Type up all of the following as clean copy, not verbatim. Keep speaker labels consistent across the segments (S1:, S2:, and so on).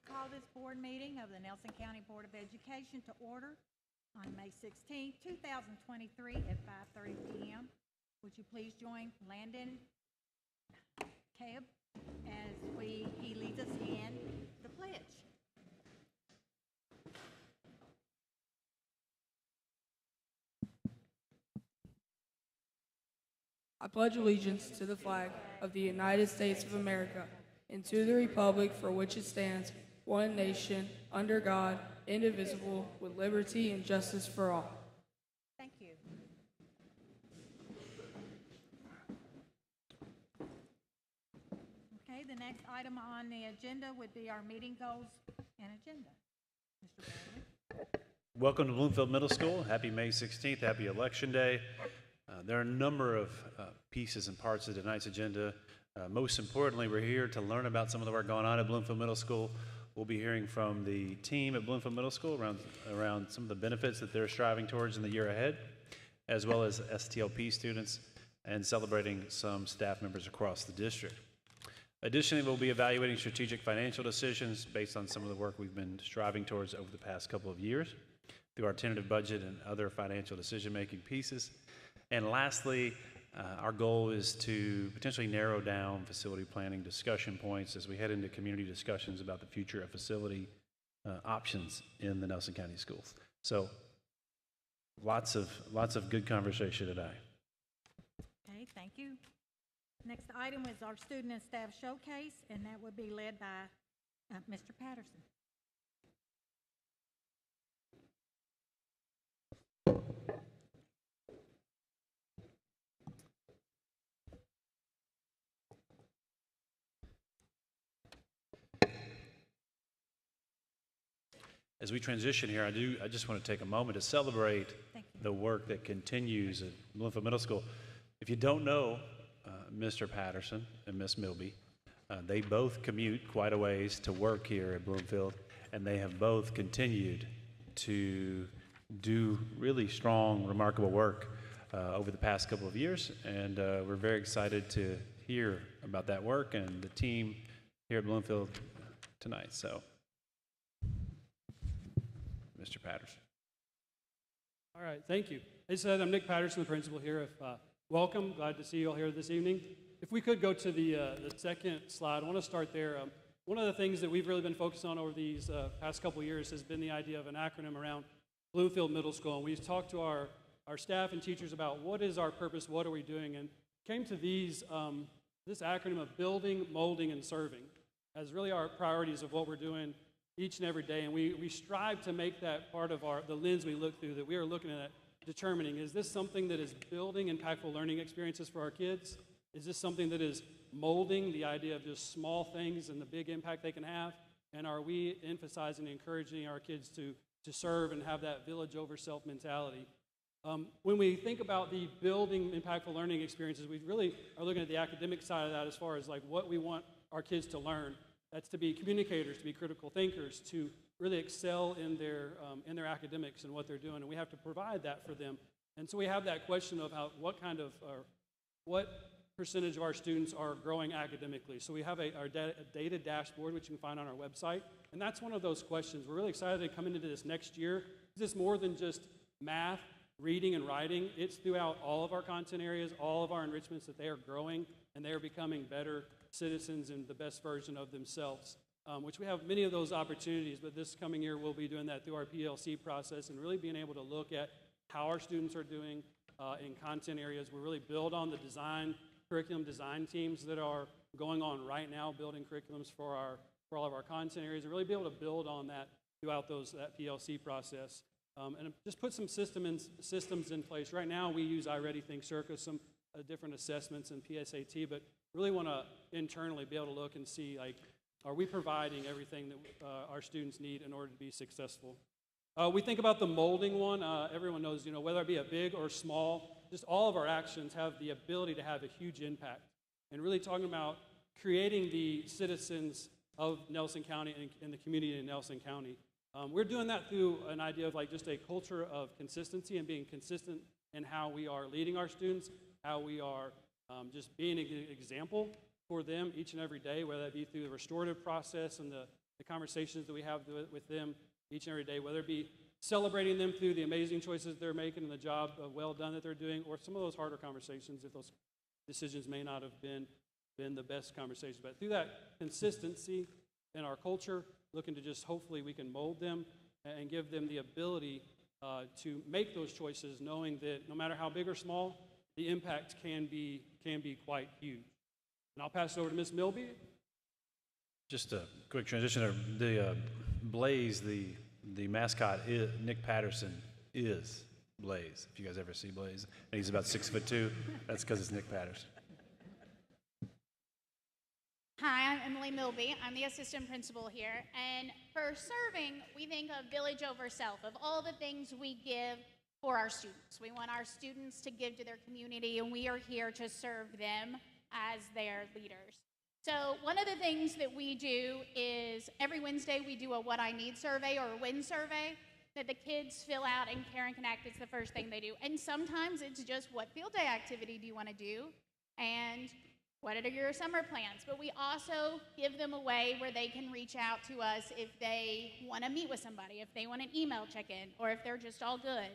S1: call this board meeting of the Nelson County Board of Education to order on May 16, 2023 at 5:30 p.m. Would you please join Landon Cab as he leads us in the pledge.
S2: I pledge allegiance to the flag of the United States of America and to the republic for which it stands, one nation, under God, indivisible, with liberty and justice for all.
S1: Thank you. Okay, the next item on the agenda would be our meeting goals and agenda. Mr. Bradley.
S3: Welcome to Bloomfield Middle School. Happy May 16th. Happy Election Day. There are a number of pieces and parts of tonight's agenda. Most importantly, we're here to learn about some of the work going on at Bloomfield Middle School. We'll be hearing from the team at Bloomfield Middle School around some of the benefits that they're striving towards in the year ahead, as well as STLP students, and celebrating some staff members across the district. Additionally, we'll be evaluating strategic financial decisions based on some of the work we've been striving towards over the past couple of years through our tentative budget and other financial decision-making pieces. And lastly, our goal is to potentially narrow down facility planning discussion points as we head into community discussions about the future of facility options in the Nelson County schools. So lots of good conversation today.
S1: Okay, thank you. Next item is our student and staff showcase, and that would be led by Mr. Patterson.
S3: As we transition here, I just want to take a moment to celebrate the work that continues at Bloomfield Middle School. If you don't know Mr. Patterson and Miss Milby, they both commute quite a ways to work here at Bloomfield, and they have both continued to do really strong, remarkable work over the past couple of years, and we're very excited to hear about that work and the team here at Bloomfield tonight. So, Mr. Patterson.
S4: All right, thank you. As I said, I'm Nick Patterson, the principal here. Welcome, glad to see you all here this evening. If we could go to the second slide, I want to start there. One of the things that we've really been focused on over these past couple years has been the idea of an acronym around Bloomfield Middle School. And we've talked to our staff and teachers about what is our purpose, what are we doing, and came to this acronym of building, molding, and serving as really our priorities of what we're doing each and every day. And we strive to make that part of the lens we look through, that we are looking at determining, is this something that is building impactful learning experiences for our kids? Is this something that is molding the idea of just small things and the big impact they can have? And are we emphasizing and encouraging our kids to serve and have that village over self mentality? When we think about the building impactful learning experiences, we really are looking at the academic side of that as far as like what we want our kids to learn. That's to be communicators, to be critical thinkers, to really excel in their academics and what they're doing, and we have to provide that for them. And so we have that question of what percentage of our students are growing academically. So we have a data dashboard, which you can find on our website, and that's one of those questions. We're really excited to come into this next year. This is more than just math, reading, and writing. It's throughout all of our content areas, all of our enrichments, that they are growing and they are becoming better citizens and the best version of themselves, which we have many of those opportunities, but this coming year we'll be doing that through our PLC process and really being able to look at how our students are doing in content areas. We really build on the curriculum design teams that are going on right now, building curriculums for all of our content areas, and really be able to build on that throughout that PLC process. And just put some systems in place. Right now we use iReady, Think Circa, some different assessments in PSAT, but really want to internally be able to look and see, like, are we providing everything that our students need in order to be successful? We think about the molding one. Everyone knows, whether it be a big or small, just all of our actions have the ability to have a huge impact. And really talking about creating the citizens of Nelson County and the community in Nelson County. We're doing that through an idea of like just a culture of consistency and being consistent in how we are leading our students, how we are just being an example for them each and every day, whether that be through the restorative process and the the conversations that we have with them each and every day, whether it be celebrating them through the amazing choices they're making and the job well done that they're doing, or some of those harder conversations if those decisions may not have been the best conversations. But through that consistency in our culture, looking to just hopefully we can mold them and give them the ability to make those choices, knowing that no matter how big or small, the impact can be quite huge. And I'll pass it over to Ms. Milby.
S3: Just a quick transition. The Blaze, the mascot, Nick Patterson is Blaze. If you guys ever see Blaze, and he's about 6'2", that's because it's Nick Patterson.
S5: Hi, I'm Emily Milby. I'm the assistant principal here. And for serving, we think of village over self, of all the things we give for our students. We want our students to give to their community, and we are here to serve them as their leaders. So one of the things that we do is every Wednesday we do a What I Need survey or a WIN survey that the kids fill out, and Care and Connect, it's the first thing they do. And sometimes it's just, what field day activity do you want to do? And what are your summer plans? But we also give them a way where they can reach out to us if they want to meet with somebody, if they want an email check-in, or if they're just all good.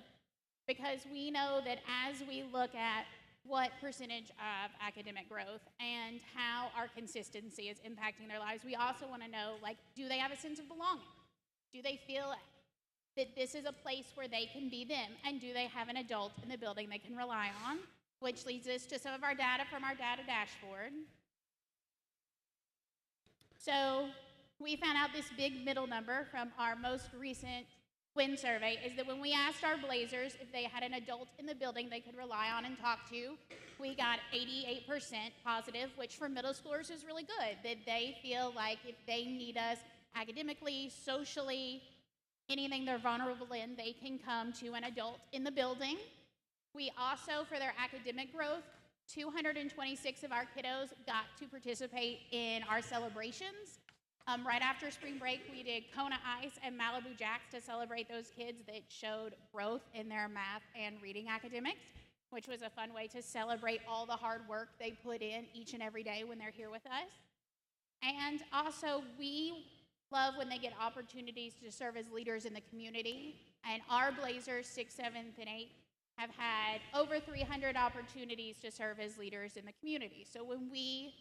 S5: Because we know that as we look at what percentage of academic growth and how our consistency is impacting their lives, we also want to know, like, do they have a sense of belonging? Do they feel that this is a place where they can be them? And do they have an adult in the building they can rely on? Which leads us to some of our data from our data dashboard. So we found out this big middle number from our most recent WIN survey is that when we asked our Blazers if they had an adult in the building they could rely on and talk to, we got 88% positive, which for middle schoolers is really good, that they feel like if they need us academically, socially, anything they're vulnerable in, they can come to an adult in the building. We also, for their academic growth, 226 of our kiddos got to participate in our celebrations. Right after spring break, we did Kona Ice and Malibu Jacks to celebrate those kids that showed growth in their math and reading academics, which was a fun way to celebrate all the hard work they put in each and every day when they're here with us. And also, we love when they get opportunities to serve as leaders in the community. And our Blazers, 6th, 7th, and 8th, have had over 300 opportunities to serve as leaders in the community. So when we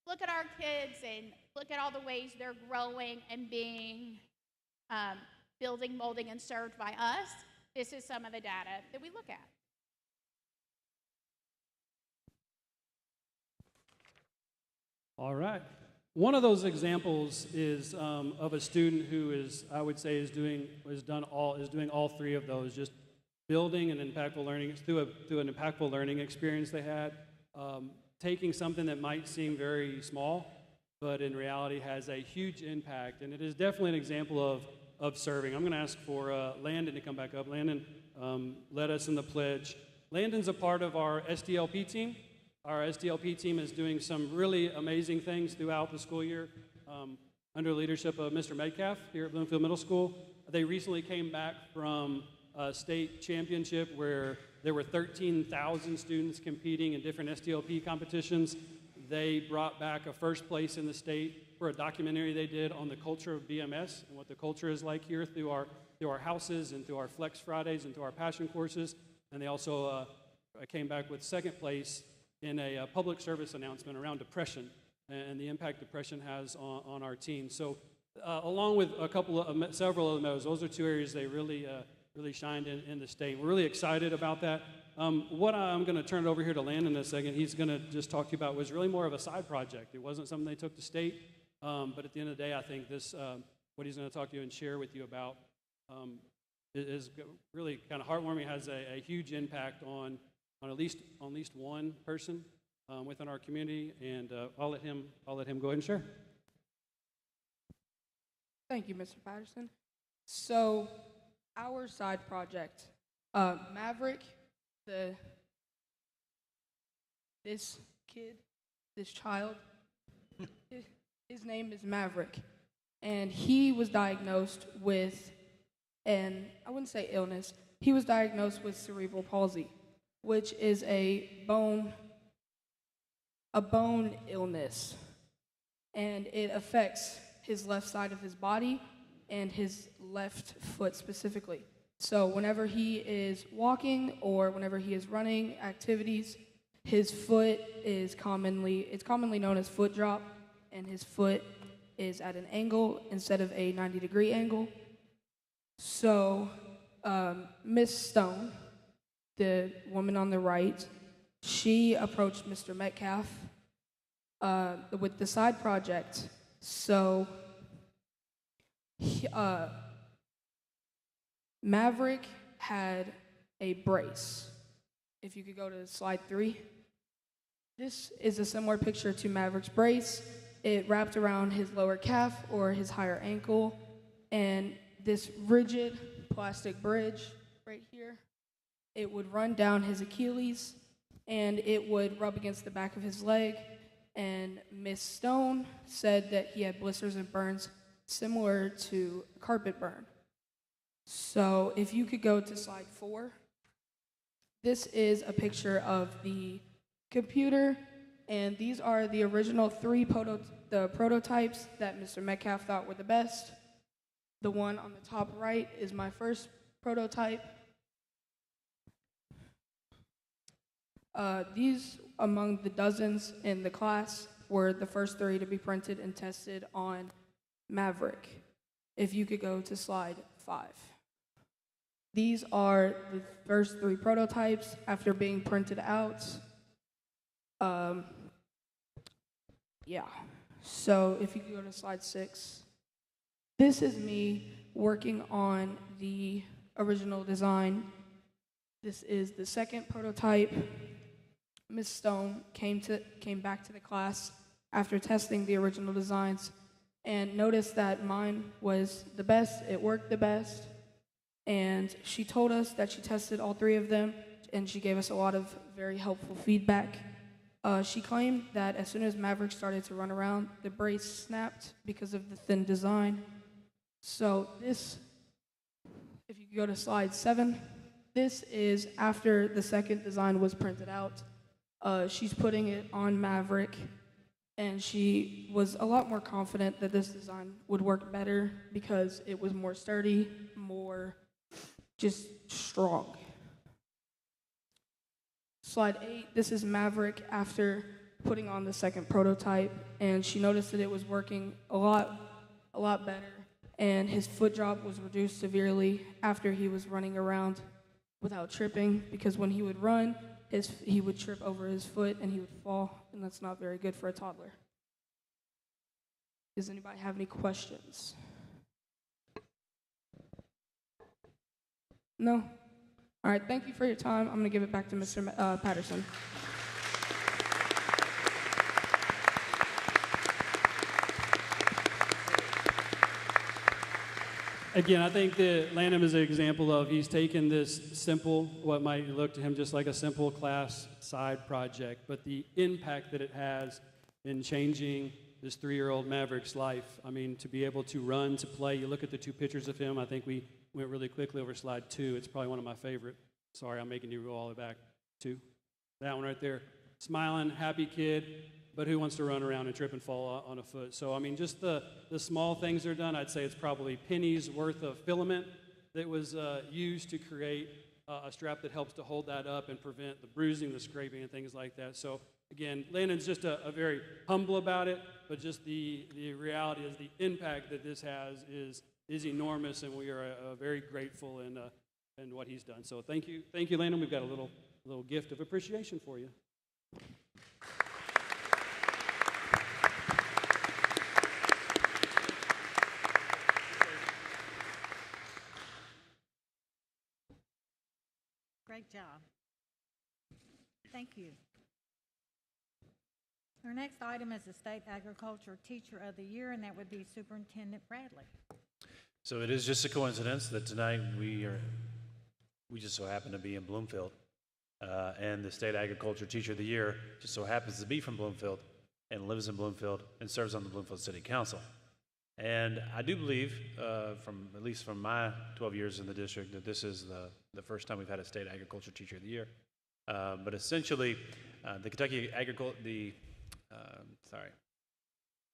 S5: look at our kids and look at all the ways they're growing and being building, molding, and served by us, this is some of the data that we look at.
S4: All right. One of those examples is of a student who is, I would say, is doing all three of those, just building an impactful learning through an impactful learning experience they had, taking something that might seem very small, but in reality has a huge impact, and it is definitely an example of serving. I'm going to ask for Landon to come back up. Landon led us in the pledge. Landon's a part of our SDLP team. Our SDLP team is doing some really amazing things throughout the school year under the leadership of Mr. Metcalf here at Bloomfield Middle School. They recently came back from a state championship where there were 13,000 students competing in different SDLP competitions. They brought back a first place in the state for a documentary they did on the culture of BMS and what the culture is like here through our houses and through our Flex Fridays and through our passion courses. And they also came back with second place in a public service announcement around depression and the impact depression has on our teens. So along with several of those are two areas they really shined in the state. We're really excited about that. What I'm going to turn it over here to Landon in a second. He's going to just talk to you about was really more of a side project. It wasn't something they took to state, but at the end of the day, I think this what he's going to talk to you and share with you about is really kind of heartwarming. Has a huge impact on at least one person within our community, and I'll let him go ahead and share.
S2: Thank you, Mr. Patterson. So, our side project, Maverick, this child, his name is Maverick, and he was diagnosed with I wouldn't say illness, he was diagnosed with cerebral palsy, which is a bone illness, and it affects his left side of his body and his left foot specifically. So whenever he is walking or whenever he is running activities, his foot is commonly known as foot drop, and his foot is at an angle instead of a 90-degree angle. So Miss Stone, the woman on the right, she approached Mr. Metcalf with the side project. So Maverick had a brace. If you could go to slide 3. This is a similar picture to Maverick's brace. It wrapped around his lower calf or his higher ankle, and this rigid plastic bridge right here, it would run down his Achilles, and it would rub against the back of his leg, and Miss Stone said that he had blisters and burns similar to carpet burn. So if you could go to slide 4, this is a picture of the computer, and these are the original 3 prototypes that Mr. Metcalf thought were the best. The one on the top right is my first prototype. These, among the dozens in the class, were the first 3 to be printed and tested on Maverick. If you could go to slide 5. These are the first 3 prototypes after being printed out. So if you could go to slide 6. This is me working on the original design. This is the second prototype. Ms. Stone came back to the class after testing the original designs and noticed that mine was the best, it worked the best, and she told us that she tested all 3 of them, and she gave us a lot of very helpful feedback. She claimed that as soon as Maverick started to run around, the brace snapped because of the thin design. So this, if you could go to slide 7, this is after the second design was printed out. She's putting it on Maverick, and she was a lot more confident that this design would work better because it was more sturdy, more just strong. Slide 8, this is Maverick after putting on the second prototype, and she noticed that it was working a lot better, and his foot drop was reduced severely after he was running around without tripping, because when he would run, he would trip over his foot and he would fall, and that's not very good for a toddler. Does anybody have any questions? No? All right, thank you for your time. I'm going to give it back to Mr. Patterson.
S4: Again, I think that Lanham is an example of he's taken this simple, what might look to him just like a simple class side project, but the impact that it has in changing this 3-year-old Maverick's life. I mean, to be able to run, to play. You look at the 2 pictures of him. I think we went really quickly over slide 2. It's probably one of my favorite. Sorry, I'm making you go all the way back. 2. That one right there. Smiling, happy kid, but who wants to run around and trip and fall on a foot? So, I mean, just the small things that are done, I'd say it's probably pennies worth of filament that was used to create a strap that helps to hold that up and prevent the bruising, the scraping, and things like that. So, again, Landon's just a very humble about it, but just the reality is the impact that this has is enormous, and we are very grateful in what he's done. So thank you, Landon. We've got a little gift of appreciation for you.
S1: Great job. Thank you. Our next item is the State Agriculture Teacher of the Year, and that would be Superintendent Bradley.
S3: So it is just a coincidence that tonight we just so happen to be in Bloomfield, and the State Agriculture Teacher of the Year just so happens to be from Bloomfield and lives in Bloomfield and serves on the Bloomfield City Council. And I do believe, at least from my 12 years in the district, that this is the first time we've had a State Agriculture Teacher of the Year. But essentially, the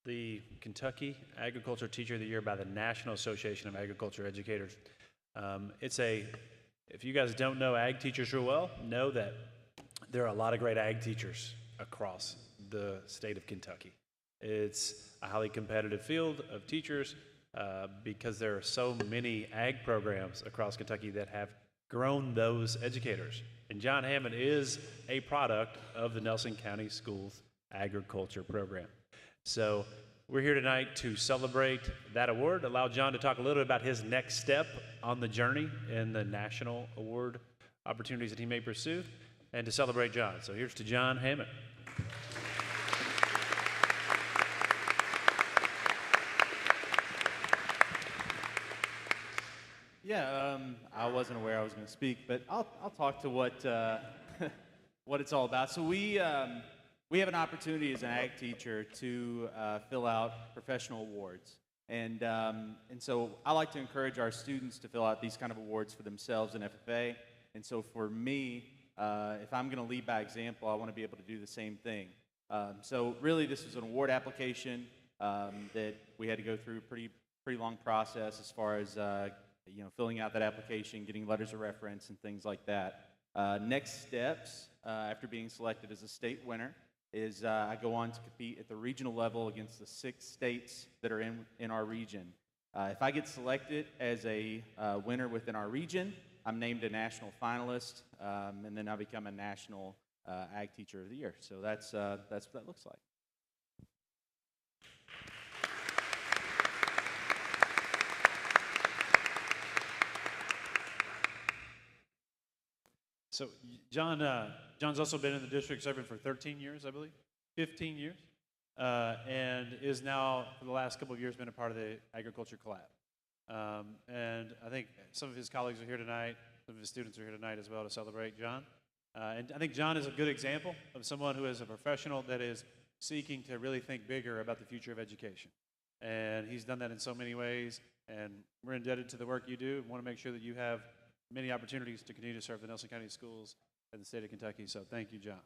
S3: the Kentucky Agriculture Teacher of the Year by the National Association of Agriculture Educators. If you guys don't know ag teachers real well, know that there are a lot of great ag teachers across the state of Kentucky. It's a highly competitive field of teachers because there are so many ag programs across Kentucky that have grown those educators. And John Hammond is a product of the Nelson County Schools Agriculture Program. So we're here tonight to celebrate that award, allow John to talk a little bit about his next step on the journey in the national award opportunities that he may pursue, and to celebrate John. So here's to John Hammond.
S6: Yeah, I wasn't aware I was going to speak, but I'll talk to what what it's all about. So we have an opportunity as an ag teacher to fill out professional awards, and so I like to encourage our students to fill out these kind of awards for themselves in FFA. And so for me, if I'm going to lead by example, I want to be able to do the same thing. So really, this is an award application that we had to go through a pretty long process as far as filling out that application, getting letters of reference, and things like that. Next steps after being selected as a state winner is I go on to compete at the regional level against the 6 states that are in our region. If I get selected as a winner within our region, I'm named a national finalist, and then I become a national Ag Teacher of the Year. So that's what that looks like.
S3: So John's also been in the district serving for 13 years, I believe, 15 years, and is now, for the last couple of years, been a part of the Agriculture Collab. And I think some of his colleagues are here tonight, some of his students are here tonight as well to celebrate John. And I think John is a good example of someone who is a professional that is seeking to really think bigger about the future of education. And he's done that in so many ways, and we're indebted to the work you do and want to make sure that you have many opportunities to continue to serve the Nelson County schools and the state of Kentucky. So thank you, John.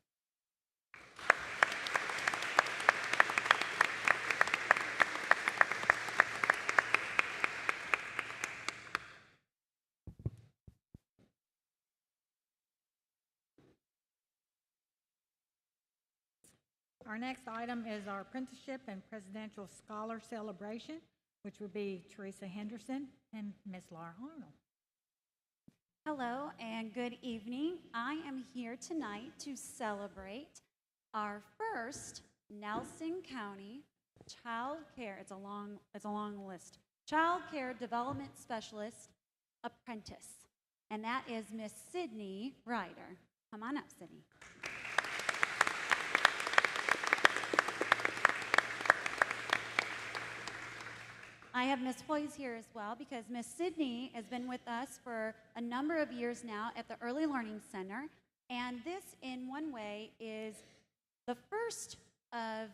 S1: Our next item is our apprenticeship and presidential scholar celebration, which would be Teresa Henderson and Miss Laura Arnold.
S7: Hello and good evening. I am here tonight to celebrate our first Nelson County Child Care, it's a long list, Child Care Development Specialist Apprentice, and that is Miss Sydney Ryder. Come on up, Sydney. I have Miss Hoyes here as well because Miss Sydney has been with us for a number of years now at the Early Learning Center, and this in one way is the first of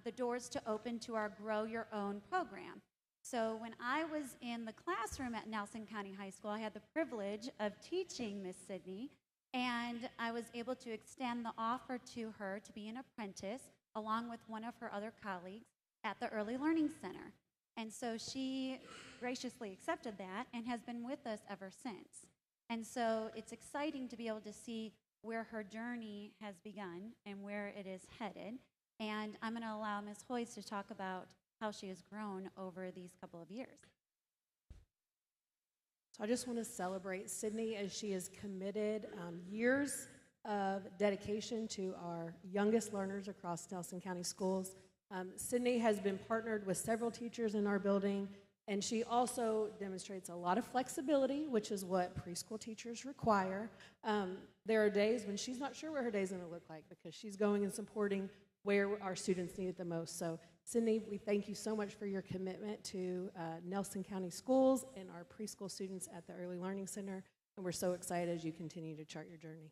S7: the doors to open to our Grow Your Own program. So when I was in the classroom at Nelson County High School, I had the privilege of teaching Miss Sydney, and I was able to extend the offer to her to be an apprentice along with one of her other colleagues at the Early Learning Center. And so she graciously accepted that and has been with us ever since. And so it's exciting to be able to see where her journey has begun and where it is headed. And I'm going to allow Ms. Hoyes to talk about how she has grown over these couple of years.
S8: So I just want to celebrate Sydney as she has committed years of dedication to our youngest learners across Nelson County schools. Sydney has been partnered with several teachers in our building, and she also demonstrates a lot of flexibility, which is what preschool teachers require. There are days when she's not sure what her day is going to look like because she's going and supporting where our students need it the most. So, Sydney, we thank you so much for your commitment to Nelson County schools and our preschool students at the Early Learning Center, and we're so excited as you continue to chart your journey.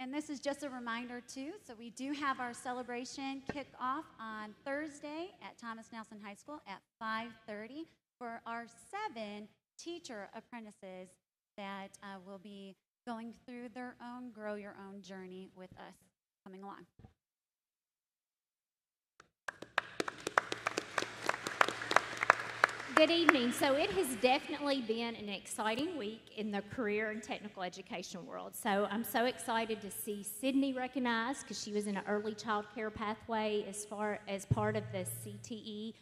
S7: And this is just a reminder, too. So we do have our celebration kick off on Thursday at Thomas Nelson High School at 5:30 for our 7 teacher apprentices that will be going through their own Grow Your Own journey with us coming along.
S9: Good evening. So it has definitely been an exciting week in the career and technical education world. So I'm so excited to see Sydney recognized because she was in an early child care pathway as part of the CTE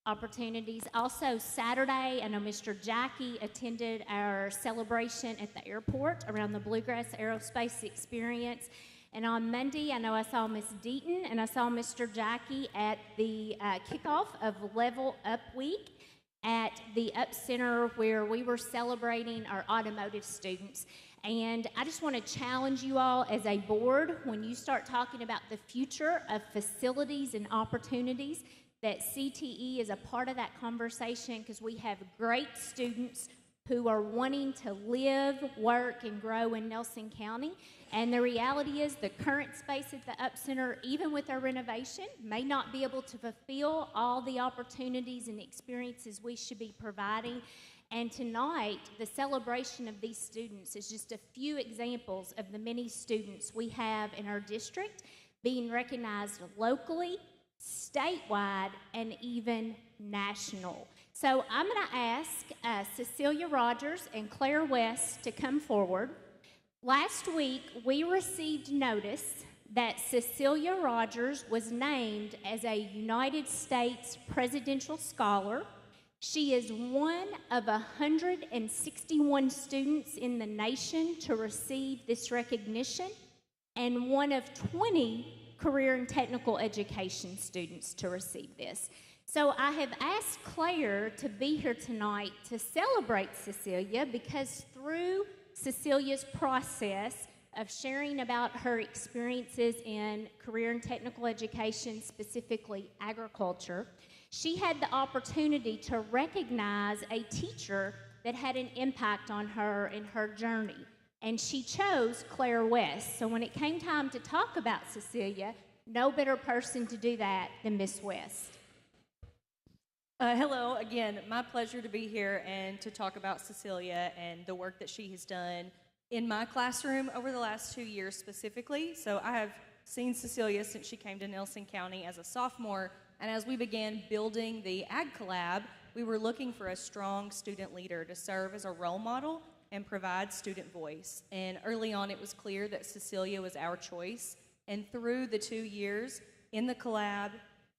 S9: opportunities. Also Saturday, I know Mr. Jackie attended our celebration at the airport around the Bluegrass Aerospace Experience. And on Monday, I know I saw Miss Deaton and I saw Mr. Jackie at the kickoff of Level Up Week at the Up Center where we were celebrating our automotive students. And I just want to challenge you all as a board, when you start talking about the future of facilities and opportunities, that CTE is a part of that conversation because we have great students who are wanting to live, work, and grow in Nelson County. And the reality is the current space at the Up Center, even with our renovation, may not be able to fulfill all the opportunities and experiences we should be providing. And tonight, the celebration of these students is just a few examples of the many students we have in our district being recognized locally, statewide, and even national. So I'm going to ask Cecilia Rogers and Claire West to come forward. Last week, we received notice that Cecilia Rogers was named as a United States Presidential Scholar. She is one of 161 students in the nation to receive this recognition and one of 20 career and technical education students to receive this. So I have asked Claire to be here tonight to celebrate Cecilia because through Cecilia's process of sharing about her experiences in career and technical education, specifically agriculture, she had the opportunity to recognize a teacher that had an impact on her in her journey. And she chose Claire West. So when it came time to talk about Cecilia, no better person to do that than Miss West.
S10: Hello, again, my pleasure to be here and to talk about Cecilia and the work that she has done in my classroom over the last 2 years specifically. So I have seen Cecilia since she came to Nelson County as a sophomore, and as we began building the Ag Collab, we were looking for a strong student leader to serve as a role model and provide student voice. And early on, it was clear that Cecilia was our choice, and through the 2 years in the Collab,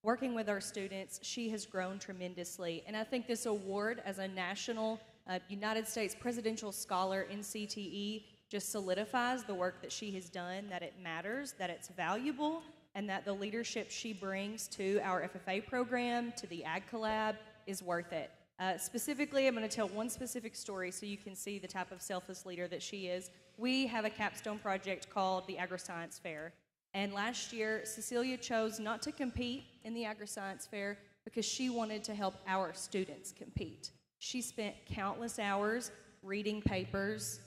S10: working with our students, she has grown tremendously. And I think this award as a national United States Presidential Scholar in CTE just solidifies the work that she has done, that it matters, that it's valuable, and that the leadership she brings to our FFA program, to the Ag Collab, is worth it. Specifically, I'm going to tell one specific story so you can see the type of selfless leader that she is. We have a capstone project called the Agri-Science Fair. And last year, Cecilia chose not to compete in the Agri-Science Fair because she wanted to help our students compete. She spent countless hours reading papers,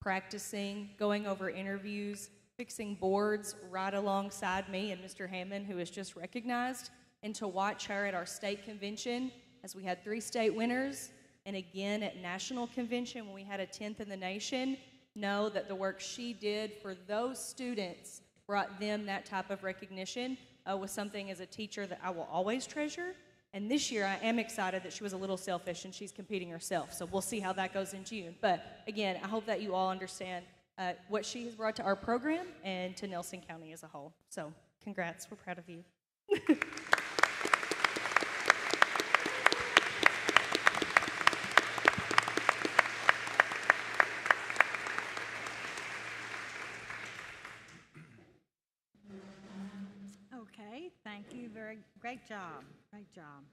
S10: practicing, going over interviews, fixing boards right alongside me and Mr. Hammond, who was just recognized, and to watch her at our state convention as we had 3 state winners, and again at national convention when we had a 10th in the nation, know that the work she did for those students brought them that type of recognition was something as a teacher that I will always treasure. And this year I am excited that she was a little selfish and she's competing herself. So we'll see how that goes in June. But again, I hope that you all understand what she has brought to our program and to Nelson County as a whole. So congrats, we're proud of you.
S1: Okay, thank you. Great job. Great job.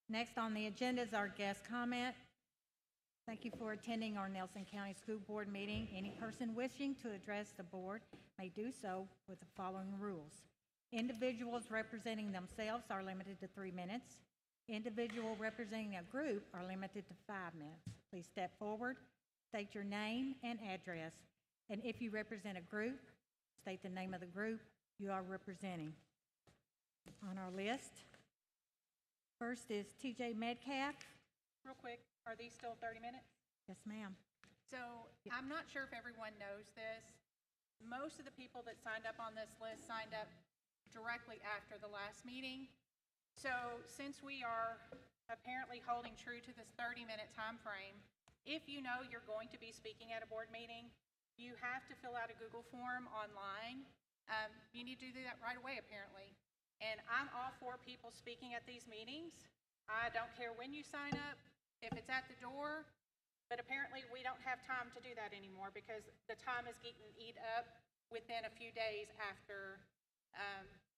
S1: Next on the agenda is our guest comment. Thank you for attending our Nelson County School Board meeting. Any person wishing to address the board may do so with the following rules. Individuals representing themselves are limited to 3 minutes. Individuals representing a group are limited to 5 minutes. Please step forward, state your name and address. And if you represent a group, state the name of the group you are representing. On our list, first is TJ Metcalf.
S11: Real quick, are these still 30 minutes?
S1: Yes, ma'am.
S11: So I'm not sure if everyone knows this. Most of the people that signed up on this list signed up directly after the last meeting. So since we are apparently holding true to this 30-minute time frame, if you know you're going to be speaking at a board meeting, you have to fill out a Google form online. You need to do that right away, apparently. And I'm all for people speaking at these meetings. I don't care when you sign up, if it's at the door, but apparently we don't have time to do that anymore because the time is getting eat up within a few days after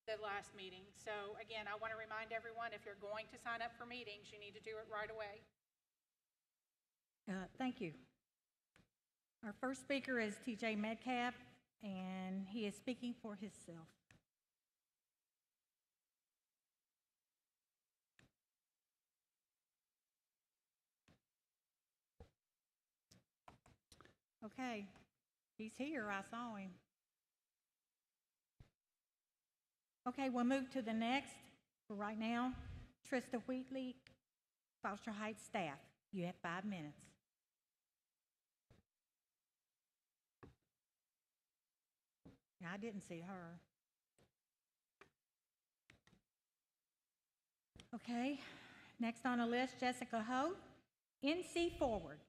S11: the last meeting. So again, I want to remind everyone, if you're going to sign up for meetings, you need to do it right away.
S1: Thank you. Our first speaker is TJ Metcalf, and he is speaking for himself. Okay, he's here. I saw him. Okay, we'll move to the next. For right now, Trista Wheatley, Foster Heights staff. You have 5 minutes. I didn't see her. Okay, next on the list, Jessica Ho, NC Forward.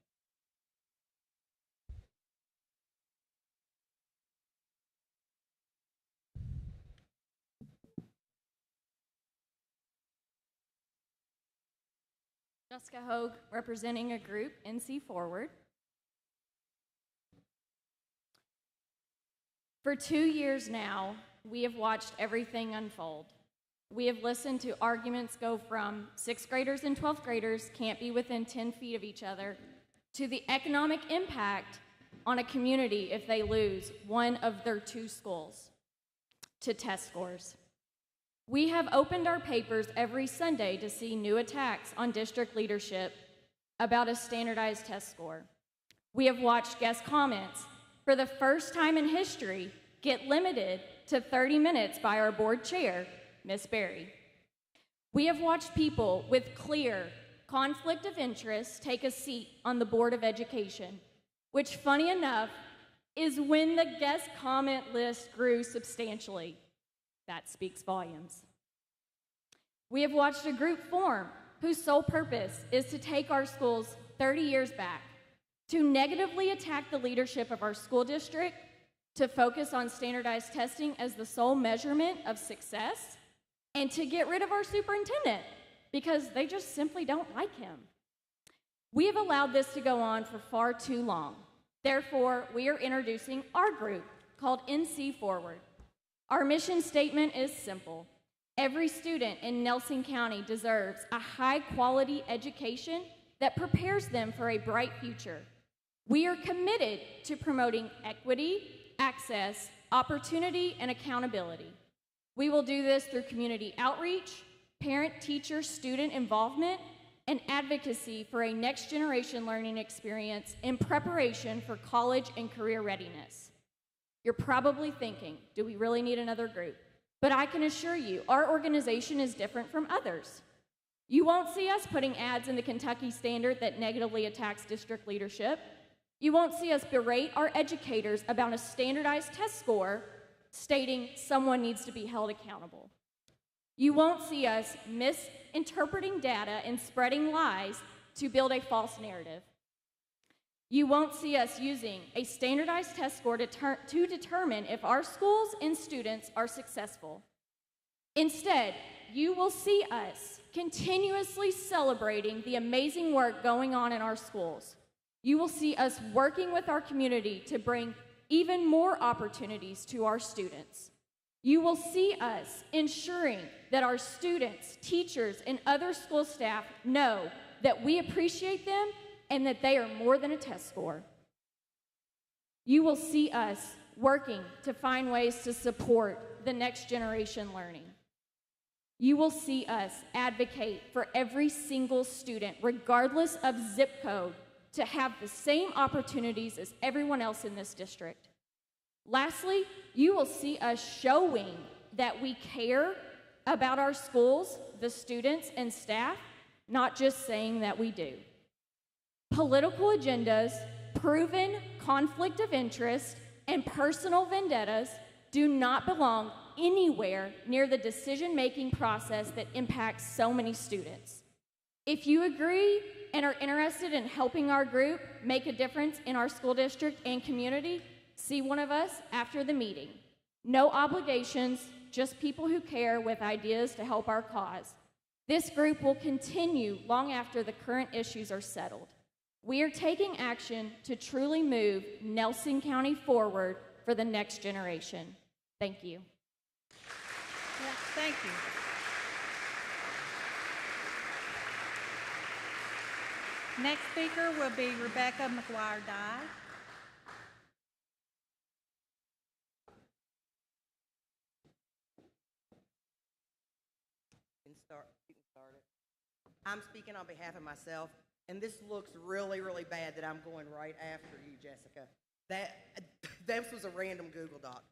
S12: Jessica Hogue, representing a group, NC Forward. For 2 years now, we have watched everything unfold. We have listened to arguments go from 6th graders and 12th graders can't be within 10 feet of each other, to the economic impact on a community if they lose one of their 2 schools, to test scores. We have opened our papers every Sunday to see new attacks on district leadership about a standardized test score. We have watched guest comments, for the first time in history, get limited to 30 minutes by our board chair, Miss Berry. We have watched people with clear conflict of interest take a seat on the Board of Education, which, funny enough, is when the guest comment list grew substantially. That speaks volumes. We have watched a group form whose sole purpose is to take our schools 30 years back, to negatively attack the leadership of our school district, to focus on standardized testing as the sole measurement of success, and to get rid of our superintendent because they just simply don't like him. We have allowed this to go on for far too long. Therefore, we are introducing our group called NC Forward. Our mission statement is simple. Every student in Nelson County deserves a high-quality education that prepares them for a bright future. We are committed to promoting equity, access, opportunity, and accountability. We will do this through community outreach, parent, teacher, student involvement, and advocacy for a next-generation learning experience in preparation for college and career readiness. You're probably thinking, do we really need another group? But I can assure you, our organization is different from others. You won't see us putting ads in the Kentucky Standard that negatively attacks district leadership. You won't see us berate our educators about a standardized test score stating someone needs to be held accountable. You won't see us misinterpreting data and spreading lies to build a false narrative. You won't see us using a standardized test score to determine if our schools and students are successful. Instead, you will see us continuously celebrating the amazing work going on in our schools. You will see us working with our community to bring even more opportunities to our students. You will see us ensuring that our students, teachers, and other school staff know that we appreciate them and that they are more than a test score. You will see us working to find ways to support the next generation learning. You will see us advocate for every single student, regardless of zip code, to have the same opportunities as everyone else in this district. Lastly, you will see us showing that we care about our schools, the students, and staff, not just saying that we do. Political agendas, proven conflict of interest, and personal vendettas do not belong anywhere near the decision-making process that impacts so many students. If you agree and are interested in helping our group make a difference in our school district and community, see one of us after the meeting. No obligations, just people who care with ideas to help our cause. This group will continue long after the current issues are settled. We are taking action to truly move Nelson County forward for the next generation. Thank you.
S1: Yes, thank you. Next speaker will be Rebecca McGuire-Dye.
S13: You can start it. I'm speaking on behalf of myself, and this looks really, really bad that I'm going right after you, Jessica. This was a random Google Doc,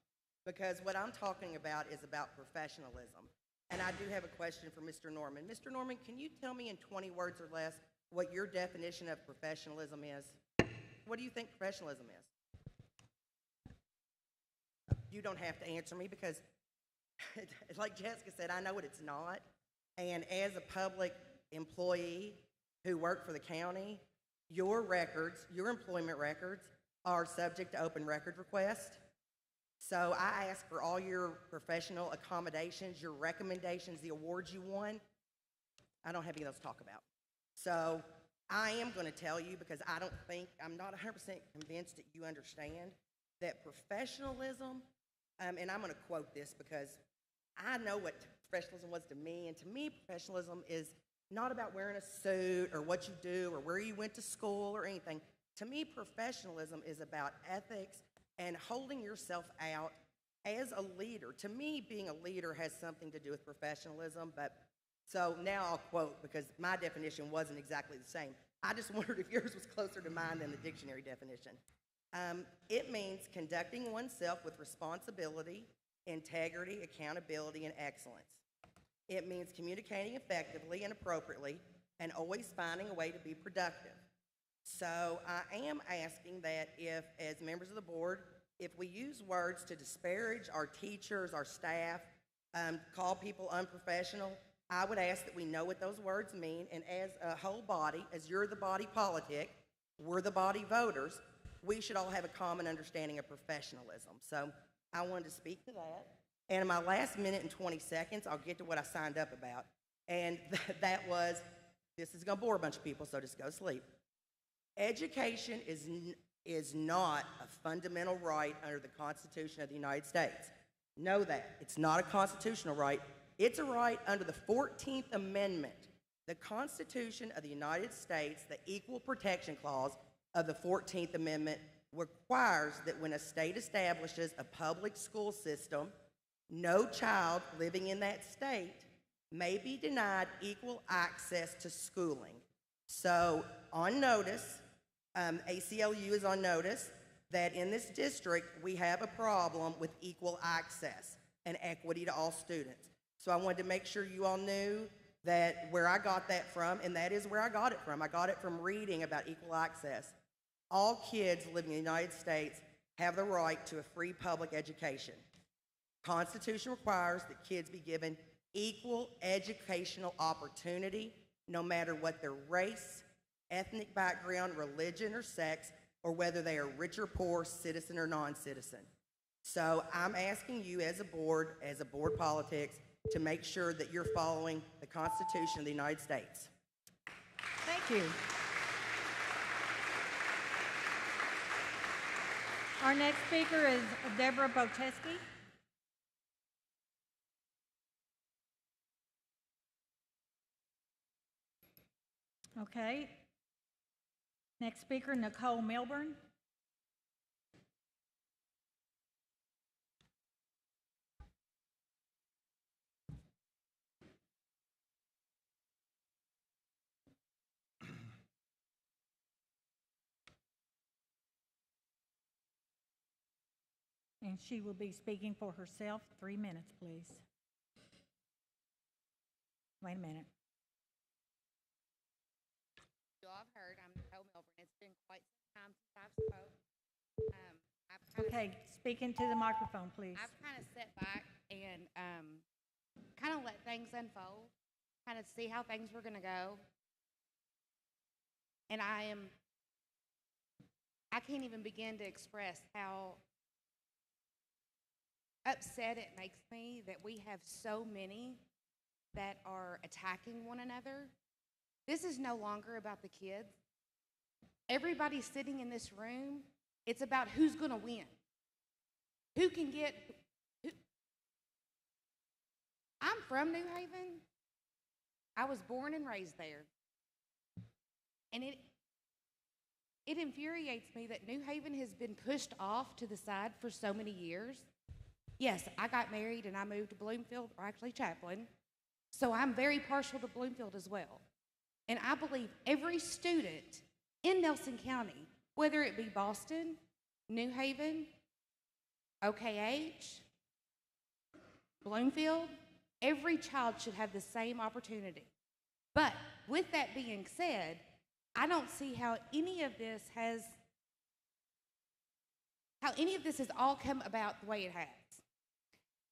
S13: because what I'm talking about is about professionalism. And I do have a question for Mr. Norman. Mr. Norman, can you tell me in 20 words or less what your definition of professionalism is? What do you think professionalism is? You don't have to answer me, because like Jessica said, I know what it's not. And as a public employee who worked for the county, your records, your employment records, are subject to open record request. So I ask for all your professional accommodations, your recommendations, the awards you won. I don't have any of those to talk about. So I am going to tell you, because I'm not 100% convinced that you understand that professionalism, and I'm going to quote this because I know what professionalism was to me, and to me, professionalism is not about wearing a suit or what you do or where you went to school or anything. To me, professionalism is about ethics and holding yourself out as a leader. To me, being a leader has something to do with professionalism, but so now I'll quote, because my definition wasn't exactly the same. I just wondered if yours was closer to mine than the dictionary definition. It means conducting oneself with responsibility, integrity, accountability, and excellence. It means communicating effectively and appropriately and always finding a way to be productive. So I am asking that if, as members of the board, if we use words to disparage our teachers, our staff, call people unprofessional, I would ask that we know what those words mean, and as a whole body, as you're the body politic, we're the body voters, we should all have a common understanding of professionalism. So I wanted to speak to that. And in my last minute and 20 seconds, I'll get to what I signed up about. And that was, this is going to bore a bunch of people, so just go to sleep. Education is not a fundamental right under the Constitution of the United States. Know that. It's not a constitutional right. It's a right under the 14th Amendment. The Constitution of the United States, the Equal Protection Clause of the 14th Amendment, requires that when a state establishes a public school system, no child living in that state may be denied equal access to schooling. So, on notice, ACLU is on notice that in this district we have a problem with equal access and equity to all students. So I wanted to make sure you all knew that where I got that from, and that is where I got it from. I got it from reading about equal access. All kids living in the United States have the right to a free public education. Constitution requires that kids be given equal educational opportunity, no matter what their race, ethnic background, religion, or sex, or whether they are rich or poor, citizen or non-citizen. So I'm asking you as a board politics, to make sure that you're following the Constitution of the United States.
S1: Thank you. Our next speaker is Deborah Bocheski. Okay. Next speaker, Nicole Milburn. and she will be speaking for herself. 3 minutes, please. Wait a minute.
S14: You all have heard, I'm Nicole Milburn. It's been quite some time since I've spoke.
S1: Okay, speak into the microphone, please.
S14: I've kind of sat back and kind of let things unfold, kind of see how things were going to go. And I can't even begin to express how upset it makes me that we have so many that are attacking one another. This is no longer about the kids. Everybody sitting in this room, it's about who's going to win. Who can get... I'm from New Haven. I was born and raised there. And it infuriates me that New Haven has been pushed off to the side for so many years. Yes, I got married and I moved to Bloomfield, or actually Chaplin, so I'm very partial to Bloomfield as well. And I believe every student in Nelson County, whether it be Boston, New Haven, OKH, Bloomfield, every child should have the same opportunity. But with that being said, I don't see how any of this has all come about the way it has.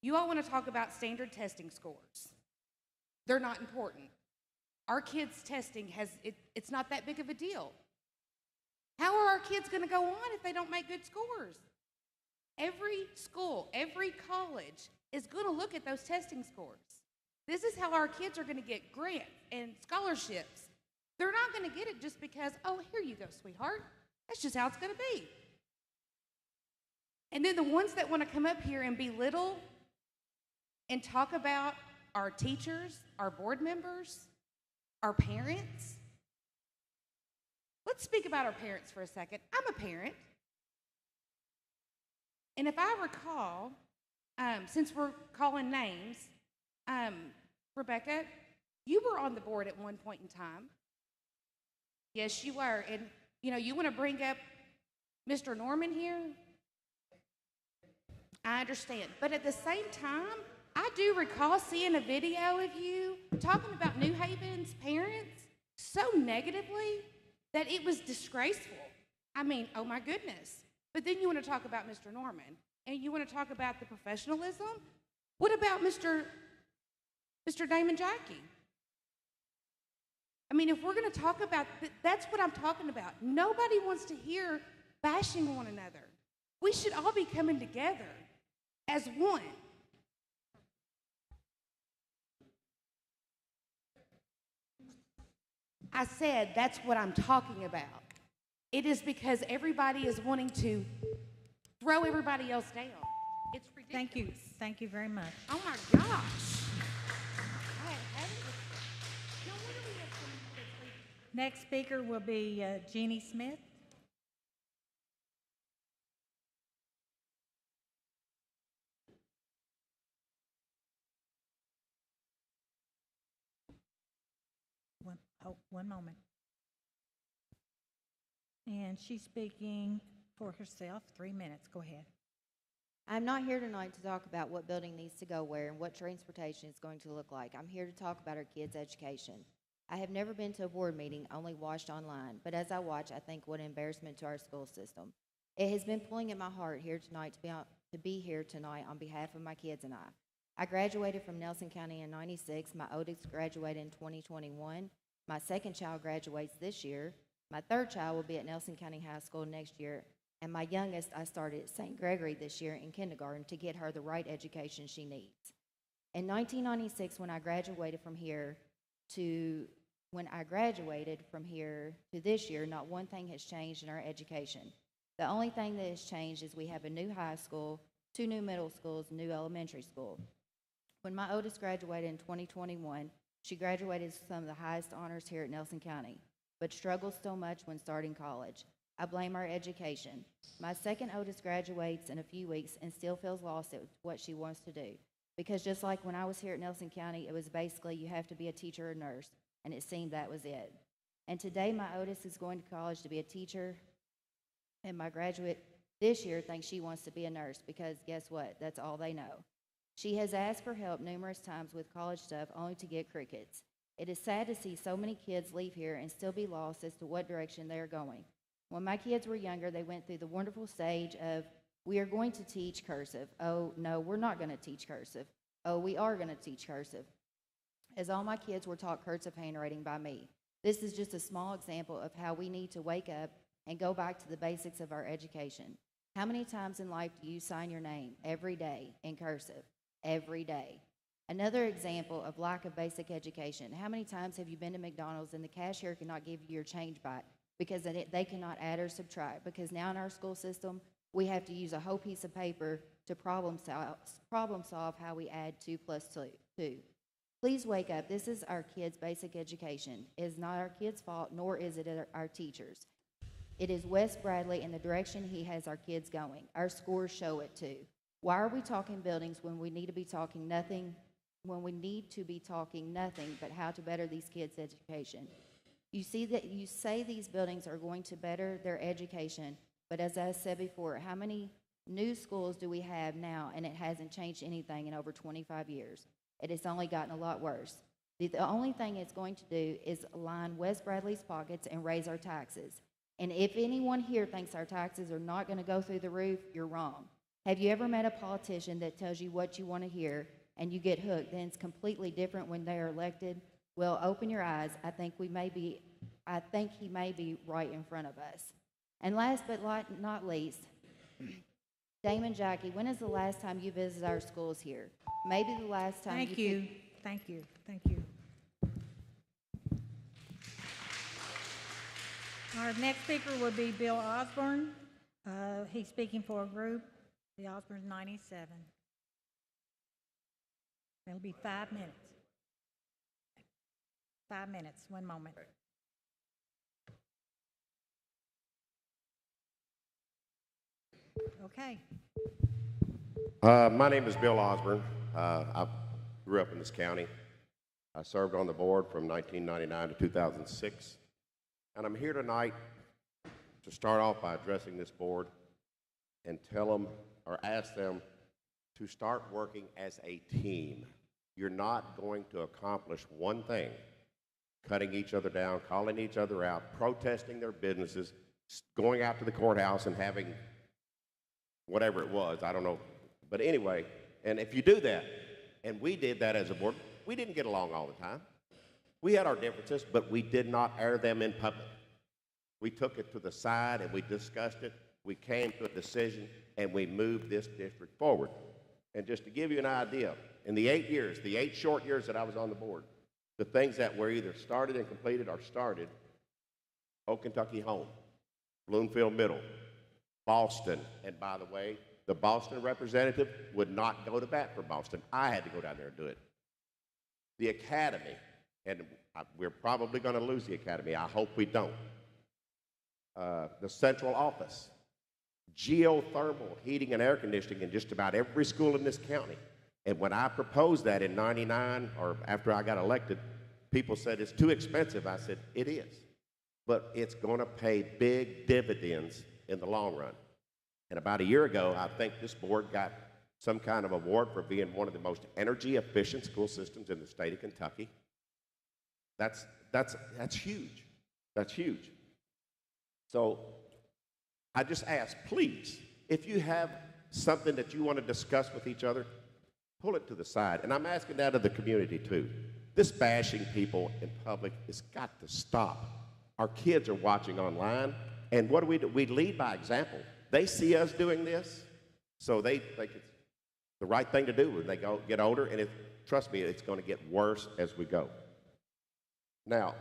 S14: You all want to talk about standard testing scores. They're not important. Our kids' testing it's not that big of a deal. How are our kids going to go on if they don't make good scores? Every school, every college is going to look at those testing scores. This is how our kids are going to get grants and scholarships. They're not going to get it just because, oh, here you go, sweetheart. That's just how it's going to be. And then the ones that want to come up here and belittle and talk about our teachers, our board members, our parents. Let's speak about our parents for a second. I'm a parent. And if I recall, since we're calling names, Rebecca, you were on the board at one point in time. Yes, you were. And, you want to bring up Mr. Norman here? I understand. But at the same time, I do recall seeing a video of you talking about New Haven's parents so negatively that it was disgraceful. I mean, oh my goodness. But then you want to talk about Mr. Norman, and you want to talk about the professionalism? What about Mr. Damon Jackie? I mean, if we're going to talk about, that's what I'm talking about. Nobody wants to hear bashing one another. We should all be coming together as one. I said that's what I'm talking about. It is because everybody is wanting to throw everybody else down. It's ridiculous.
S1: Thank you. Thank you very much.
S14: Oh my gosh. No wonder we have so many kids leaving.
S1: Next speaker will be Jeannie Smith. One moment. And she's speaking for herself. 3 minutes. Go ahead.
S15: I'm not here tonight to talk about what building needs to go where and what transportation is going to look like. I'm here to talk about our kids' education. I have never been to a board meeting, only watched online, but as I watch, I think what an embarrassment to our school system. It has been pulling at my heart here tonight to be here tonight on behalf of my kids and I. I graduated from Nelson County in '96. My oldest graduated in 2021. My second child graduates this year. My third child will be at Nelson County High School next year. And my youngest, I started at St. Gregory this year in kindergarten to get her the right education she needs. In 1996, when I graduated from here to this year, not one thing has changed in our education. The only thing that has changed is we have a new high school, 2 new middle schools, a new elementary school. When my oldest graduated in 2021, she graduated with some of the highest honors here at Nelson County, but struggles so much when starting college. I blame our education. My second oldest graduates in a few weeks and still feels lost at what she wants to do. Because just like when I was here at Nelson County, it was basically you have to be a teacher or nurse, and it seemed that was it. And today my oldest is going to college to be a teacher, and my graduate This year thinks she wants to be a nurse because guess what? That's all they know. She has asked for help numerous times with college stuff only to get crickets. It is sad to see so many kids leave here and still be lost as to what direction they are going. When my kids were younger, they went through the wonderful stage of, we are going to teach cursive. Oh, no, we're not going to teach cursive. Oh, we are going to teach cursive. As all my kids were taught cursive handwriting by me. This is just a small example of how we need to wake up and go back to the basics of our education. How many times in life do you sign your name every day in cursive? Every day. Another example of lack of basic education. How many times have you been to McDonald's and the cashier cannot give you your change back because they cannot add or subtract? Because now in our school system, we have to use a whole piece of paper to problem solve how we add 2 + 2. Please wake up. This is our kids' basic education. It is not our kids' fault, nor is it our teachers. It is Wes Bradley and the direction he has our kids going. Our scores show it too. Why are we talking buildings when we need to be talking nothing but how to better these kids' education? You say these buildings are going to better their education, but as I said before, how many new schools do we have now, and it hasn't changed anything in over 25 years? It has only gotten a lot worse. The only thing it's going to do is line Wes Bradley's pockets and raise our taxes. And if anyone here thinks our taxes are not going to go through the roof, you're wrong. Have you ever met a politician that tells you what you want to hear and you get hooked, then it's completely different when they are elected? Well, open your eyes. I think he may be right in front of us. And last but not least, Damon, Jackie, when is the last time you visited our schools here? Maybe the last time
S1: Thank you. Our next speaker will be Bill Osborne. He's speaking for a group. The Osborne's 97. It'll be 5 minutes. 5 minutes, 1 moment. Okay.
S16: My name is Bill Osborne. I grew up in this county. I served on the board from 1999 to 2006. And I'm here tonight to start off by addressing this board and tell them or ask them to start working as a team. You're not going to accomplish one thing, cutting each other down, calling each other out, protesting their businesses, going out to the courthouse and having whatever it was, I don't know. But anyway, and if you do that, and we did that as a board, we didn't get along all the time. We had our differences, but we did not air them in public. We took it to the side and we discussed it. We came to a decision and we moved this district forward. And just to give you an idea, in the 8 short years that I was on the board, the things that were either started and completed or started, Old Kentucky Home, Bloomfield Middle, Boston, and by the way, the Boston representative would not go to bat for Boston. I had to go down there and do it. The academy, and we're probably going to lose the academy. I hope we don't. The central office, geothermal heating and air conditioning in just about every school in this county. And when I proposed that in '99, or after I got elected, people said it's too expensive. I said, it is. But it's going to pay big dividends in the long run. And about a year ago, I think this board got some kind of award for being one of the most energy efficient school systems in the state of Kentucky. That's huge. That's huge. So I just ask, please, if you have something that you want to discuss with each other, pull it to the side. And I'm asking that of the community too. This bashing people in public has got to stop. Our kids are watching online, and what do? We lead by example. They see us doing this, so they think it's the right thing to do when they get older, and trust me, it's going to get worse as we go. Now,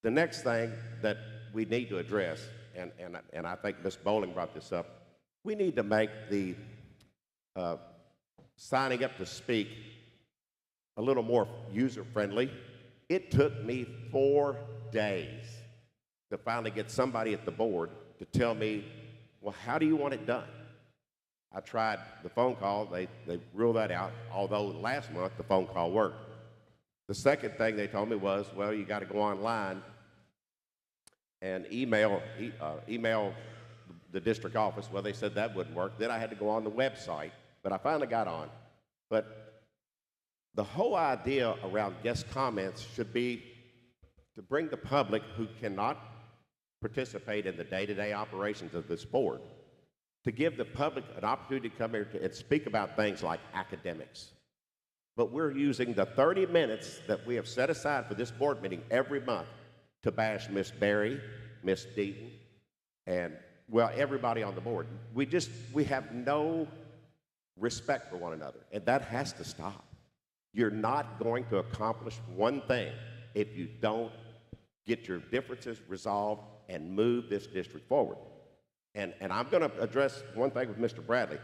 S16: the next thing that we need to address, and I think Ms. Bowling brought this up, we need to make the signing up to speak a little more user-friendly. It took me 4 days to finally get somebody at the board to tell me, well, how do you want it done? I tried the phone call. They ruled that out, although last month the phone call worked. The second thing they told me was, well, you got to go online and email the district office. Well, they said that wouldn't work. Then I had to go on the website, but I finally got on. But the whole idea around guest comments should be to bring the public who cannot participate in the day-to-day operations of this board, to give the public an opportunity to come here and speak about things like academics. But we're using the 30 minutes that we have set aside for this board meeting every month to bash Miss Berry, Miss Deaton, and, well, everybody on the board. We have no respect for one another, and that has to stop. You're not going to accomplish one thing if you don't get your differences resolved and move this district forward. And I'm going to address one thing with Mr. Bradley.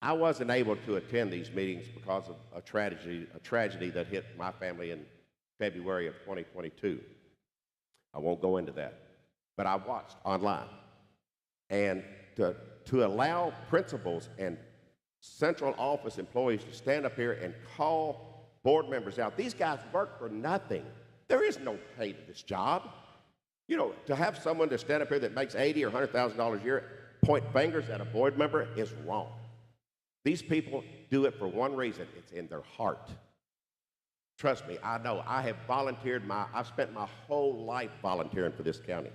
S16: I wasn't able to attend these meetings because of a tragedy that hit my family in February of 2022. I won't go into that. But I watched online. And to allow principals and central office employees to stand up here and call board members out, these guys work for nothing. There is no pay to this job. You know, to have someone to stand up here that makes $80,000 or $100,000 a year point fingers at a board member is wrong. These people do it for one reason: it's in their heart. Trust me, I know. I have I've spent my whole life volunteering for this county.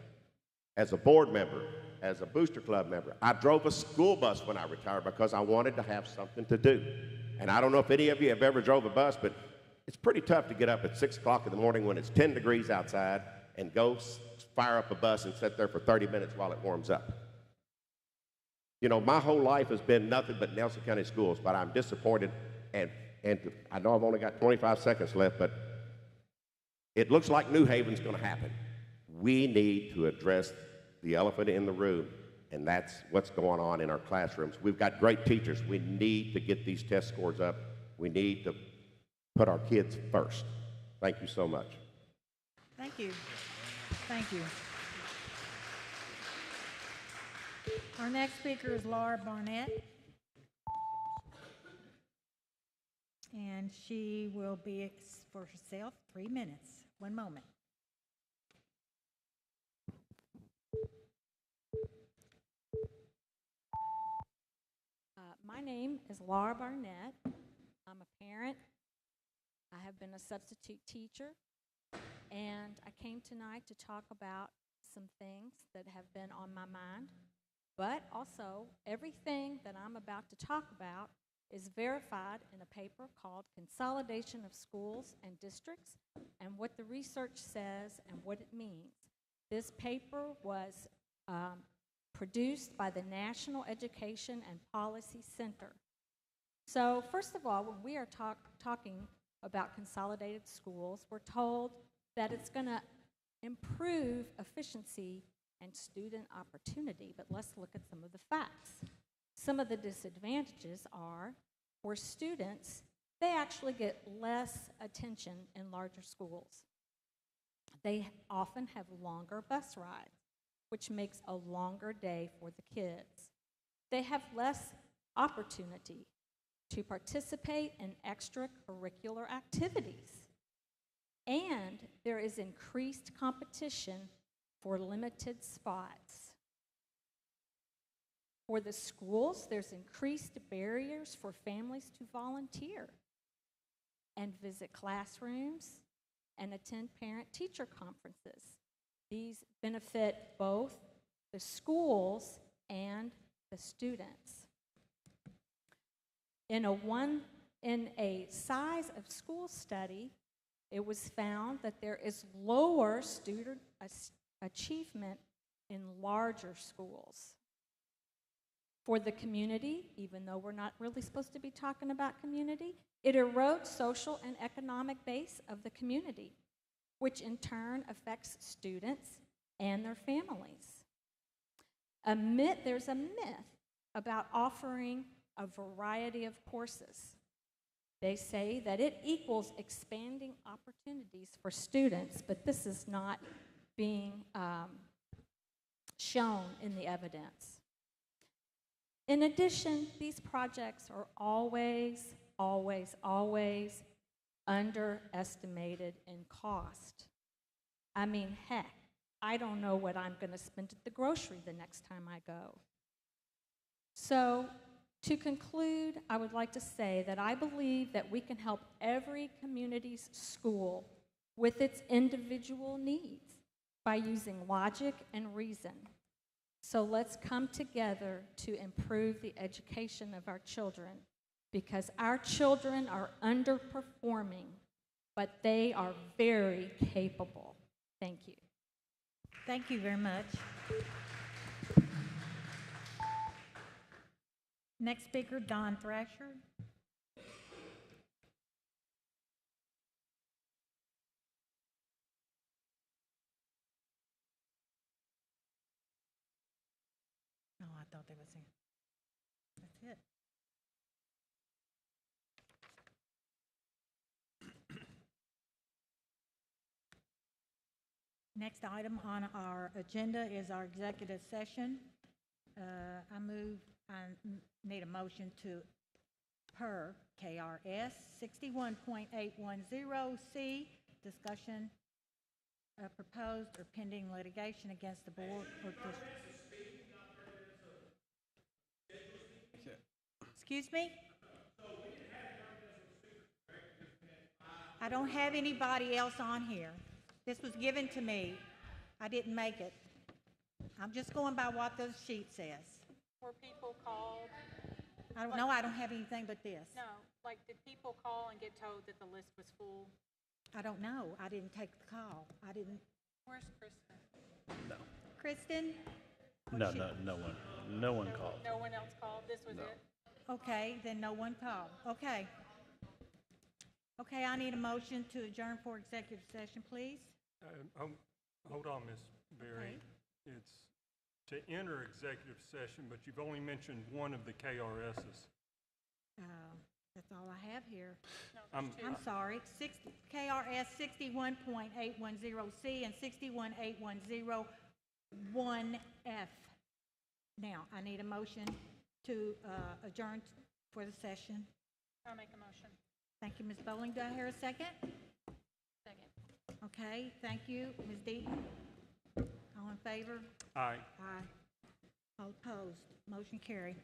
S16: As a board member, as a booster club member, I drove a school bus when I retired because I wanted to have something to do. And I don't know if any of you have ever drove a bus, but it's pretty tough to get up at 6 o'clock in the morning when it's 10 degrees outside and go fire up a bus and sit there for 30 minutes while it warms up. You know, my whole life has been nothing but Nelson County schools, but I'm disappointed, and I know I've only got 25 seconds left, but it looks like New Haven's going to happen. We need to address the elephant in the room, and that's what's going on in our classrooms. We've got great teachers. We need to get these test scores up. We need to put our kids first. Thank you so much.
S1: Thank you. Thank you. Our next speaker is Laura Barnett. And she will be for herself 3 minutes. 1 moment.
S17: My name is Laura Barnett. I'm a parent. I have been a substitute teacher. And I came tonight to talk about some things that have been on my mind. But also, everything that I'm about to talk about is verified in a paper called Consolidation of Schools and Districts and what the research says and what it means. This paper was produced by the National Education and Policy Center. So first of all, when we are talking about consolidated schools, we're told that it's going to improve efficiency and student opportunity, but let's look at some of the facts. Some of the disadvantages are, for students, they actually get less attention in larger schools. They often have longer bus rides, which makes a longer day for the kids. They have less opportunity to participate in extracurricular activities. And there is increased competition for limited spots. For the schools, there's increased barriers for families to volunteer and visit classrooms and attend parent-teacher conferences. These benefit both the schools and the students. In a size of school study, it was found that there is lower student achievement in larger schools. For the community, even though we're not really supposed to be talking about community, it erodes social and economic base of the community, which in turn affects students and their families. There's a myth about offering a variety of courses. They say that it equals expanding opportunities for students, but this is not being shown in the evidence. In addition, these projects are always underestimated in cost. I mean, heck, I don't know what I'm going to spend at the grocery the next time I go. So, to conclude, I would like to say that I believe that we can help every community's school with its individual needs by using logic and reason. So let's come together to improve the education of our children, because our children are underperforming, but they are very capable. Thank you.
S1: Thank you very much. Next speaker, Don Thrasher. Oh, I thought they was here. That's it. Next item on our agenda is our executive session. I need a motion to, per KRS 61.810C, discussion of proposed or pending litigation against the board or Excuse me? I don't have anybody else on here. This was given to me. I didn't make it. I'm just going by what the sheet says.
S11: Were people called?
S1: I don't know. I don't have anything but this.
S11: No, like, did people call and get told that the list was full?
S1: I don't know. I didn't take the call. I didn't.
S11: Where's Kristen?
S3: No.
S1: Kristen?
S3: No one called.
S11: No one else called? This was it?
S1: Okay, then no one called. Okay. Okay, I need a motion to adjourn for executive session, please.
S18: Hold on, Ms. Berry. It's to enter executive session, but you've only mentioned one of the KRSs.
S1: That's all I have here.
S11: No,
S1: I'm sorry. KRS 61.810C and 61.810-1F. Now, I need a motion to adjourn for the session.
S11: I'll make a motion.
S1: Thank you, Ms. Bowling. Do I hear a second?
S11: Second.
S1: Okay, thank you. Ms. Deaton? All in favor?
S18: Aye.
S1: Aye. All opposed? Motion carried.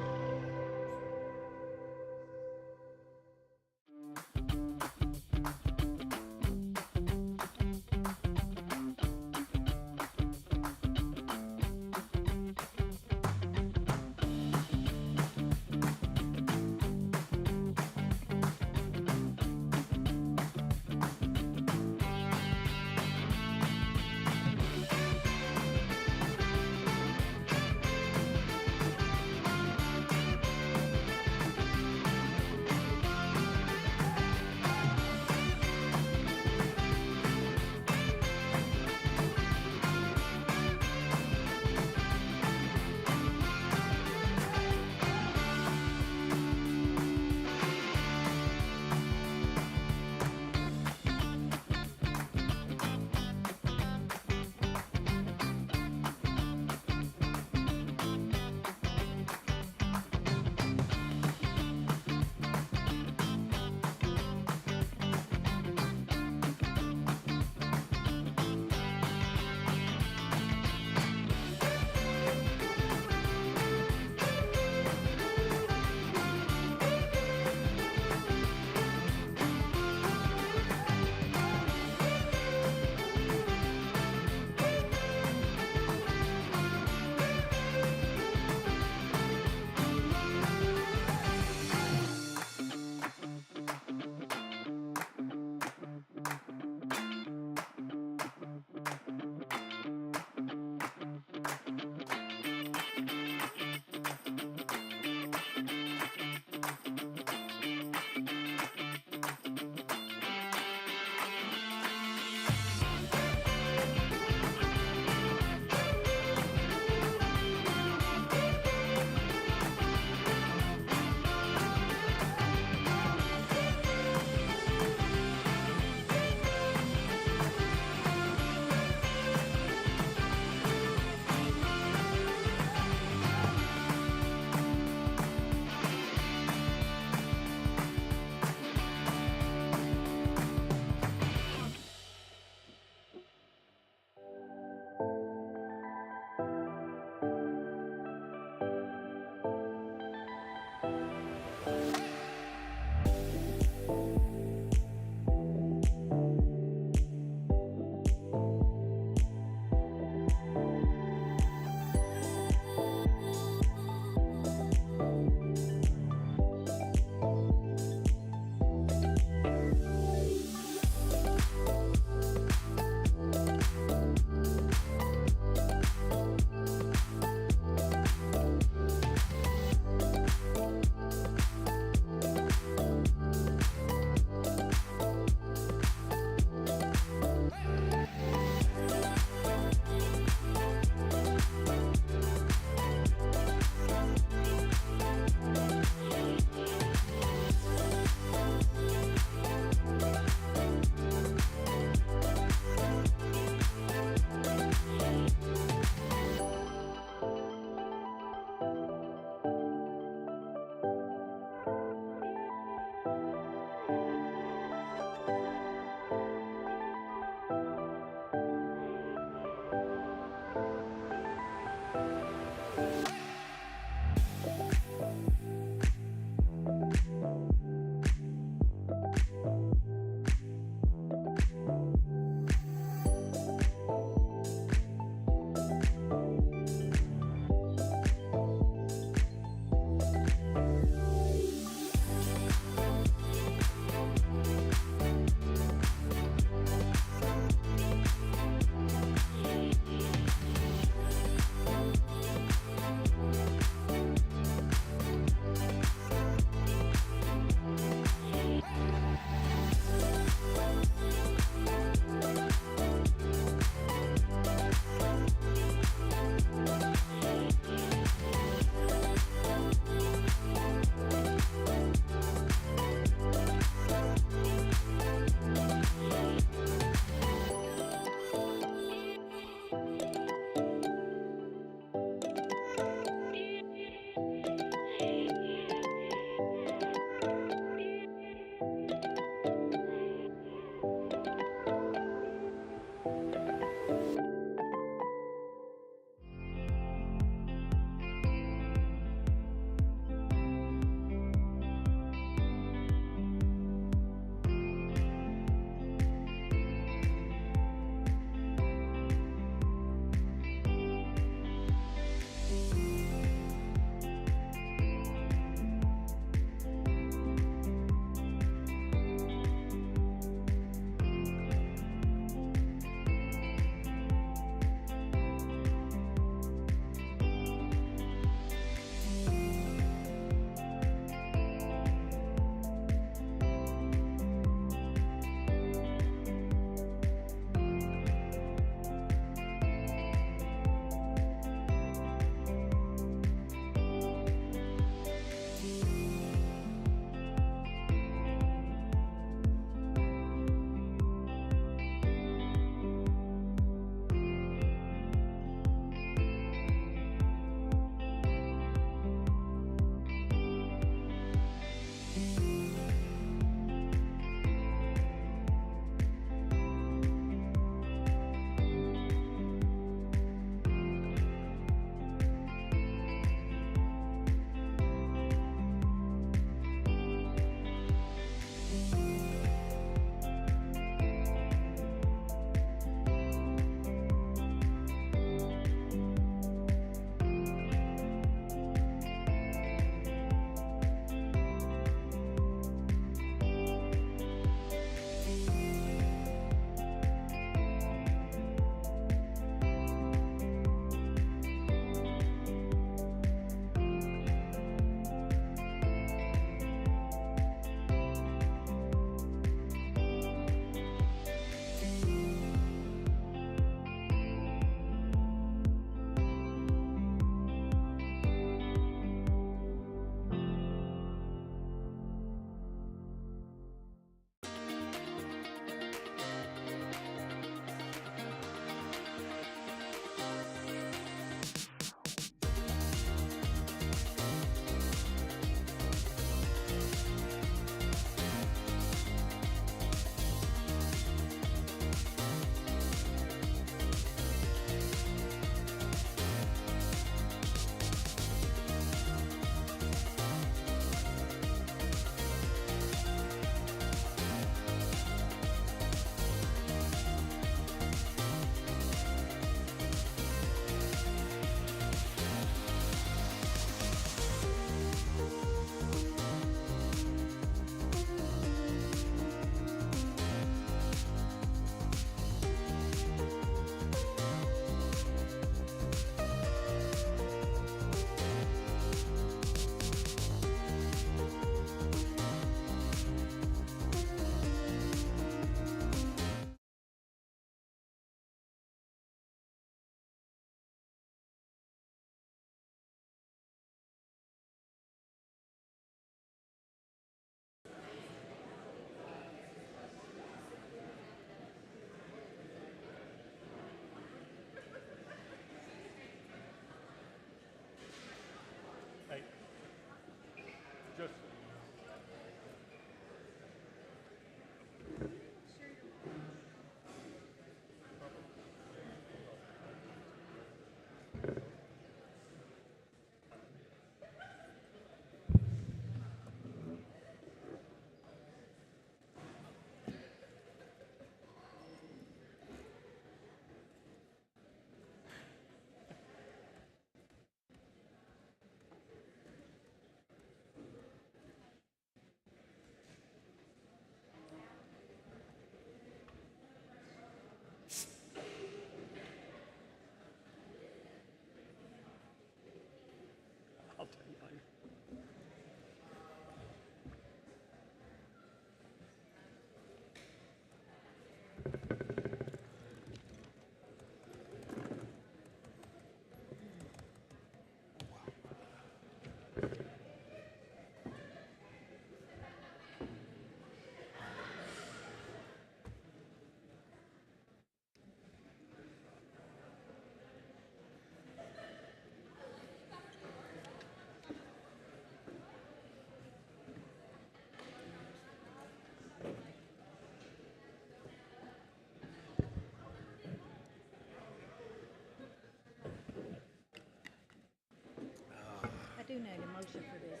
S1: motion for this,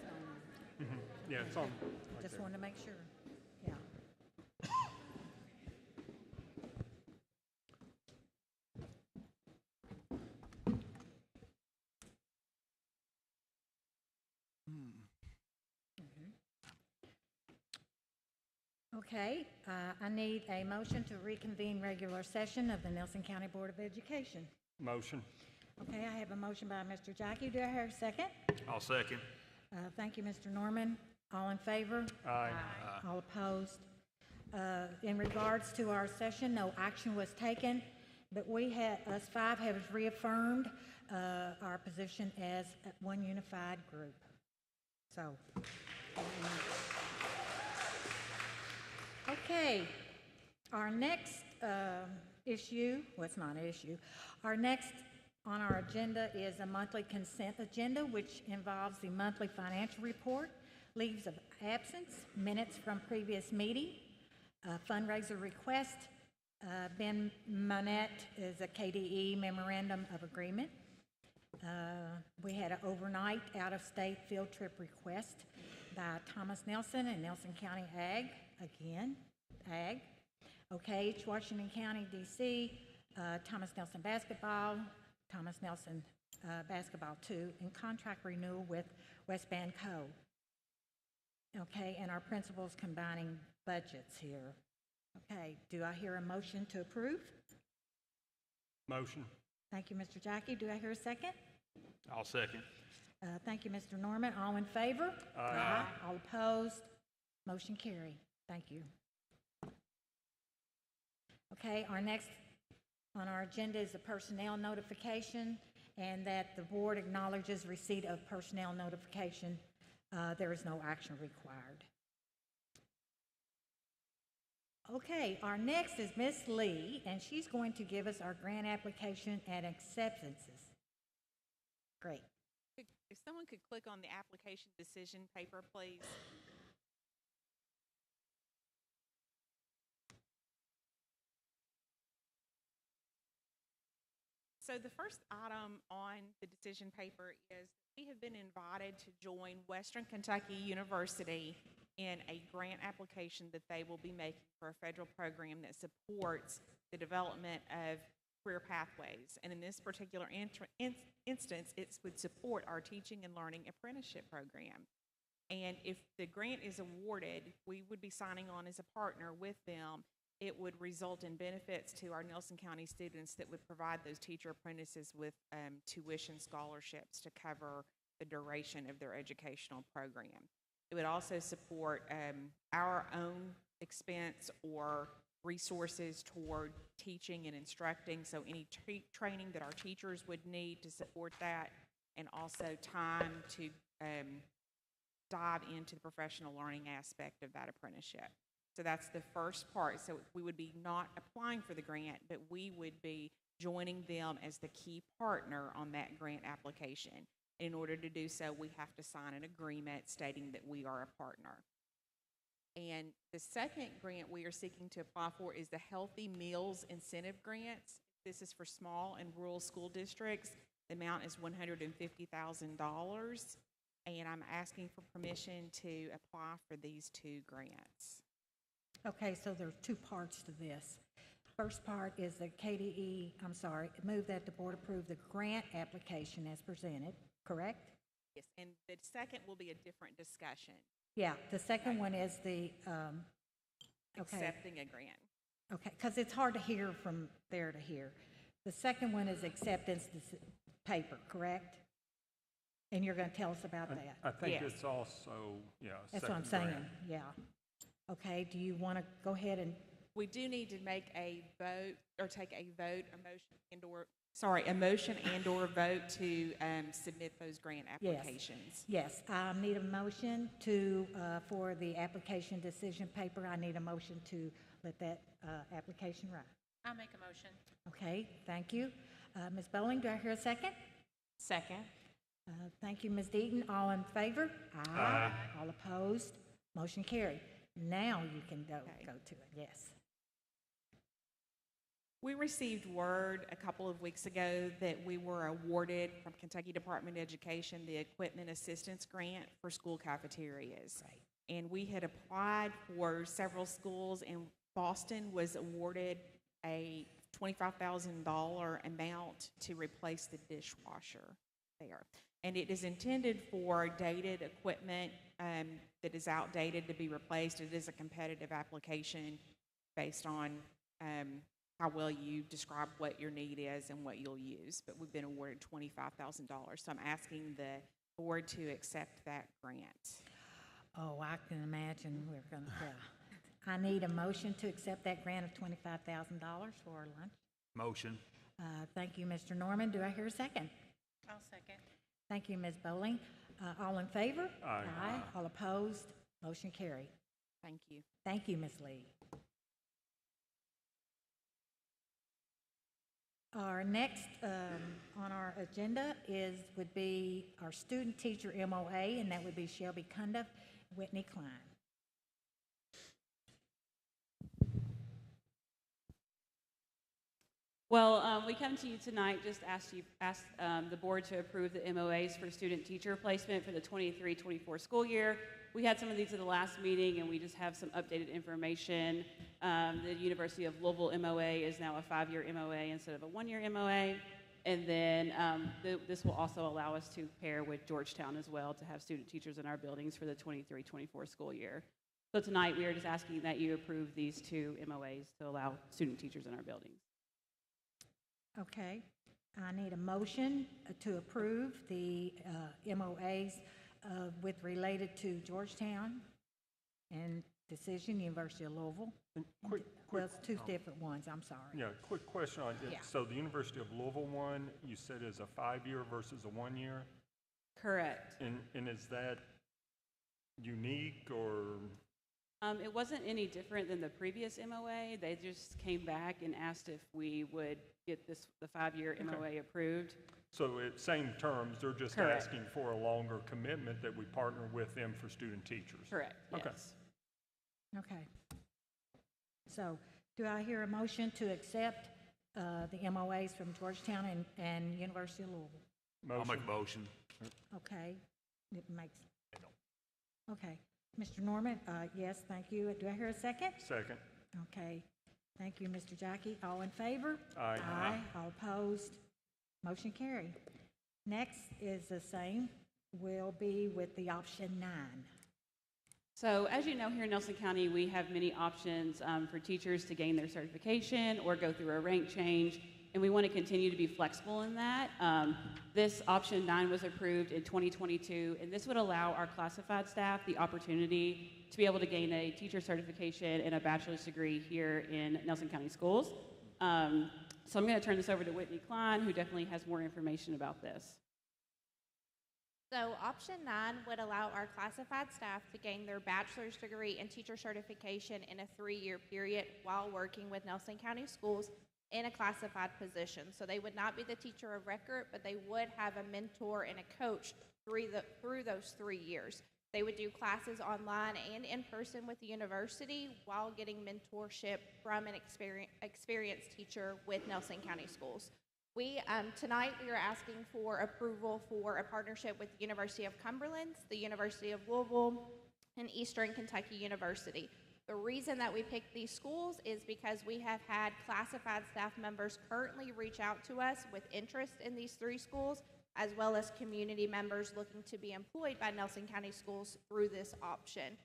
S1: don't we?
S18: Yeah, it's on. right
S1: Just
S18: there.
S1: wanted to make sure. Yeah. Okay, I need a motion to reconvene regular session of the Nelson County Board of Education.
S18: Motion.
S1: Okay, I have a motion by Mr. Jackie. Do I hear a second?
S19: I'll second.
S1: Thank you, Mr. Norman. All in favor?
S18: Aye.
S1: All opposed? In regards to our session, no action was taken, but us five have reaffirmed our position as one unified group. So, okay, our next issue, well, it's not an issue, our next on our agenda is a monthly consent agenda, which involves the monthly financial report, leaves of absence, minutes from previous meeting, fundraiser request. Ben Monette is a KDE memorandum of agreement. We had an overnight out-of-state field trip request by Thomas Nelson and Nelson County Ag, again, Ag. Okay, Washington County, D.C., Thomas Nelson Basketball, Thomas Nelson Basketball 2, and contract renewal with West Band Co. Okay, and our principals combining budgets here. Okay, do I hear a motion to approve?
S18: Motion.
S1: Thank you, Mr. Jackie. Do I hear a second?
S19: I'll second.
S1: Thank you, Mr. Norman. All in favor?
S18: Aye.
S1: All opposed? Motion carried. Thank you. Okay, our next on our agenda is the personnel notification, and that the board acknowledges receipt of personnel notification. There is no action required. Okay, our next is Miss Lee, and she's going to give us our grant application and acceptances. Great.
S20: If someone could click on the application decision paper, please. So the first item on the decision paper is we have been invited to join Western Kentucky University in a grant application that they will be making for a federal program that supports the development of career pathways. And in this particular instance, it would support our teaching and learning apprenticeship program. And if the grant is awarded, we would be signing on as a partner with them. It would result in benefits to our Nelson County students that would provide those teacher apprentices with tuition scholarships to cover the duration of their educational program. It would also support our own expense or resources toward teaching and instructing, so any training that our teachers would need to support that, and also time to dive into the professional learning aspect of that apprenticeship. So that's the first part. So we would be not applying for the grant, but we would be joining them as the key partner on that grant application. In order to do so, we have to sign an agreement stating that we are a partner. And the second grant we are seeking to apply for is the Healthy Meals Incentive Grants. This is for small and rural school districts. The amount is $150,000, and I'm asking for permission to apply for these two grants.
S1: Okay, so there's two parts to this. First part is the move that the board approve the grant application as presented, correct?
S20: Yes, and the second will be a different discussion.
S1: Yeah, the second one is the,
S20: Accepting a grant.
S1: Okay, because it's hard to hear from there to here. The second one is acceptance paper, correct? And you're going to tell us about that?
S18: I think
S20: Yes.
S18: it's also,
S1: That's what I'm
S18: second
S1: saying,
S18: grant.
S1: yeah. Okay, do you want to go ahead and,
S20: We do need to make a vote, or take a vote, a motion and/or vote to submit those grant applications.
S1: yes, I need a motion to, for the application decision paper, I need a motion to let that application ride.
S11: I'll make a motion.
S1: Okay, thank you. Ms. Bowling, do I hear a second?
S20: Second.
S1: Thank you, Ms. Deaton. All in favor?
S18: Aye.
S1: All opposed? Motion carried. Now you can go to it, yes.
S20: We received word a couple of weeks ago that we were awarded from Kentucky Department of Education the Equipment Assistance Grant for school cafeterias. And we had applied for several schools, and Boston was awarded a $25,000 amount to replace the dishwasher there. And it is intended for dated equipment that is outdated to be replaced. It is a competitive application based on how well you describe what your need is and what you'll use. But we've been awarded $25,000. So I'm asking the board to accept that grant.
S1: Oh, I can imagine we're going to, I need a motion to accept that grant of $25,000 for our lunch.
S19: Motion.
S1: Thank you, Mr. Norman. Do I hear a second?
S11: I'll second.
S1: Thank you, Ms. Bowling. All in favor?
S18: Aye.
S1: All opposed? Motion carried.
S20: Thank you.
S1: Thank you, Ms. Lee. Our next on our agenda would be our student teacher MOA, and that would be Shelby Cundiff, Whitney Klein.
S21: Well, we come to you tonight just ask the board to approve the MOAs for student teacher placement for the 23-24 school year. We had some of these at the last meeting, and we just have some updated information. The University of Louisville MOA is now a 5-year MOA instead of a 1-year MOA. And then this will also allow us to pair with Georgetown as well to have student teachers in our buildings for the 23-24 school year. So tonight we are just asking that you approve these two MOAs to allow student teachers in our buildings.
S1: Okay. I need a motion to approve the MOAs with related to Georgetown and Decision, University of Louisville. Well, it's two different ones. I'm sorry.
S18: Yeah, quick question on it.
S1: Yeah.
S18: So the University of Louisville one, you said is a 5-year versus a 1-year?
S21: Correct.
S18: And is that unique or?
S21: It wasn't any different than the previous MOA. They just came back and asked if we would get the 5-year MOA approved.
S18: So at same terms, they're just
S21: Correct.
S18: asking for a longer commitment that we partner with them for student teachers?
S21: Correct,
S18: Okay.
S21: yes.
S1: Okay. So do I hear a motion to accept the MOAs from Georgetown and University of Louisville?
S19: I'll make a motion.
S1: Okay. It makes. Okay. Mr. Norman, yes, thank you. Do I hear a second?
S18: Second.
S1: Okay. Thank you, Mr. Jackie. All in favor?
S18: Aye.
S1: Aye. All opposed? Motion carried. Next is the same. Will be with the option 9.
S21: So as you know, here in Nelson County, we have many options for teachers to gain their certification or go through a rank change, and we want to continue to be flexible in that. This option 9 was approved in 2022, and this would allow our classified staff the opportunity to be able to gain a teacher certification and a bachelor's degree here in Nelson County Schools. So I'm going to turn this over to Whitney Klein, who definitely has more information about this.
S5: So option 9 would allow our classified staff to gain their bachelor's degree and teacher certification in a 3-year period while working with Nelson County Schools in a classified position. So they would not be the teacher of record, but they would have a mentor and a coach through those 3 years. They would do classes online and in person with the university while getting mentorship from an experienced teacher with Nelson County Schools. Tonight we are asking for approval for a partnership with the University of Cumberland, the University of Louisville, and Eastern Kentucky University. The reason that we picked these schools is because we have had classified staff members currently reach out to us with interest in these 3 schools, as well as community members looking to be employed by Nelson County Schools through this option.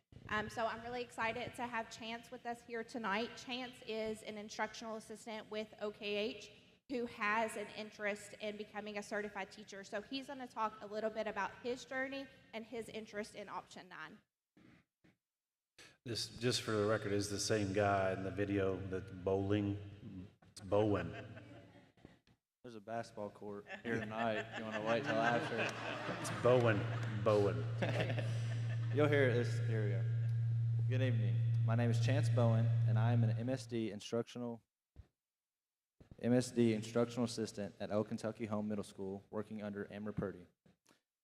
S5: So I'm really excited to have Chance with us here tonight. Chance is an instructional assistant with OKH who has an interest in becoming a certified teacher. So he's going to talk a little bit about his journey and his interest in option 9.
S3: This, just for the record, is the same guy in the video that's bowling. It's Bowen.
S6: There's a basketball court here tonight. You want to wait till after?
S3: It's Bowen.
S6: You'll hear this. Here we go. Good evening. My name is Chance Bowen, and I am an MSD instructional assistant at Old Kentucky Home Middle School, working under Amber Purdy.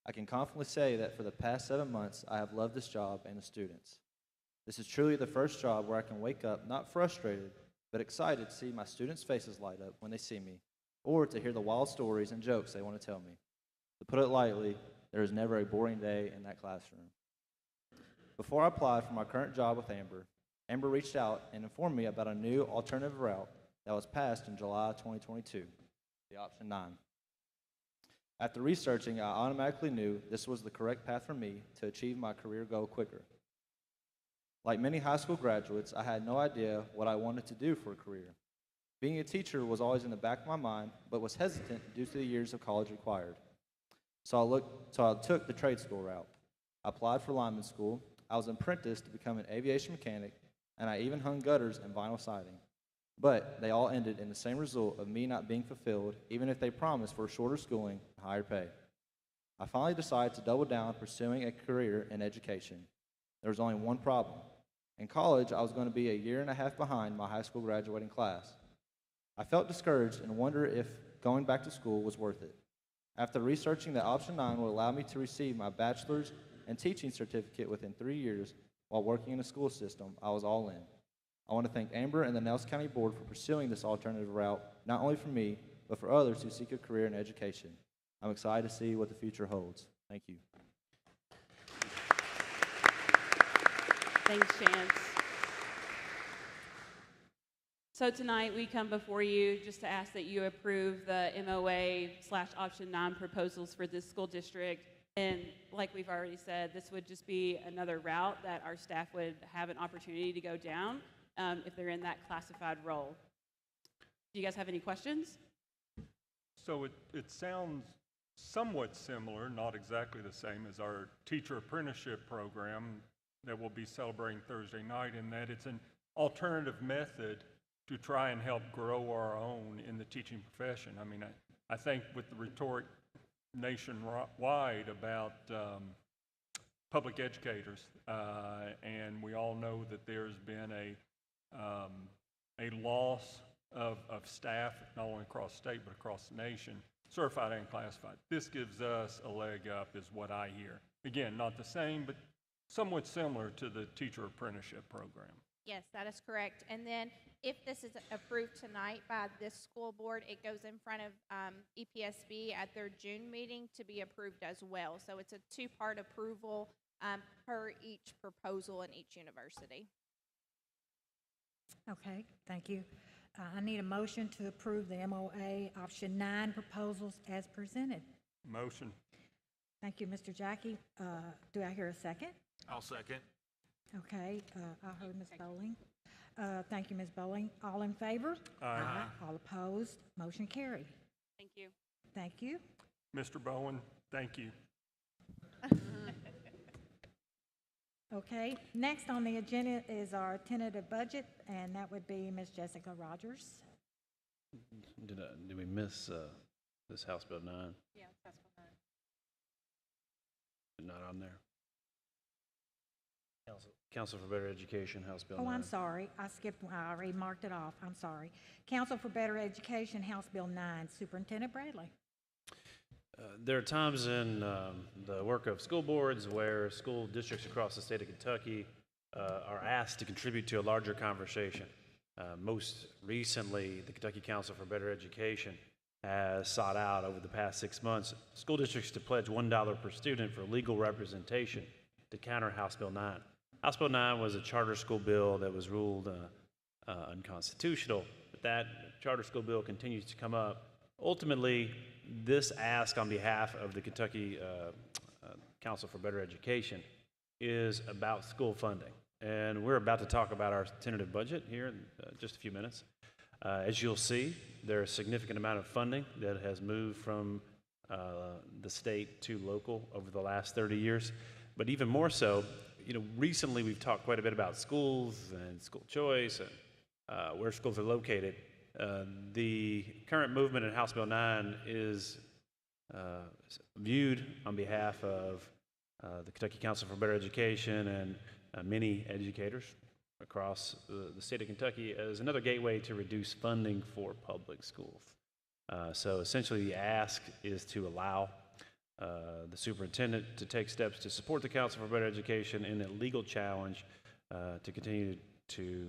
S6: I can confidently say that for the past 7 months, I have loved this job and the students. This is truly the first job where I can wake up not frustrated,
S2: but excited to see my students' faces light up when they see me, or to hear the wild stories and jokes they want to tell me. To put it lightly, there is never a boring day in that classroom. Before I applied for my current job with Amber reached out and informed me about a new alternative route that was passed in July 2022, the option 9. After researching, I automatically knew this was the correct path for me to achieve my career goal quicker. Like many high school graduates, I had no idea what I wanted to do for a career. Being a teacher was always in the back of my mind, but was hesitant due to the years of college required. So I took the trade school route. I applied for lineman school. I was apprenticed to become an aviation mechanic, and I even hung gutters and vinyl siding. But they all ended in the same result of me not being fulfilled, even if they promised for shorter schooling and higher pay. I finally decided to double down pursuing a career in education. There was only one problem. In college, I was going to be a year and a half behind my high school graduating class. I felt discouraged and wondered if going back to school was worth it. After researching that option 9 would allow me to receive my bachelor's and teaching certificate within 3 years while working in the school system, I was all in. I want to thank Amber and the Nelson County Board for pursuing this alternative route, not only for me, but for others who seek a career in education. I'm excited to see what the future holds. Thank you.
S21: Thanks, Chance. So tonight we come before you just to ask that you approve the MOA/option 9 proposals for this school district. And like we've already said, this would just be another route that our staff would have an opportunity to go down if they're in that classified role. Do you guys have any questions?
S18: So it sounds somewhat similar, not exactly the same as our teacher apprenticeship program that we'll be celebrating Thursday night, in that it's an alternative method to try and help grow our own in the teaching profession. I mean, I think with the rhetoric nationwide about public educators, and we all know that there's been a loss of staff, not only across state but across the nation, certified and classified. This gives us a leg up, is what I hear. Again, not the same, but somewhat similar to the teacher apprenticeship program.
S5: Yes, that is correct. And then if this is approved tonight by this school board, it goes in front of EPSB at their June meeting to be approved as well. So it's a two-part approval per each proposal in each university.
S1: Okay, thank you. I need a motion to approve the MOA option 9 proposals as presented.
S18: Motion.
S1: Thank you, Mr. Jackie. Do I hear a second?
S19: I'll second.
S1: Okay, I heard Ms. Bowling. Thank you, Ms. Bowling. All in favor?
S18: Aye.
S1: All opposed? Motion carried.
S21: Thank you.
S1: Thank you.
S18: Mr. Bowen, thank you.
S1: Okay, next on the agenda is our tentative budget, and that would be Ms. Jessica Rogers.
S3: Did we miss this House Bill 9?
S11: Yeah, that's what
S3: Not on there. Council for Better Education, House Bill 9.
S1: Oh, I'm sorry. I skipped one. I already marked it off. I'm sorry. Council for Better Education, House Bill 9. Superintendent Bradley.
S3: There are times in the work of school boards where school districts across the state of Kentucky are asked to contribute to a larger conversation. Most recently, the Kentucky Council for Better Education has sought out over the past 6 months school districts to pledge $1 per student for legal representation to counter House Bill 9. House Bill 9 was a charter school bill that was ruled unconstitutional, but that charter school bill continues to come up. Ultimately, this ask on behalf of the Kentucky Council for Better Education is about school funding. And we're about to talk about our tentative budget here in just a few minutes. As you'll see, there's a significant amount of funding that has moved from the state to local over the last 30 years. But even more so, recently we've talked quite a bit about schools and school choice and where schools are located. The current movement in House Bill 9 is viewed on behalf of the Kentucky Council for Better Education and many educators across the state of Kentucky as another gateway to reduce funding for public schools. So essentially the ask is to allow the superintendent to take steps to support the Council for Better Education in a legal challenge to continue to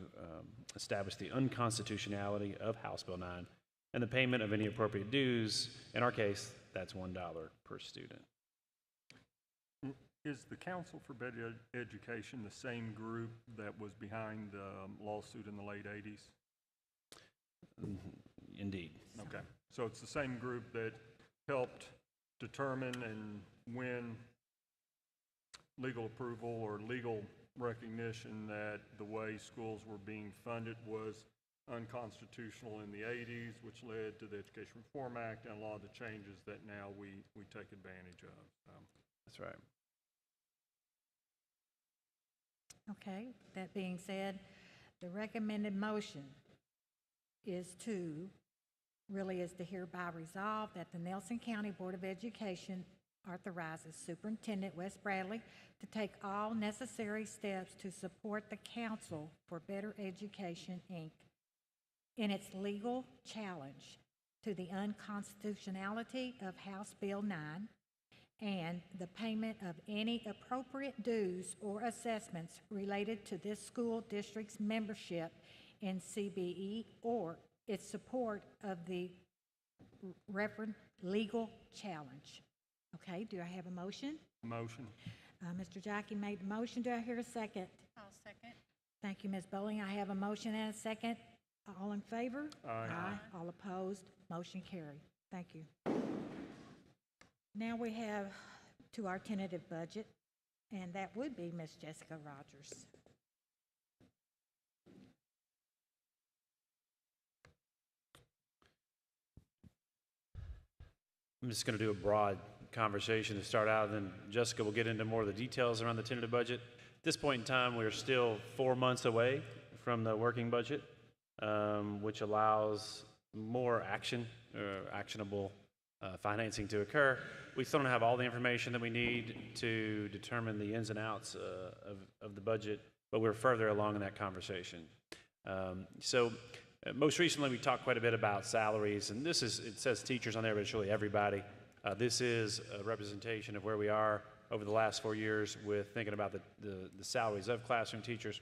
S3: establish the unconstitutionality of House Bill 9 and the payment of any appropriate dues. In our case, that's $1 per student.
S18: Is the Council for Better Education the same group that was behind the lawsuit in the late 80s?
S3: Indeed.
S18: Okay. So it's the same group that helped determine and win legal approval or legal recognition that the way schools were being funded was unconstitutional in the 80s, which led to the Education Reform Act and a lot of the changes that now we take advantage of.
S3: That's right.
S1: Okay, that being said, the recommended motion is to hereby resolve that the Nelson County Board of Education authorizes Superintendent Wes Bradley to take all necessary steps to support the Council for Better Education, Inc. in its legal challenge to the unconstitutionality of House Bill 9 and the payment of any appropriate dues or assessments related to this school district's membership in CBE or its support of the referenced legal challenge. Okay, do I have a motion?
S18: Motion.
S1: Mr. Jackie made the motion. Do I hear a second?
S11: I'll second.
S1: Thank you, Ms. Bowling. I have a motion and a second. All in favor?
S18: Aye.
S1: All opposed? Motion carried. Thank you. Now we have to our tentative budget, and that would be Ms. Jessica Rogers.
S3: I'm just going to do a broad conversation to start out, and then Jessica will get into more of the details around the tentative budget. At this point in time, we're still 4 months away from the working budget, which allows more actionable financing to occur. We still don't have all the information that we need to determine the ins and outs of the budget, but we're further along in that conversation. Most recently, we talked quite a bit about salaries, and it says teachers on there, but it's really everybody. This is a representation of where we are over the last 4 years with thinking about the salaries of classroom teachers.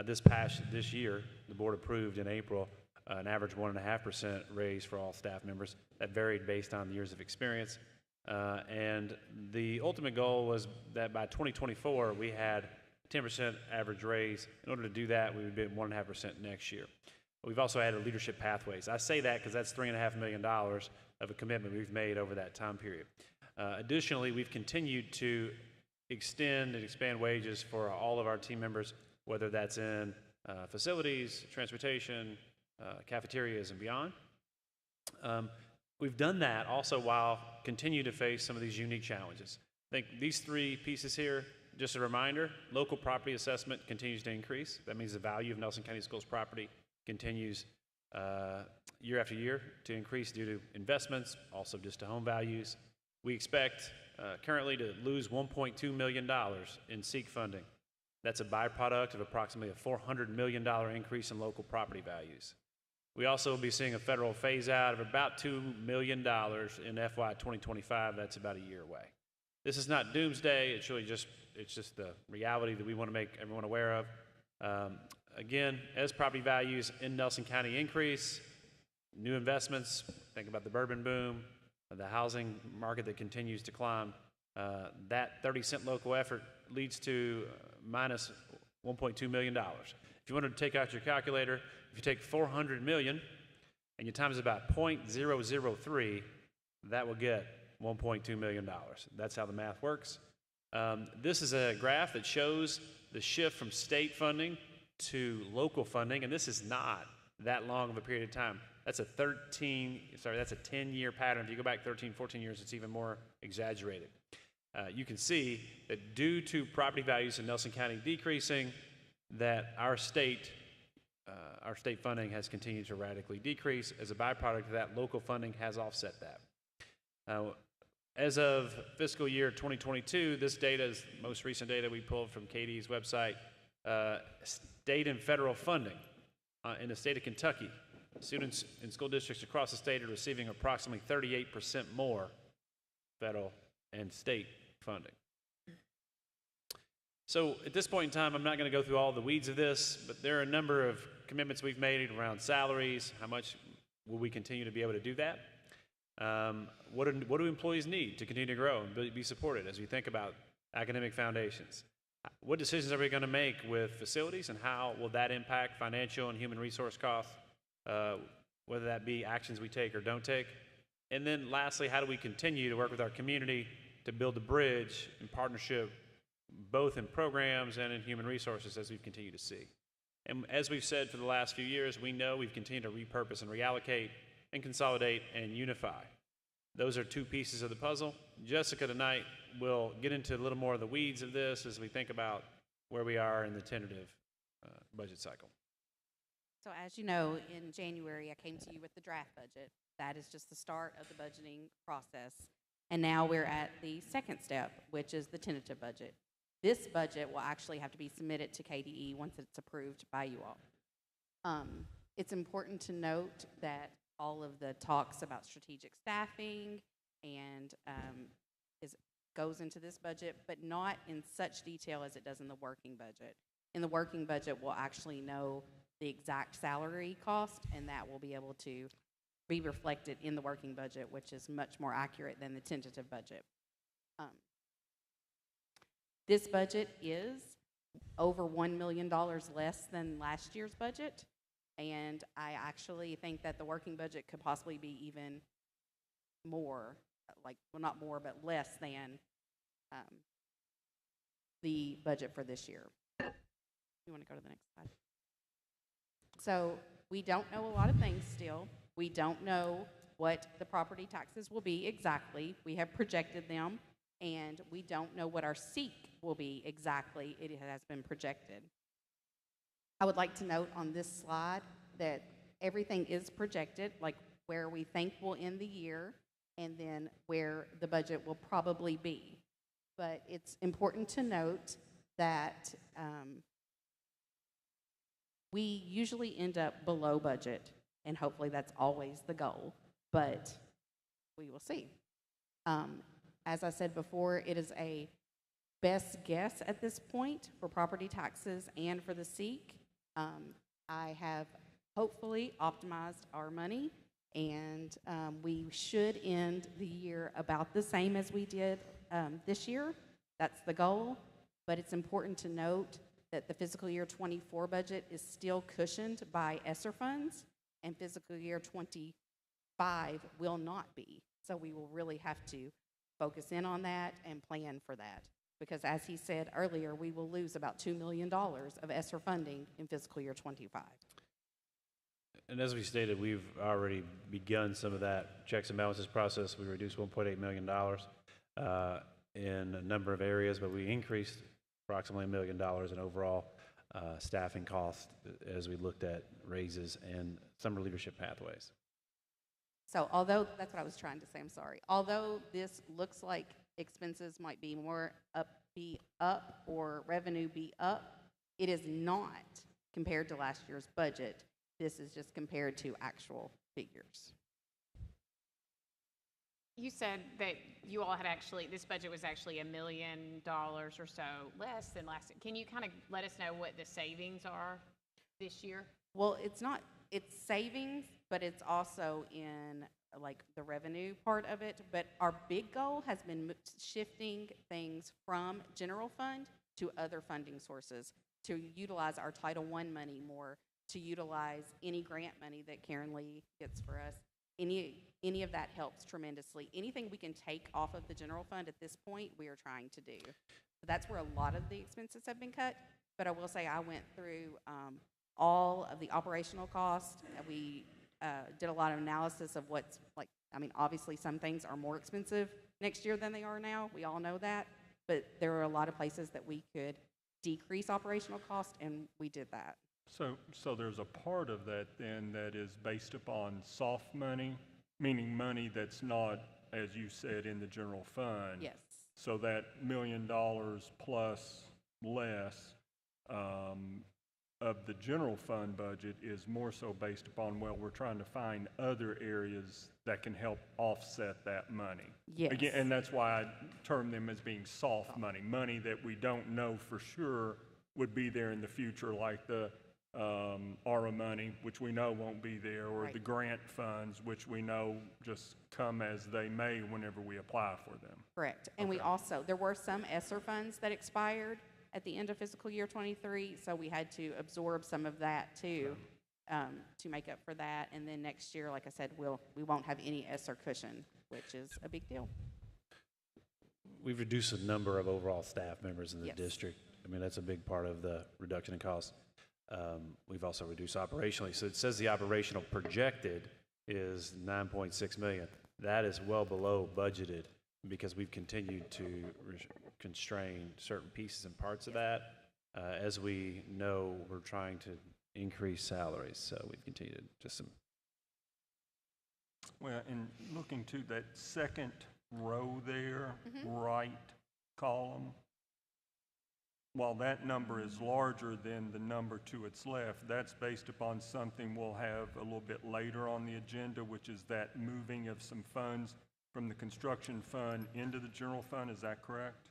S3: This year, the board approved in April an average 1.5% raise for all staff members. That varied based on the years of experience. And the ultimate goal was that by 2024, we had 10% average raise. In order to do that, we would be at 1.5% next year. We've also added leadership pathways. I say that because that's $3.5 million of a commitment we've made over that time period. Additionally, we've continued to extend and expand wages for all of our team members, whether that's in facilities, transportation, cafeterias, and beyond. We've done that also while continuing to face some of these unique challenges. I think these three pieces here, just a reminder, local property assessment continues to increase. That means the value of Nelson County Schools property continues year after year to increase due to investments, also just to home values. We expect currently to lose $1.2 million in SEEK funding. That's a byproduct of approximately a $400 million increase in local property values. We also will be seeing a federal phase out of about $2 million in FY 2025. That's about a year away. This is not doomsday. It's really just the reality that we want to make everyone aware of. Again, as property values in Nelson County increase, new investments, think about the bourbon boom, the housing market that continues to climb, that 30-cent local effort leads to minus $1.2 million. If you wanted to take out your calculator, if you take 400 million and you times about 0.003, that will get $1.2 million. That's how the math works. This is a graph that shows the shift from state funding to local funding, and this is not that long of a period of time. That's a 10-year pattern. If you go back 13, 14 years, it's even more exaggerated. You can see that due to property values in Nelson County decreasing, that our state funding has continued to radically decrease. As a byproduct of that, local funding has offset that. As of fiscal year 2022, this data is the most recent data we pulled from KD's website. State and federal funding in the state of Kentucky, students in school districts across the state are receiving approximately 38% more federal and state funding. So at this point in time, I'm not going to go through all the weeds of this, but there are a number of commitments we've made around salaries. How much will we continue to be able to do that? What do employees need to continue to grow and be supported as we think about academic foundations? What decisions are we going to make with facilities, and how will that impact financial and human resource costs, whether that be actions we take or don't take? And then lastly, how do we continue to work with our community to build a bridge in partnership, both in programs and in human resources, as we've continued to see? And as we've said for the last few years, we know we've continued to repurpose and reallocate and consolidate and unify. Those are two pieces of the puzzle. Jessica tonight will get into a little more of the weeds of this as we think about where we are in the tentative budget cycle.
S4: So as you know, in January, I came to you with the draft budget. That is just the start of the budgeting process. And now we're at the second step, which is the tentative budget. This budget will actually have to be submitted to KDE once it's approved by you all. It's important to note that all of the talks about strategic staffing and goes into this budget, but not in such detail as it does in the working budget. In the working budget, we'll actually know the exact salary cost, and that will be able to be reflected in the working budget, which is much more accurate than the tentative budget. This budget is over $1 million less than last year's budget, and I actually think that the working budget could possibly be even more, well, not more, but less than the budget for this year. You want to go to the next slide? So we don't know a lot of things still. We don't know what the property taxes will be exactly. We have projected them, and we don't know what our SEEK will be exactly. It has been projected. I would like to note on this slide that everything is projected, like where we think we'll end the year and then where the budget will probably be. But it's important to note that we usually end up below budget, and hopefully that's always the goal, but we will see. As I said before, it is a best guess at this point for property taxes and for the SEEK. I have hopefully optimized our money, and we should end the year about the same as we did this year. That's the goal, but it's important to note that the fiscal year 24 budget is still cushioned by ESSER funds, and fiscal year 25 will not be. So we will really have to focus in on that and plan for that. Because as he said earlier, we will lose about $2 million of ESSER funding in fiscal year 25.
S3: And as we stated, we've already begun some of that checks and balances process. We reduced $1.8 million in a number of areas, but we increased approximately $1 million in overall staffing costs as we looked at raises and summer leadership pathways.
S4: So although, that's what I was trying to say, I'm sorry. Although this looks like expenses might be up or revenue be up, it is not compared to last year's budget. This is just compared to actual figures.
S22: You said that you all had actually, this budget was actually $1 million or so less than last year. Can you kind of let us know what the savings are this year?
S4: Well, it's savings, but it's also in like the revenue part of it. But our big goal has been shifting things from general fund to other funding sources, to utilize our Title I money more, to utilize any grant money that Karen Lee gets for us. Any of that helps tremendously. Anything we can take off of the general fund at this point, we are trying to do. So that's where a lot of the expenses have been cut. But I will say I went through all of the operational costs. We did a lot of analysis of what's like, I mean, obviously some things are more expensive next year than they are now. We all know that. But there are a lot of places that we could decrease operational cost, and we did that.
S18: So there's a part of that then that is based upon soft money, meaning money that's not, as you said, in the general fund.
S4: Yes.
S18: So that $1 million plus less of the general fund budget is more so based upon, well, we're trying to find other areas that can help offset that money.
S4: Yes.
S18: Again, and that's why I term them as being soft money, money that we don't know for sure would be there in the future, like the ARA money, which we know won't be there, or the grant funds, which we know just come as they may whenever we apply for them.
S4: Correct. And we also, there were some ESSER funds that expired at the end of fiscal year 23, so we had to absorb some of that too, to make up for that. And then next year, like I said, we won't have any ESSER cushion, which is a big deal.
S3: We've reduced the number of overall staff members in the district. I mean, that's a big part of the reduction in costs. We've also reduced operationally. So it says the operational projected is 9.6 million. That is well below budgeted because we've continued to constrain certain pieces and parts of that. As we know, we're trying to increase salaries, so we've continued just some.
S18: Well, and looking to that second row there, right column, while that number is larger than the number to its left, that's based upon something we'll have a little bit later on the agenda, which is that moving of some funds from the construction fund into the general fund. Is that correct?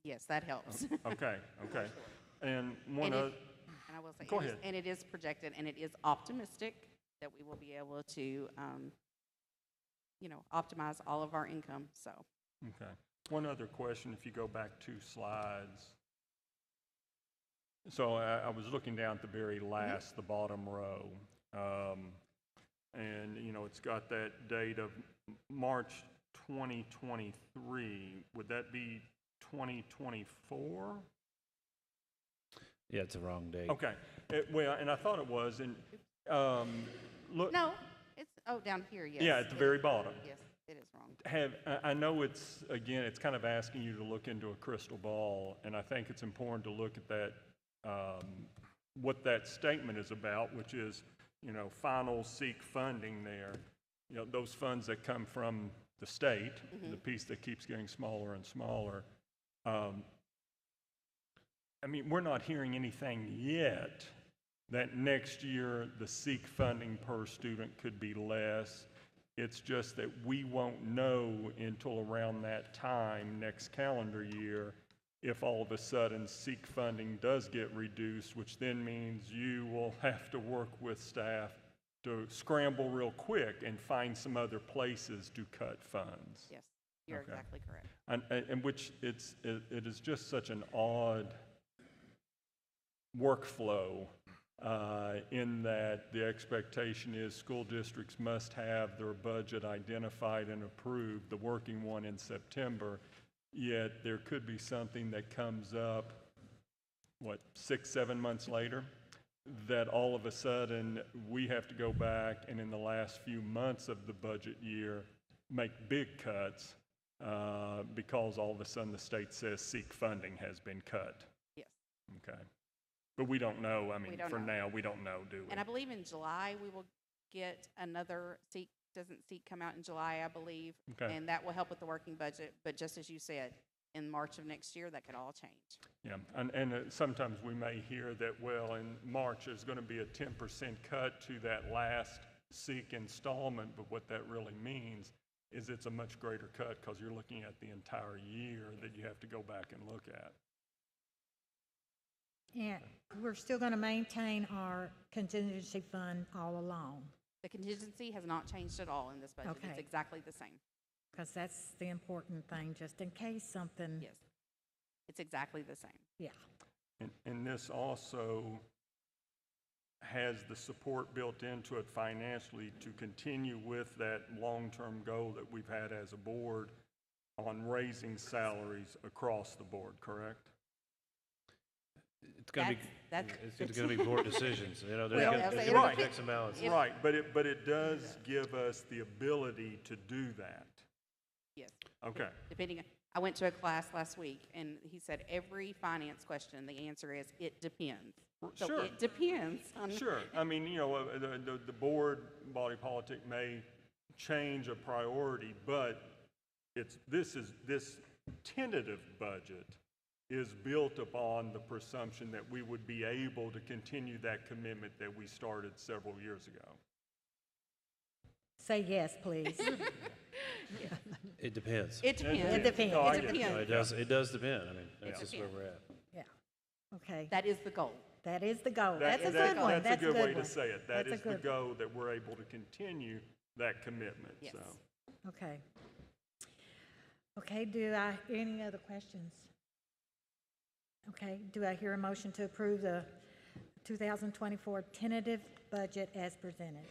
S4: Yes, that helps.
S18: Okay. And one
S4: and
S18: other.
S4: And I will say,
S18: Go ahead.
S4: And it is projected, and it is optimistic that we will be able to, optimize all of our income. So.
S18: Okay. One other question, if you go back 2 slides. So I was looking down at the very last, the bottom row, and it's got that date of March 2023. Would that be 2024?
S3: Yeah, it's a wrong date.
S18: Okay. Well, and I thought it was, and look.
S4: No, it's down here. Yes.
S18: Yeah, at the very bottom.
S4: Yes, it is wrong.
S18: I know it's kind of asking you to look into a crystal ball, and I think it's important to look at that. What that statement is about, which is, final seek funding there, those funds that come from the state, the piece that keeps getting smaller and smaller. We're not hearing anything yet that next year the seek funding per student could be less. It's just that we won't know until around that time next calendar year if all of a sudden seek funding does get reduced, which then means you will have to work with staff to scramble real quick and find some other places to cut funds.
S4: Yes, you're exactly correct.
S18: And which it is just such an odd workflow in that the expectation is school districts must have their budget identified and approved, the working one in September. Yet there could be something that comes up, 6-7 months later, that all of a sudden we have to go back and in the last few months of the budget year make big cuts because all of a sudden the state says seek funding has been cut.
S4: Yes.
S18: Okay. But we don't know. Now, we don't know, do we?
S4: And I believe in July we will get another seek. Doesn't seek come out in July, I believe, and that will help with the working budget. But just as you said, in March of next year, that could all change.
S18: Yeah, and sometimes we may hear that, in March there's going to be a 10% cut to that last seek installment, but what that really means is it's a much greater cut because you're looking at the entire year that you have to go back and look at.
S1: And we're still going to maintain our contingency fund all along.
S4: The contingency has not changed at all in this budget.
S1: Okay.
S4: It's exactly the same.
S1: Because that's the important thing, just in case something.
S4: Yes. It's exactly the same.
S1: Yeah.
S18: And this also has the support built into it financially to continue with that long-term goal that we've had as a board on raising salaries across the board, correct?
S3: It's going to be board decisions. There's going to be
S18: right.
S3: checks and balances.
S18: Right, but it does give us the ability to do that.
S4: Yes.
S18: Okay.
S4: Depending, I went to a class last week, and he said every finance question, the answer is it depends. So
S18: sure.
S4: It depends.
S18: Sure. The board body politic may change a priority, but this tentative budget is built upon the presumption that we would be able to continue that commitment that we started several years ago.
S1: Say yes, please.
S3: It depends.
S4: It depends.
S1: It depends.
S18: No, I
S4: It
S18: get it.
S4: depends.
S3: It does depend. I mean, that's
S4: It
S3: just where we're at.
S1: Yeah. Okay.
S4: That is the goal.
S1: That is the goal.
S18: That-
S1: That's a
S18: that-
S1: good one.
S18: That's a good way
S1: one.
S18: to say it. That
S1: That's a
S18: is the
S1: good-
S18: goal, that we're able to continue that commitment,
S4: Yes.
S18: so.
S1: Okay. Okay, any other questions? Okay, do I hear a motion to approve the 2024 tentative budget as presented?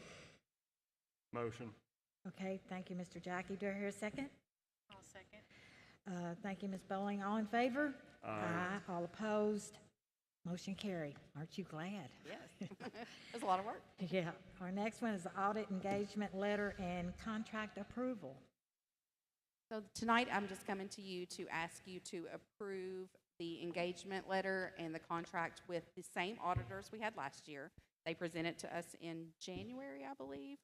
S18: Motion.
S1: Okay, thank you, Mr. Jackie. Do I hear a second?
S11: I'll second.
S1: Thank you, Ms. Bowling. All in favor?
S18: Aye.
S1: All opposed? Motion carried. Aren't you glad?
S4: Yes. That's a lot of work.
S1: Yeah. Our next one is the audit engagement letter and contract approval.
S4: So tonight, I'm just coming to you to ask you to approve the engagement letter and the contract with the same auditors we had last year. They presented to us in January, I believe.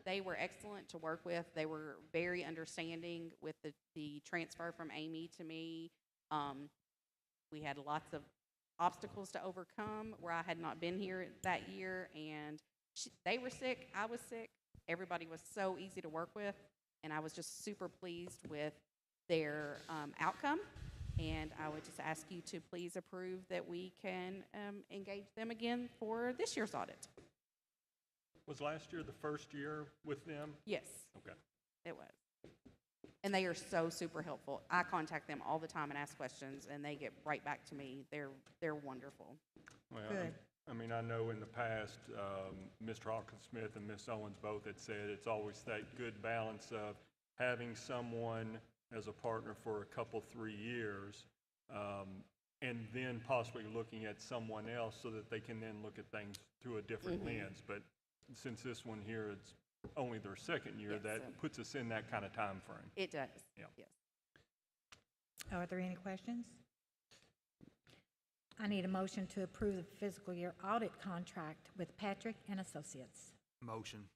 S4: They were excellent to work with. They were very understanding with the transfer from Amy to me. We had lots of obstacles to overcome where I had not been here that year, and they were sick, I was sick. Everybody was so easy to work with, and I was just super pleased with their outcome. And I would just ask you to please approve that we can engage them again for this year's audit.
S18: Was last year the first year with them?
S4: Yes.
S18: Okay.
S4: It was. And they are so super helpful. I contact them all the time and ask questions, and they get right back to me. They're wonderful.
S18: Well,
S1: Good.
S18: I mean, I know in the past, Mr. Hawkins-Smith and Ms. Owens both had said it's always that good balance of having someone as a partner for a couple, 3 years, and then possibly looking at someone else so that they can then look at things through a different lens. But since this one here, it's only their second year,
S4: Yes,
S18: that puts us in that kind of time frame.
S4: It does.
S18: Yeah.
S4: Yes.
S1: Are there any questions? I need a motion to approve the fiscal year audit contract with Patrick and Associates.
S19: Motion.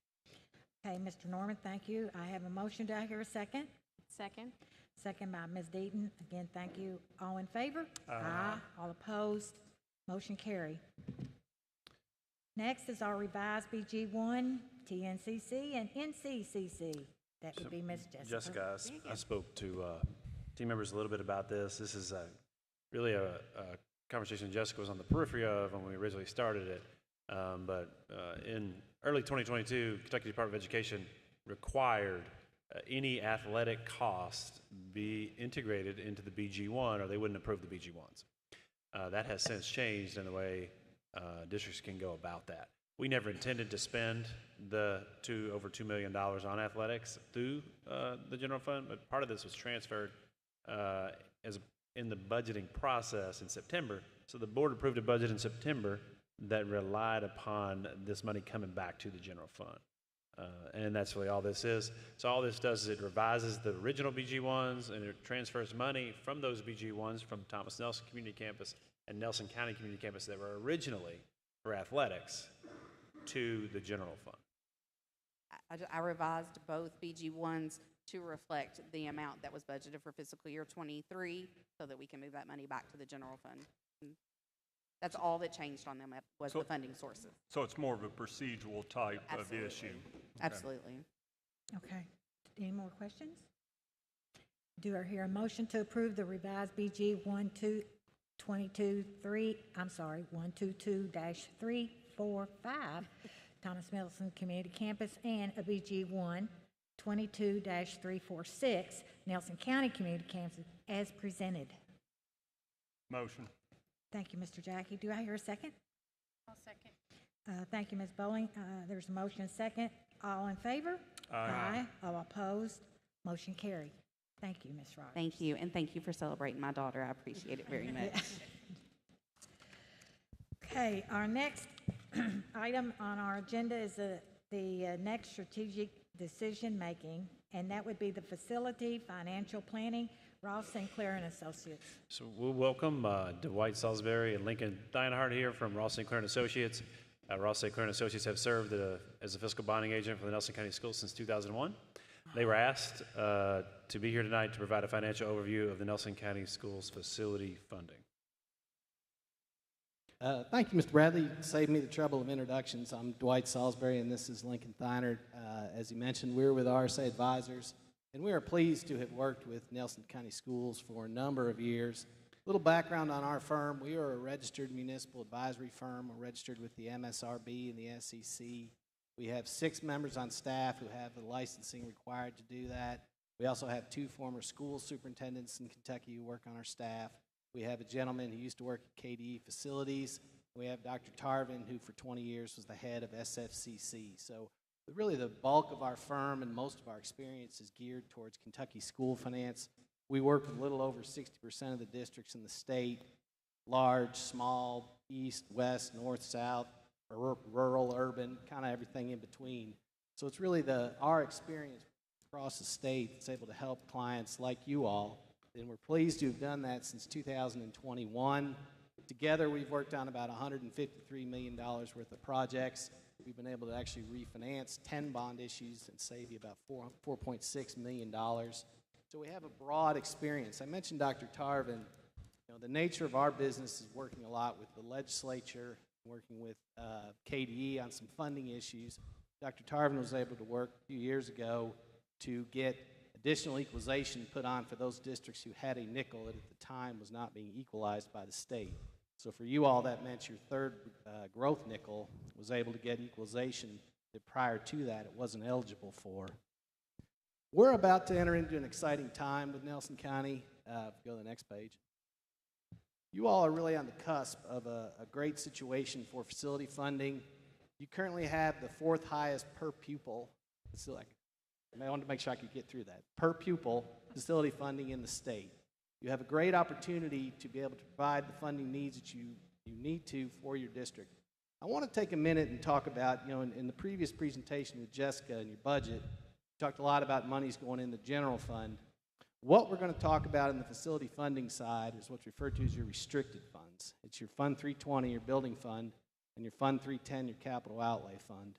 S1: Okay, Mr. Norman, thank you. I have a motion. Do I hear a second?
S22: Second?
S1: Second by Ms. Deaton. Again, thank you. All in favor?
S18: Aye.
S1: All opposed? Motion carry. Next is our revised BG1, TNCC, and NCCC. That would be Ms. Jessica.
S3: Jessica, I spoke to team members a little bit about this. This is really a conversation Jessica was on the periphery of when we originally started it. But in early 2022, Kentucky Department of Education required any athletic cost be integrated into the BG1, or they wouldn't approve the BG1s. That has since changed in the way districts can go about that. We never intended to spend over $2 million on athletics through the general fund, but part of this was transferred in the budgeting process in September. So the board approved a budget in September that relied upon this money coming back to the general fund. And that's really all this is. So all this does is it revises the original BG1s and it transfers money from those BG1s from Thomas Nelson Community Campus and Nelson County Community Campus that were originally for athletics to the general fund.
S4: I revised both BG1s to reflect the amount that was budgeted for fiscal year 23 so that we can move that money back to the general fund. That's all that changed on them was the funding sources.
S18: So it's more of a procedural type of issue. Okay.
S4: Absolutely.
S1: Okay. Any more questions? Do I hear a motion to approve the revised BG 122-345 Thomas Nelson Community Campus and a BG 122-346 Nelson County Community Campus as presented?
S18: Motion.
S1: Thank you, Mr. Jackie. Do I hear a second?
S11: I'll second.
S1: Thank you, Ms. Bowling. There's a motion and second. All in favor?
S18: Aye.
S1: All opposed? Motion carried. Thank you, Ms. Rogers.
S4: Thank you, and thank you for celebrating my daughter. I appreciate it very much.
S1: Okay, our next item on our agenda is the next strategic decision-making, and that would be the facility financial planning, Ross Sinclair and Associates.
S3: So we'll welcome Dwight Salisbury and Lincoln Dinehart here from Ross Sinclair and Associates. Ross Sinclair and Associates have served as a fiscal bonding agent for the Nelson County Schools since 2001. They were asked to be here tonight to provide a financial overview of the Nelson County Schools facility funding.
S7: Thank you, Mr. Bradley. You saved me the trouble of introductions. I'm Dwight Salisbury, and this is Lincoln Theinert. As he mentioned, we're with RSA Advisors, and we are pleased to have worked with Nelson County Schools for a number of years. A little background on our firm. We are a registered municipal advisory firm. We're registered with the MSRB and the SEC. We have 6 members on staff who have the licensing required to do that. We also have 2 former school superintendents in Kentucky who work on our staff. We have a gentleman who used to work at KDE Facilities. We have Dr. Tarvin, who for 20 years was the head of SFCC. So really the bulk of our firm and most of our experience is geared towards Kentucky school finance. We work with a little over 60% of the districts in the state, large, small, east, west, north, south, rural, urban, kind of everything in between. So it's really our experience across the state that's able to help clients like you all. And we're pleased to have done that since 2021. Together, we've worked on about $153 million worth of projects. We've been able to actually refinance 10 bond issues and save you about $4.6 million. So we have a broad experience. I mentioned Dr. Tarvin. You know, the nature of our business is working a lot with the legislature, working with KDE on some funding issues. Dr. Tarvin was able to work a few years ago to get additional equalization put on for those districts who had a nickel that at the time was not being equalized by the state. So for you all, that meant your third growth nickel was able to get equalization that prior to that it wasn't eligible for. We're about to enter into an exciting time with Nelson County. Go to the next page. You all are really on the cusp of a great situation for facility funding. You currently have the 4th highest per pupil facility. I wanted to make sure I could get through that. Per pupil facility funding in the state. You have a great opportunity to be able to provide the funding needs that you need to for your district. I want to take a minute and talk about, you know, in the previous presentation with Jessica and your budget, you talked a lot about monies going in the general fund. What we're going to talk about in the facility funding side is what's referred to as your restricted funds. It's your Fund 320, your building fund, and your Fund 310, your capital outlay fund.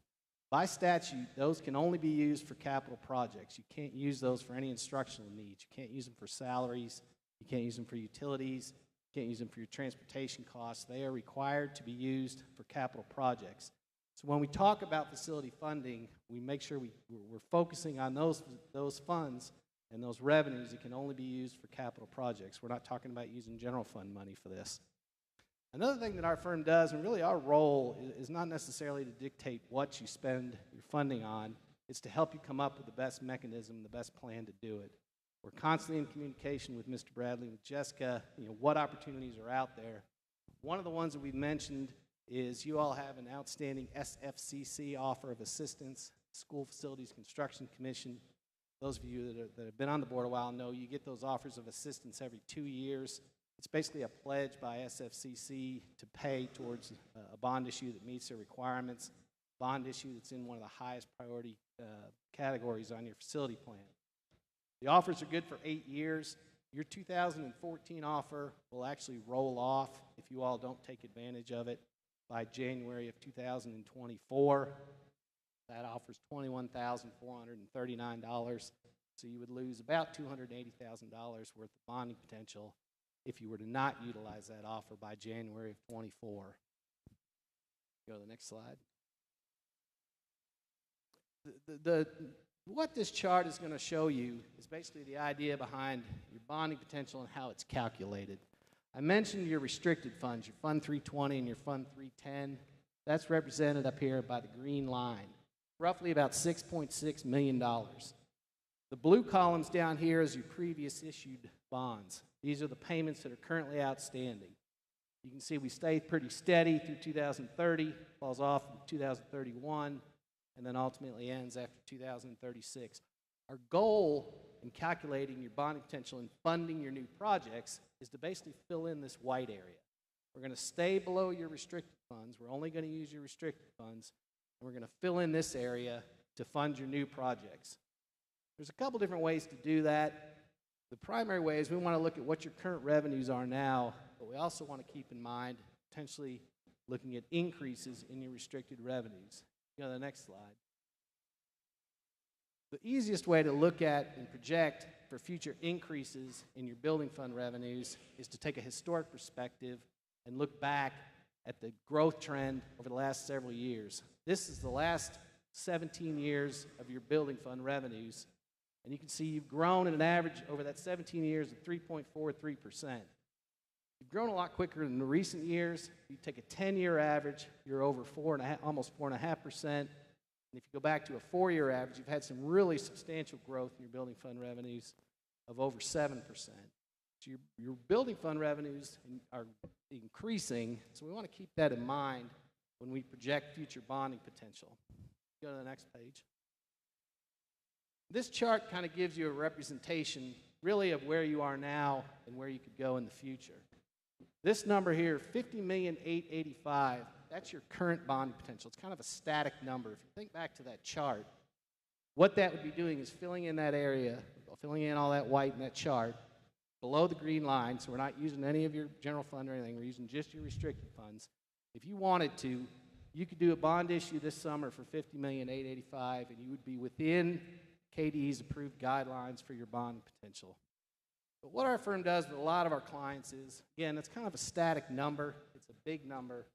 S7: By statute, those can only be used for capital projects. You can't use those for any instructional needs. You can't use them for salaries. You can't use them for utilities. You can't use them for your transportation costs. They are required to be used for capital projects. So when we talk about facility funding, we make sure we're focusing on those funds and those revenues that can only be used for capital projects. We're not talking about using general fund money for this. Another thing that our firm does, and really our role, is not necessarily to dictate what you spend your funding on. It's to help you come up with the best mechanism, the best plan to do it. We're constantly in communication with Mr. Bradley, with Jessica, you know, what opportunities are out there. One of the ones that we've mentioned is you all have an outstanding SFCC offer of assistance, School Facilities Construction Commission. Those of you that have been on the board a while know you get those offers of assistance every 2 years. It's basically a pledge by SFCC to pay towards a bond issue that meets their requirements, bond issue that's in one of the highest priority categories on your facility plan. The offers are good for 8 years. Your 2014 offer will actually roll off if you all don't take advantage of it by January of 2024. That offers $21,439, so you would lose about $280,000 worth of bonding potential if you were to not utilize that offer by January of 24. Go to the next slide. What this chart is going to show you is basically the idea behind your bonding potential and how it's calculated. I mentioned your restricted funds, your Fund 320 and your Fund 310. That's represented up here by the green line, roughly about $6.6 million. The blue columns down here is your previous issued bonds. These are the payments that are currently outstanding. You can see we stay pretty steady through 2030, falls off in 2031, and then ultimately ends after 2036. Our goal in calculating your bonding potential and funding your new projects is to basically fill in this white area. We're going to stay below your restricted funds. We're only going to use your restricted funds, and we're going to fill in this area to fund your new projects. There's a couple different ways to do that. The primary way is we want to look at what your current revenues are now, but we also want to keep in mind potentially looking at increases in your restricted revenues. Go to the next slide. The easiest way to look at and project for future increases in your building fund revenues is to take a historic perspective and look back at the growth trend over the last several years. This is the last 17 years of your building fund revenues, and you can see you've grown at an average over that 17 years of 3.43%. You've grown a lot quicker in the recent years. You take a 10-year average, you're over almost 4.5%. And if you go back to a 4-year average, you've had some really substantial growth in your building fund revenues of over 7%. So your building fund revenues are increasing, so we want to keep that in mind when we project future bonding potential. Go to the next page. This chart kind of gives you a representation really of where you are now and where you could go in the future. This number here, $50,885,000, that's your current bonding potential. It's kind of a static number. If you think back to that chart, what that would be doing is filling in that area, filling in all that white in that chart, below the green line, so we're not using any of your general fund or anything, we're using just your restricted funds. If you wanted to, you could do a bond issue this summer for $50,885,000, and you would be within KDE's approved guidelines for your bond potential. But what our firm does with a lot of our clients is, again, it's kind of a static number. It's a big number.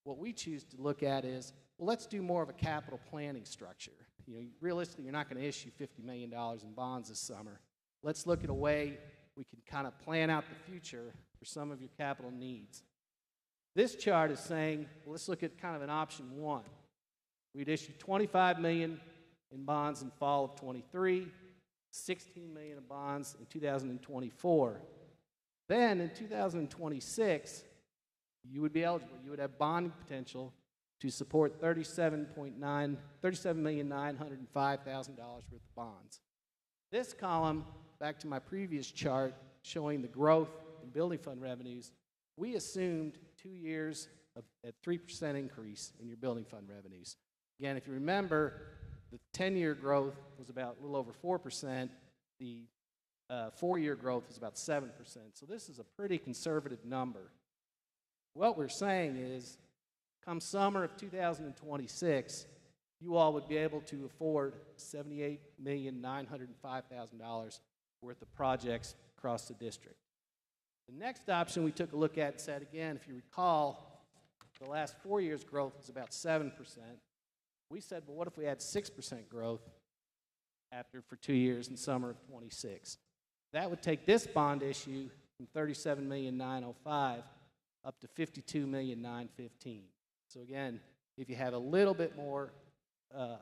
S7: What we choose to look at is, well, let's do more of a capital planning structure. You know, realistically, you're not going to issue $50 million in bonds this summer. Let's look at a way we can kind of plan out the future for some of your capital needs. This chart is saying, well, let's look at kind of an option one. We'd issue $25 million in bonds in fall of 23, $16 million in bonds in 2024. Then in 2026, you would be eligible. You would have bonding potential to support $37,905,000 worth of bonds. This column, back to my previous chart showing the growth in building fund revenues, we assumed 2 years of at 3% increase in your building fund revenues. Again, if you remember, the 10-year growth was about a little over 4%. The 4-year growth was about 7%. So this is a pretty conservative number. What we're saying is, come summer of 2026, you all would be able to afford $78,905,000 worth of projects across the district. The next option we took a look at and said, again, if you recall, the last 4 years' growth was about 7%. We said, well, what if we had 6% growth for 2 years in summer of 26? That would take this bond issue from $37,905,000 up to $52,915,000. So again, if you have a little bit more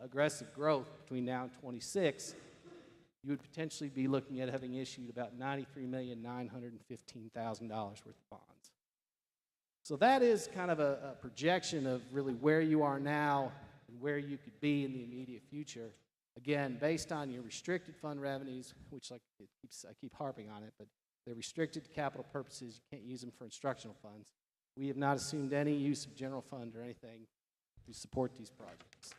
S7: aggressive growth between now and 26, you would potentially be looking at having issued about $93,915,000 worth of bonds. So that is kind of a projection of really where you are now and where you could be in the immediate future. Again, based on your restricted fund revenues, which I keep harping on it, but they're restricted to capital purposes. You can't use them for instructional funds. We have not assumed any use of general fund or anything to support these projects.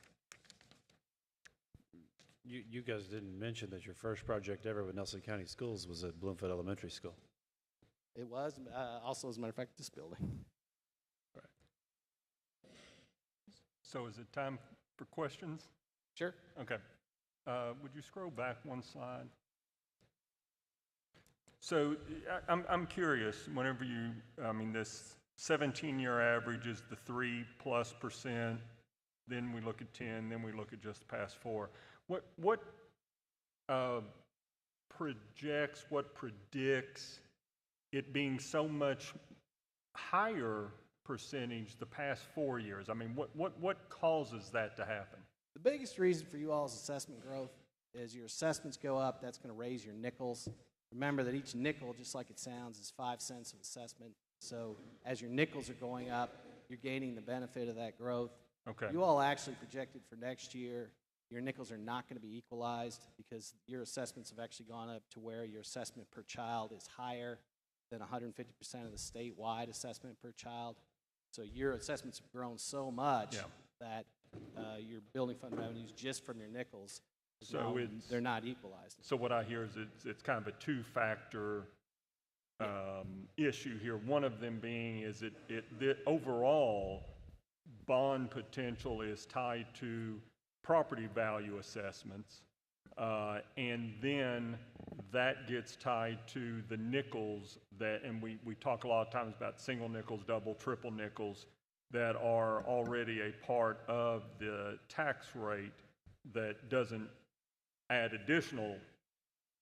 S3: You guys didn't mention that your first project ever with Nelson County Schools was at Bloomfield Elementary School.
S7: It was, also, as a matter of fact, this building.
S3: Right.
S18: So is it time for questions?
S7: Sure.
S18: Okay. Would you scroll back one slide? So I'm curious, whenever this 17-year average is the 3+%, then we look at 10, then we look at just the past 4. What predicts it being so much higher percentage the past 4 years? I mean, what causes that to happen?
S7: The biggest reason for you all's assessment growth is your assessments go up. That's going to raise your nickels. Remember that each nickel, just like it sounds, is 5 cents of assessment. So as your nickels are going up, you're gaining the benefit of that growth.
S18: Okay.
S7: You all actually projected for next year, your nickels are not going to be equalized because your assessments have actually gone up to where your assessment per child is higher than 150% of the statewide assessment per child. So your assessments have grown so much that your building fund revenues just from your nickels, they're not equalized.
S18: So what I hear is it's kind of a two-factor issue here. One of them being is the overall bond potential is tied to property value assessments, and then that gets tied to the nickels and we talk a lot of times about single nickels, double, triple nickels. that are already a part of the tax rate that doesn't add additional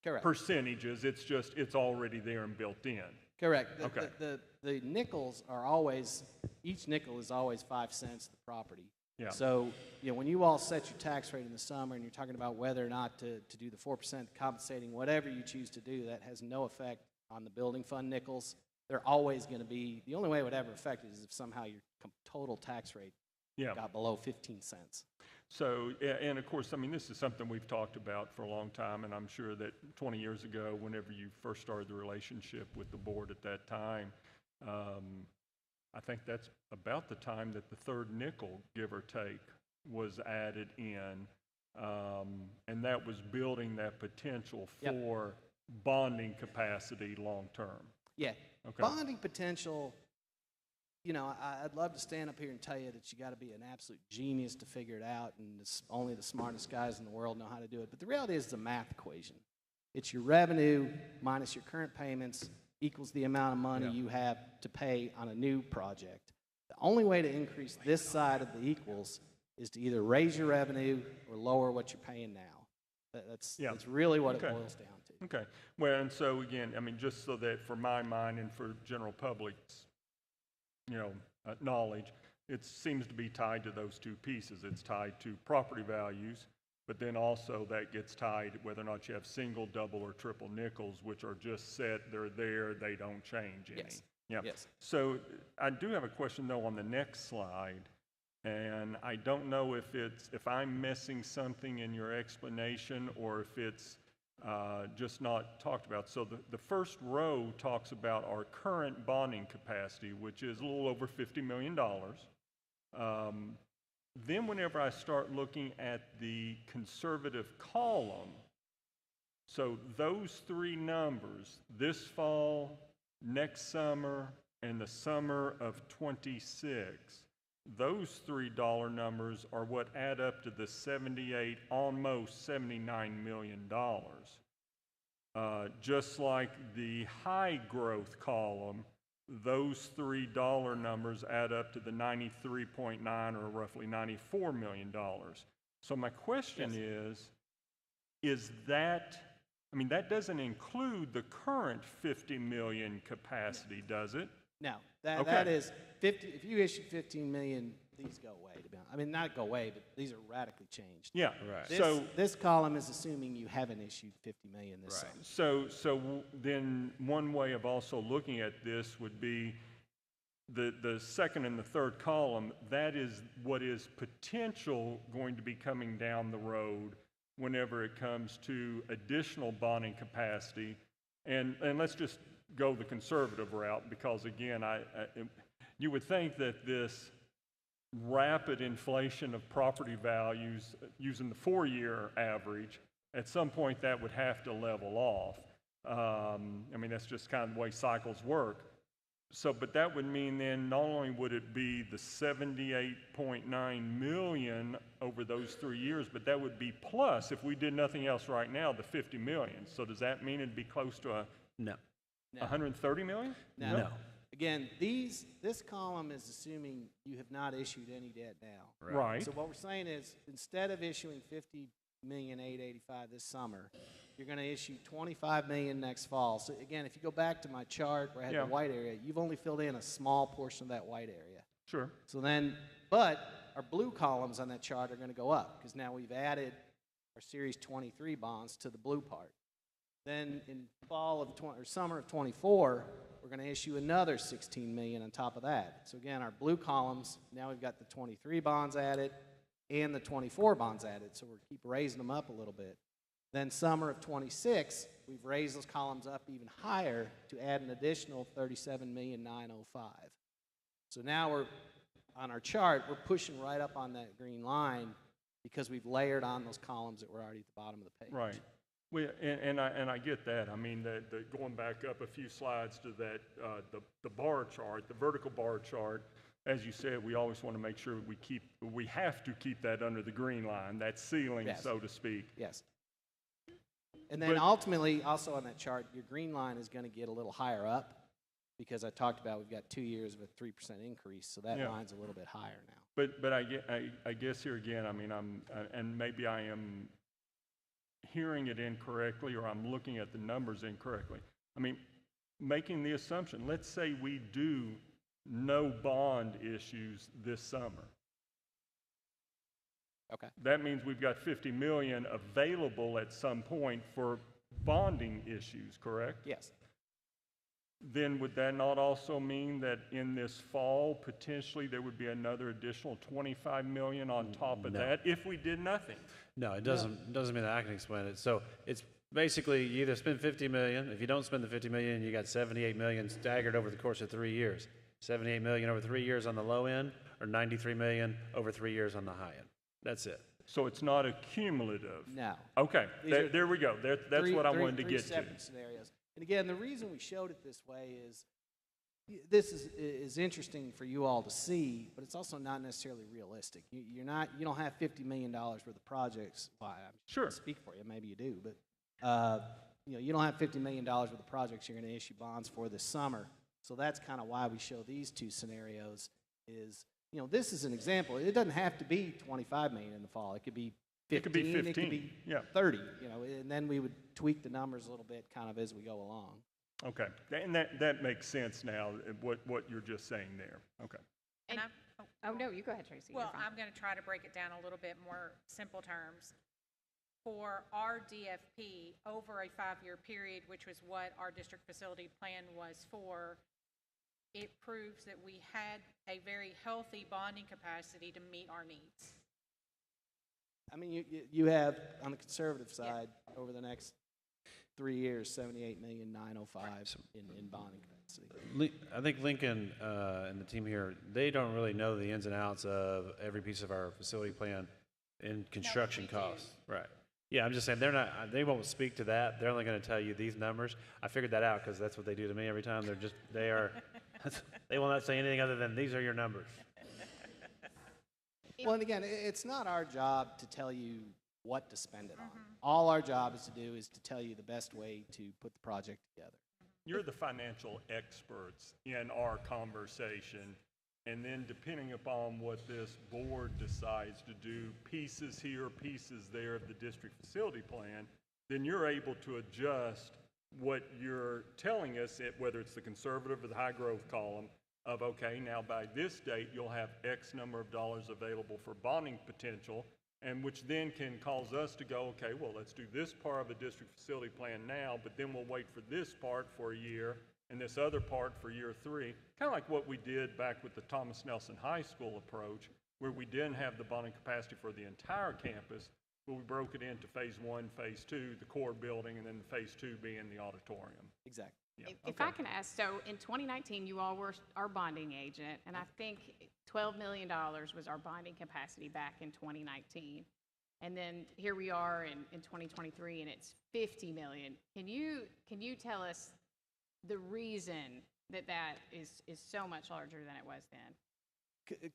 S7: Correct.
S18: percentages. It's just, it's already there and built in.
S7: Correct.
S18: Okay.
S7: The nickels are always, each nickel is always 5 cents to the property.
S18: Yeah.
S7: So, when you all set your tax rate in the summer and you're talking about whether or not to do the 4% compensating, whatever you choose to do, that has no effect on the building fund nickels. They're always going to be, the only way it would ever affect it is if somehow your total tax rate got below 15 cents.
S18: So, and of course, I mean, this is something we've talked about for a long time, and I'm sure that 20 years ago, whenever you first started the relationship with the board at that time, I think that's about the time that the third nickel, give or take, was added in, and that was building that potential for bonding capacity long term.
S7: Yeah.
S18: Okay.
S7: Bonding potential, I'd love to stand up here and tell you that you got to be an absolute genius to figure it out, and only the smartest guys in the world know how to do it. But the reality is it's a math equation. It's your revenue minus your current payments equals the amount of money you have to pay on a new project. The only way to increase this side of the equals is to either raise your revenue or lower what you're paying now. That's really what it boils down to.
S18: Okay. Well, and so again, I mean, just so that for my mind and for general public's, knowledge, it seems to be tied to those two pieces. It's tied to property values, but then also that gets tied whether or not you have single, double, or triple nickels, which are just set, they're there, they don't change any.
S7: Yes.
S18: Yeah.
S7: Yes.
S18: So I do have a question though on the next slide, and I don't know if I'm missing something in your explanation or if it's just not talked about. So the first row talks about our current bonding capacity, which is a little over $50 million. Then whenever I start looking at the conservative column, so those three numbers, this fall, next summer, and the summer of 26, those $3 numbers are what add up to the 78, almost $79 million. Just like the high growth column, those $3 numbers add up to the 93.9 or roughly $94 million. So my question is that, I mean, that doesn't include the current 50 million capacity, does it?
S7: No, that is 50. If you issue 15 million, these go away. To be honest, I mean, not go away, but these are radically changed.
S18: Yeah,
S7: right. This column is assuming you haven't issued 50 million this summer.
S18: So then one way of also looking at this would be the second and the third column. That is what is potential going to be coming down the road whenever it comes to additional bonding capacity. And let's just go the conservative route, because again, you would think that this rapid inflation of property values using the 4-year average, at some point that would have to level off. I mean, that's just kind of the way cycles work. So, but that would mean then not only would it be the 78.9 million over those 3 years, but that would be plus, if we did nothing else right now, the 50 million. So does that mean it'd be close to
S8: No.
S18: 130 million?
S7: No. Again, this column is assuming you have not issued any debt now.
S18: Right.
S7: So what we're saying is, instead of issuing 50,885,000 this summer, you're going to issue 25 million next fall. So again, if you go back to my chart where I had the white area, you've only filled in a small portion of that white area.
S18: Sure.
S7: So then, but our blue columns on that chart are going to go up because now we've added our Series 23 bonds to the blue part. Then in fall of or summer of 24, we're going to issue another 16 million on top of that. So again, our blue columns, now we've got the 23 bonds added and the 24 bonds added. So we're keep raising them up a little bit. Then summer of 26, we've raised those columns up even higher to add an additional 37,905,000. So now we're on our chart, we're pushing right up on that green line because we've layered on those columns that were already at the bottom of the page.
S18: Right. Well, and I get that. I mean, going back up a few slides to that, the bar chart, the vertical bar chart, as you said, we always want to make sure we have to keep that under the green line, that ceiling, so to speak.
S7: Yes. And then ultimately, also on that chart, your green line is going to get a little higher up because I talked about we've got 2 years of a 3% increase, so that
S18: Yeah.
S7: line's a little bit higher now.
S18: But I guess here again, I mean, and maybe I am hearing it incorrectly or I'm looking at the numbers incorrectly. I mean, making the assumption, let's say we do no bond issues this summer.
S7: Okay.
S18: That means we've got 50 million available at some point for bonding issues, correct?
S7: Yes.
S18: Then would that not also mean that in this fall, potentially there would be another additional 25 million on top of
S3: No.
S18: that if we did nothing?
S3: No, it doesn't mean that I can explain it. So it's basically you either spend 50 million. If you don't spend the 50 million, you got 78 million staggered over the course of 3 years. 78 million over 3 years on the low end, or 93 million over 3 years on the high end. That's it.
S18: So it's not a cumulative?
S7: No.
S18: Okay,
S7: These are
S18: there we go. That's what I wanted to
S7: three
S18: get to.
S7: separate scenarios. And again, the reason we showed it this way is this is interesting for you all to see, but it's also not necessarily realistic. You don't have $50 million worth of projects. Well, I'm
S18: sure.
S7: Speak for you, maybe you do, but you don't have $50 million worth of projects you're going to issue bonds for this summer. So that's kind of why we show these two scenarios. Is this is an example. It doesn't have to be 25 million in the fall. It could be 15.
S18: It could be 15.
S7: It could be
S18: yeah.
S7: 30. And then we would tweak the numbers a little bit, kind of as we go along.
S18: Okay, and that makes sense now. What you're just saying there. Okay.
S11: And
S22: Oh, no, you go ahead, Tracy.
S11: well, I'm going to try to break it down a little bit more simple terms. For our DFP, over a 5-year period, which was what our district facility plan was for, it proves that we had a very healthy bonding capacity to meet our needs.
S7: I mean, you have, on the conservative side, over the next 3 years, 78,905 in bonding capacity.
S3: I think Lincoln and the team here, they don't really know the ins and outs of every piece of our facility plan in construction costs. Right. Yeah, I'm just saying they won't speak to that. They're only going to tell you these numbers. I figured that out because that's what they do to me every time. They will not say anything other than these are your numbers.
S7: Well, and again, it's not our job to tell you what to spend it on. All our job is to tell you the best way to put the project together.
S18: You're the financial experts in our conversation, and then depending upon what this board decides to do, pieces here, pieces there of the district facility plan, then you're able to adjust what you're telling us, whether it's the conservative or the high growth column, of okay, now by this date you'll have X number of dollars available for bonding potential, and which then can cause us to go, okay, well, let's do this part of the district facility plan now, but then we'll wait for this part for a year and this other part for year 3. Kind of like what we did back with the Thomas Nelson High School approach, where we didn't have the bonding capacity for the entire campus, but we broke it into phase 1, phase 2, the core building, and then phase 2 being the auditorium.
S7: Exactly.
S22: Yeah. If I can ask, so in 2019, you all were our bonding agent, and I think $12 million was our bonding capacity back in 2019. And then here we are in 2023, and it's $50 million. Can you tell us the reason that is so much larger than it was then?
S7: A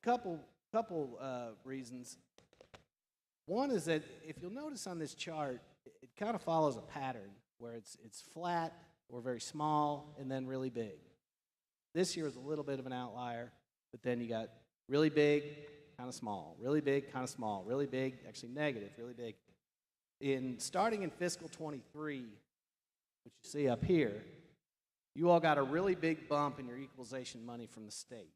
S7: couple reasons. One is that if you'll notice on this chart, it kind of follows a pattern where it's flat or very small and then really big. This year is a little bit of an outlier, but then you got really big, kind of small, really big, kind of small, really big, actually negative, really big. Starting in fiscal 23, which you see up here, you all got a really big bump in your equalization money from the state,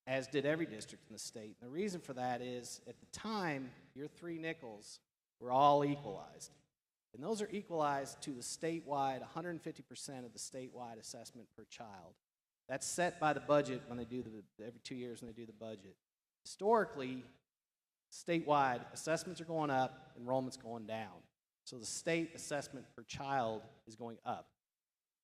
S7: as did every district in the state. And the reason for that is, at the time, your 3 nickels were all equalized. And those are equalized to the statewide, 150% of the statewide assessment per child. That's set by the budget when they do every 2 years when they do the budget. Historically, statewide, assessments are going up, enrollment's going down. So the state assessment per child is going up.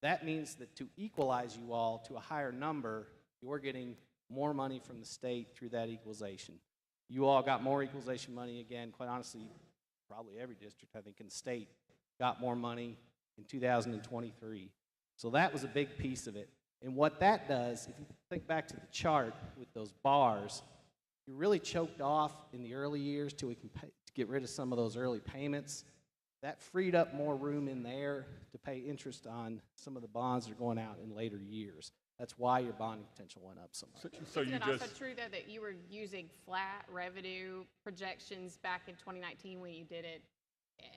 S7: That means that to equalize you all to a higher number, you're getting more money from the state through that equalization. You all got more equalization money again, quite honestly, probably every district, I think, in the state got more money in 2023. So that was a big piece of it. And what that does, if you think back to the chart with those bars, you really choked off in the early years till we can get rid of some of those early payments. that freed up more room in there to pay interest on some of the bonds that are going out in later years. That's why your bonding potential went up so much.
S22: So Isn't it also true, though, that you were using flat revenue projections back in 2019 when you did it,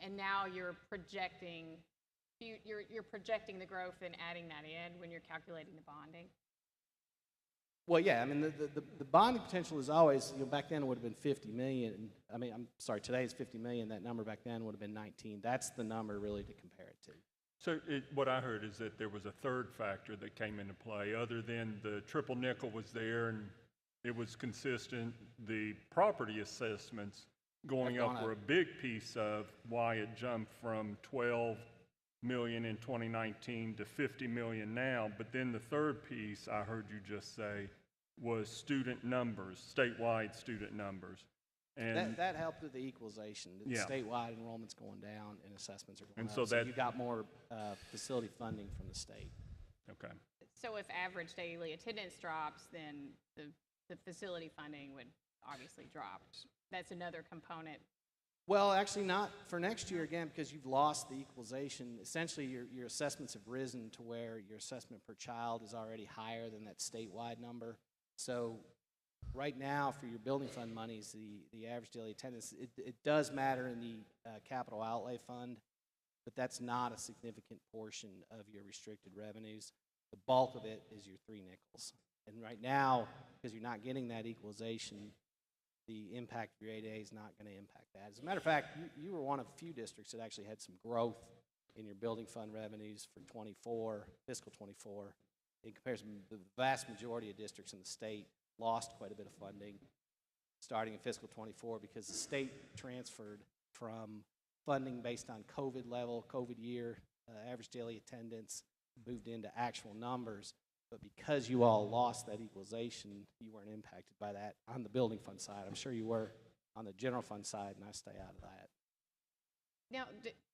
S22: and now you're projecting the growth and adding that in when you're calculating the bonding?
S7: Well, yeah, I mean, the bonding potential is always, you know, back then it would have been 50 million. I mean, I'm sorry, today is 50 million. That number back then would have been 19. That's the number really to compare it to.
S18: So what I heard is that there was a third factor that came into play. Other than the triple nickel was there and it was consistent, the property assessments going up were a big piece of why it jumped from 12 million in 2019 to 50 million now. But then the third piece I heard you just say was student numbers, statewide student numbers. And
S7: that helped with the equalization. The
S18: Yeah.
S7: statewide enrollment's going down and assessments are going
S18: And
S7: up.
S18: so that-
S7: you got more facility funding from the state.
S18: Okay.
S22: So if average daily attendance drops, then the facility funding would obviously drop. That's another component.
S7: Well, actually not for next year again, because you've lost the equalization. Essentially, your assessments have risen to where your assessment per child is already higher than that statewide number. So right now, for your building fund monies, the average daily attendance, it does matter in the capital outlay fund, but that's not a significant portion of your restricted revenues. The bulk of it is your 3 nickels. And right now, because you're not getting that equalization, the impact of your 8A is not going to impact that. As a matter of fact, you were one of a few districts that actually had some growth in your building fund revenues for fiscal 24. In comparison, the vast majority of districts in the state lost quite a bit of funding starting in fiscal 24 because the state transferred from funding based on COVID level, COVID year, average daily attendance, moved into actual numbers. But because you all lost that equalization, you weren't impacted by that on the building fund side. I'm sure you were on the general fund side, and I stay out of that.
S22: Now,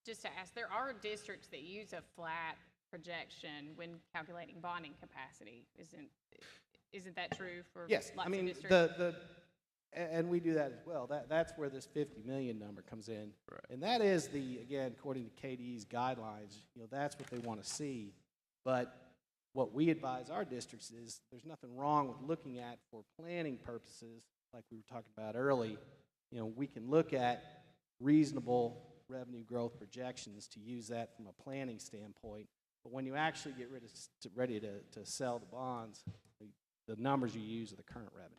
S22: just to ask, there are districts that use a flat projection when calculating bonding capacity. Isn't that true for
S7: yes,
S22: lots
S7: I mean,
S22: of districts?
S7: and we do that as well. That's where this 50 million number comes in.
S2: Right.
S7: And that is again, according to KDE's guidelines, you know, that's what they want to see. But what we advise our districts is there's nothing wrong with looking at for planning purposes, like we were talking about early. You know, we can look at reasonable revenue growth projections to use that from a planning standpoint. But when you actually get ready to sell the bonds, the numbers you use are the current revenues.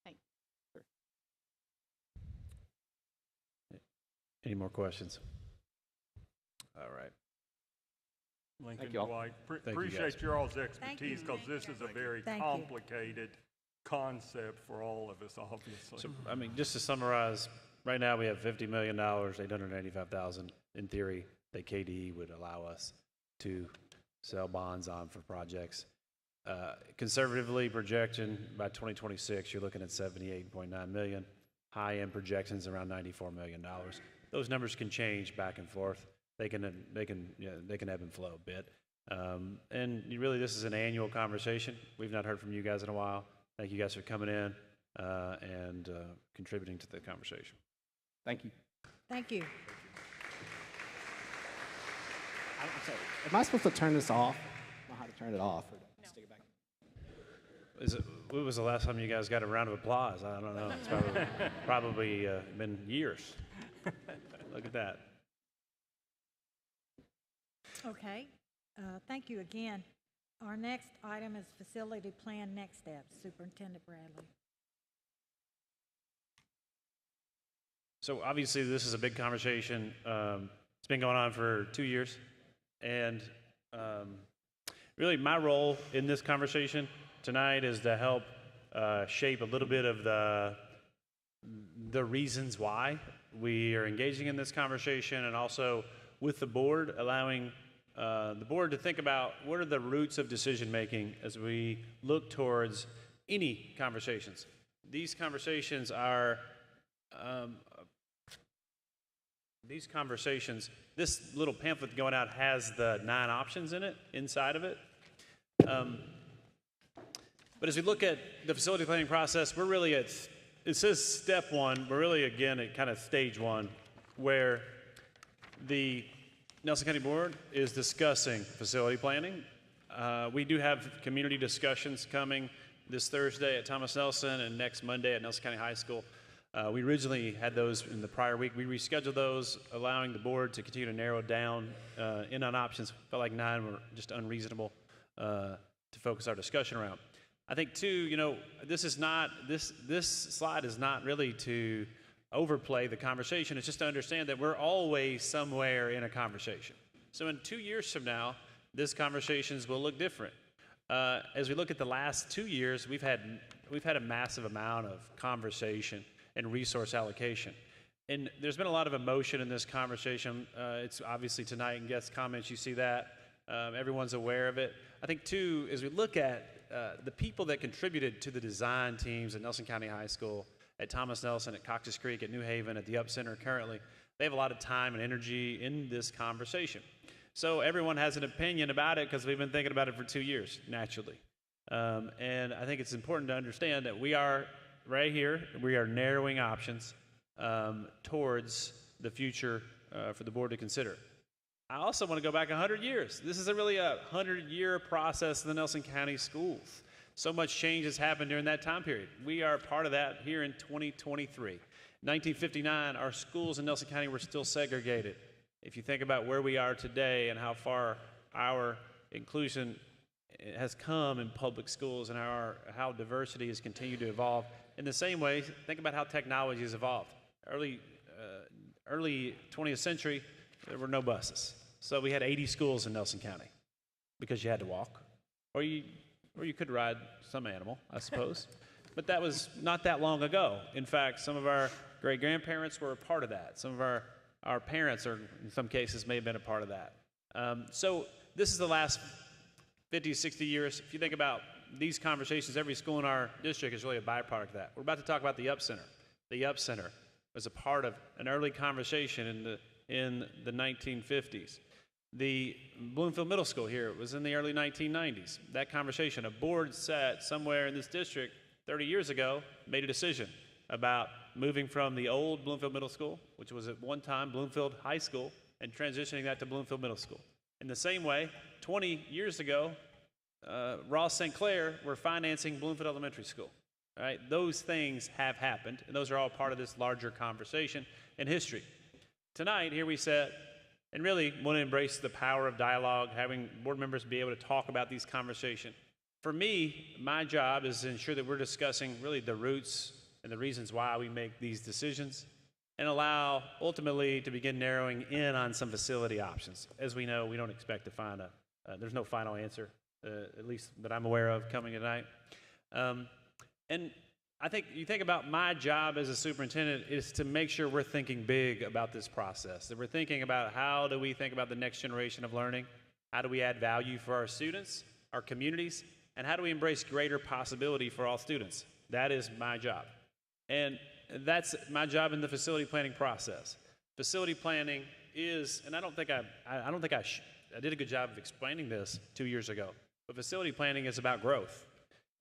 S22: Thank you.
S7: Sure.
S3: Any more questions? All right.
S18: Lincoln,
S7: Thank you all.
S18: Dwight,
S3: Thank you,
S18: appreciate
S3: guys.
S18: your all's expertise because this is a very
S1: Thank you.
S18: complicated concept for all of us, obviously.
S3: So, I mean, just to summarize, right now we have $50 million, $885,000 in theory that KDE would allow us to sell bonds on for projects. Conservatively projection by 2026, you're looking at $78.9 million. High-end projections around $94 million. Those numbers can change back and forth. They can ebb and flow a bit. And really, this is an annual conversation. We've not heard from you guys in a while. Thank you guys for coming in and contributing to the conversation.
S7: Thank you.
S1: Thank you.
S7: I'm sorry, am I supposed to turn this off? I don't know how to turn it off or stick it back.
S3: When was the last time you guys got a round of applause? I don't know. It's probably been years. Look at that.
S1: Okay. Thank you again. Our next item is facility plan next steps. Superintendent Bradley.
S3: So obviously, this is a big conversation. It's been going on for 2 years. And really, my role in this conversation tonight is to help shape a little bit of the reasons why we are engaging in this conversation, and also with the board, allowing the board to think about what are the roots of decision making as we look towards any conversations. These conversations are this little pamphlet going out has the 9 options in it, inside of it. But as we look at the facility planning process, we're really at it says step one, but really, again, it kind of stage one, where the Nelson County Board is discussing facility planning. We do have community discussions coming this Thursday at Thomas Nelson and next Monday at Nelson County High School. We originally had those in the prior week. We rescheduled those, allowing the board to continue to narrow down in on options. Felt like 9 were just unreasonable to focus our discussion around. I think too, you know, this slide is not really to overplay the conversation. It's just to understand that we're always somewhere in a conversation. So in 2 years from now, this conversations will look different. As we look at the last 2 years, we've had a massive amount of conversation and resource allocation. And there's been a lot of emotion in this conversation. It's obviously tonight in guest comments, you see that. Everyone's aware of it. I think too, as we look at the people that contributed to the design teams at Nelson County High School, at Thomas Nelson, at Coctus Creek, at New Haven, at the Up Center currently, they have a lot of time and energy in this conversation. So everyone has an opinion about it because we've been thinking about it for 2 years, naturally. And I think it's important to understand that we are right here, we are narrowing options towards the future for the board to consider. I also want to go back 100 years. This is really a 100-year process in the Nelson County schools. So much change has happened during that time period. We are part of that here in 2023. 1959, our schools in Nelson County were still segregated. If you think about where we are today and how far our inclusion has come in public schools and how diversity has continued to evolve, in the same way, think about how technology has evolved. Early 20th century, there were no buses. So we had 80 schools in Nelson County because you had to walk, or you could ride some animal, I suppose. But that was not that long ago. In fact, some of our great-grandparents were a part of that. Some of our parents, or in some cases, may have been a part of that. So this is the last 50, 60 years. If you think about these conversations, every school in our district is really a byproduct of that. We're about to talk about the Up Center. The Up Center was a part of an early conversation in the 1950s. The Bloomfield Middle School here was in the early 1990s. That conversation, a board sat somewhere in this district 30 years ago, made a decision about moving from the old Bloomfield Middle School, which was at one time Bloomfield High School, and transitioning that to Bloomfield Middle School. In the same way, 20 years ago, Ross St. Clair were financing Bloomfield Elementary School. All right? Those things have happened, and those are all part of this larger conversation in history. Tonight, here we sit and really want to embrace the power of dialogue, having board members be able to talk about these conversations. For me, my job is to ensure that we're discussing really the roots and the reasons why we make these decisions, and allow ultimately to begin narrowing in on some facility options. As we know, we don't expect to find there's no final answer, at least that I'm aware of, coming tonight. And I think you think about my job as a superintendent is to make sure we're thinking big about this process, that we're thinking about how do we think about the next generation of learning, how do we add value for our students, our communities, and how do we embrace greater possibility for all students. That is my job. And that's my job in the facility planning process. Facility planning is, and I did a good job of explaining this 2 years ago, but facility planning is about growth.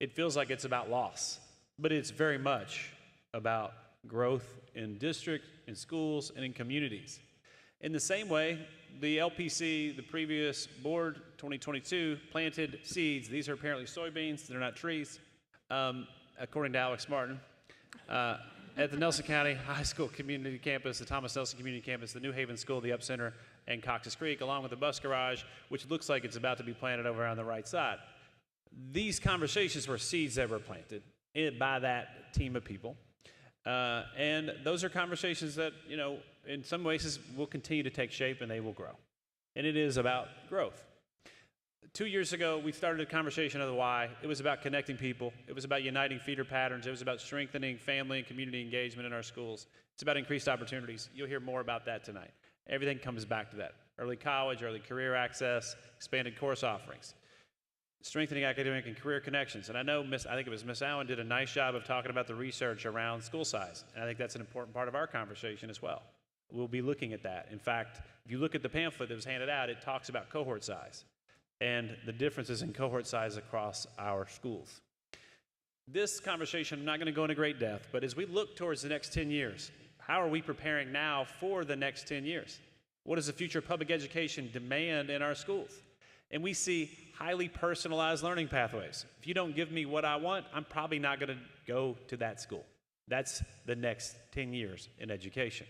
S3: It feels like it's about loss, but it's very much about growth in districts, in schools, and in communities. In the same way, the LPC, the previous board, 2022, planted seeds. These are apparently soybeans. They're not trees, according to Alex Martin. At the Nelson County High School Community Campus, the Thomas Nelson Community Campus, the New Haven School, the Up Center, and Coctus Creek, along with the bus garage, which looks like it's about to be planted over on the right side. These conversations were seeds that were planted by that team of people. And those are conversations that, you know, in some ways will continue to take shape and they will grow. And it is about growth. 2 years ago, we started a conversation of the why. It was about connecting people. It was about uniting feeder patterns. It was about strengthening family and community engagement in our schools. It's about increased opportunities. You'll hear more about that tonight. Everything comes back to that. Early college, early career access, expanded course offerings, strengthening academic and career connections. And I know I think it was Miss Allen did a nice job of talking about the research around school size. And I think that's an important part of our conversation as well. We'll be looking at that. In fact, if you look at the pamphlet that was handed out, it talks about cohort size and the differences in cohort size across our schools. This conversation, I'm not going to go into great depth, but as we look towards the next 10 years, how are we preparing now for the next 10 years? What does the future of public education demand in our schools? And we see highly personalized learning pathways. If you don't give me what I want, I'm probably not going to go to that school. That's the next 10 years in education.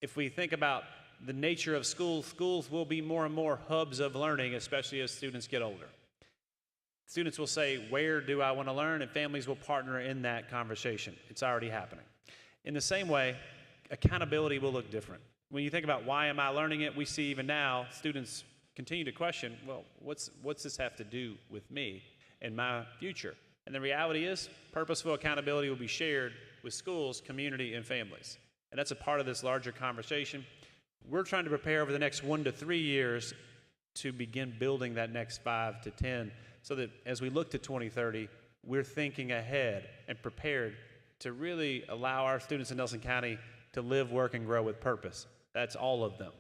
S3: If we think about the nature of schools, schools will be more and more hubs of learning, especially as students get older. Students will say, where do I want to learn? And families will partner in that conversation. It's already happening. In the same way, accountability will look different. When you think about why am I learning it, we see even now students continue to question, well, what's this have to do with me and my future? And the reality is, purposeful accountability will be shared with schools, community, and families. And that's a part of this larger conversation. We're trying to prepare over the next 1 to 3 years to begin building that next 5 to 10, so that as we look to 2030, we're thinking ahead and prepared to really allow our students in Nelson County to live, work, and grow with purpose. That's all of them.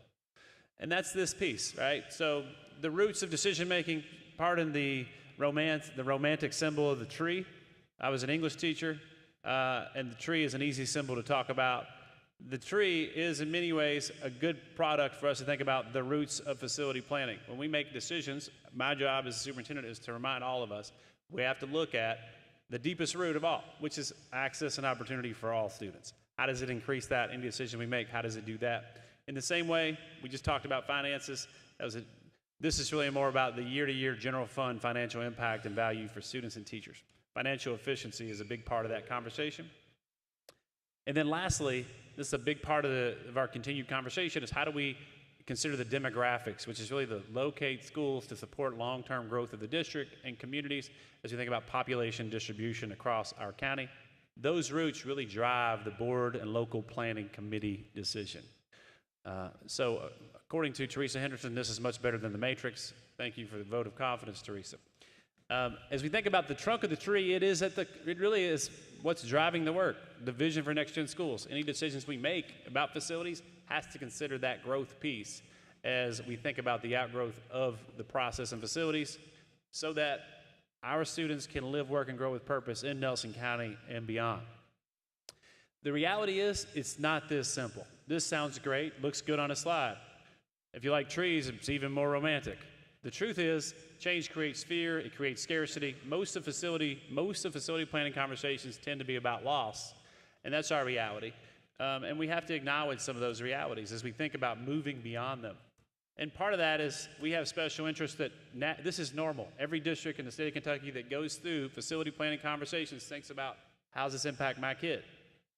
S3: And that's this piece, right? So the roots of decision-making, pardon the romance, the romantic symbol of the tree. I was an English teacher, and the tree is an easy symbol to talk about. The tree is in many ways a good product for us to think about the roots of facility planning. When we make decisions, my job as a superintendent is to remind all of us, we have to look at the deepest root of all, which is access and opportunity for all students. How does it increase that in the decision we make? How does it do that? In the same way, we just talked about finances. This is really more about the year-to-year general fund financial impact and value for students and teachers. Financial efficiency is a big part of that conversation. And then lastly, this is a big part of our continued conversation, is how do we consider the demographics, which is really to locate schools to support long-term growth of the district and communities as we think about population distribution across our county. Those roots really drive the board and local planning committee decision. So according to Teresa Henderson, this is much better than the matrix. Thank you for the vote of confidence, Teresa. As we think about the trunk of the tree, it really is what's driving the work, the vision for next-gen schools. Any decisions we make about facilities has to consider that growth piece as we think about the outgrowth of the process and facilities, so that our students can live, work, and grow with purpose in Nelson County and beyond. The reality is, it's not this simple. This sounds great, looks good on a slide. If you like trees, it's even more romantic. The truth is, change creates fear, it creates scarcity. Most of facility planning conversations tend to be about loss, and that's our reality. And we have to acknowledge some of those realities as we think about moving beyond them. And part of that is we have special interests that this is normal. Every district in the state of Kentucky that goes through facility planning conversations thinks about, how does this impact my kid?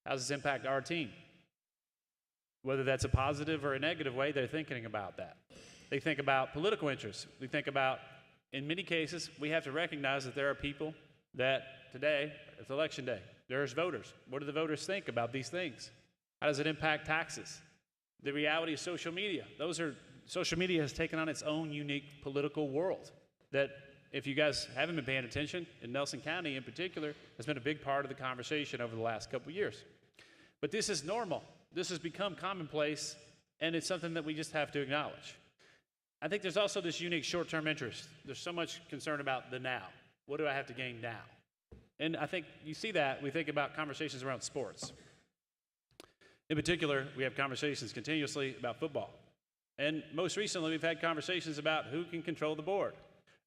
S3: How does this impact our team? Whether that's a positive or a negative way, they're thinking about that. They think about political interests. We think about, in many cases, we have to recognize that there are people that today, it's election day, there's voters. What do the voters think about these things? How does it impact taxes? The reality of social media. Social media has taken on its own unique political world that, if you guys haven't been paying attention, in Nelson County in particular, has been a big part of the conversation over the last couple of years. But this is normal. This has become commonplace, and it's something that we just have to acknowledge. I think there's also this unique short-term interest. There's so much concern about the now. What do I have to gain now? And I think you see that, we think about conversations around sports. In particular, we have conversations continuously about football. And most recently, we've had conversations about who can control the board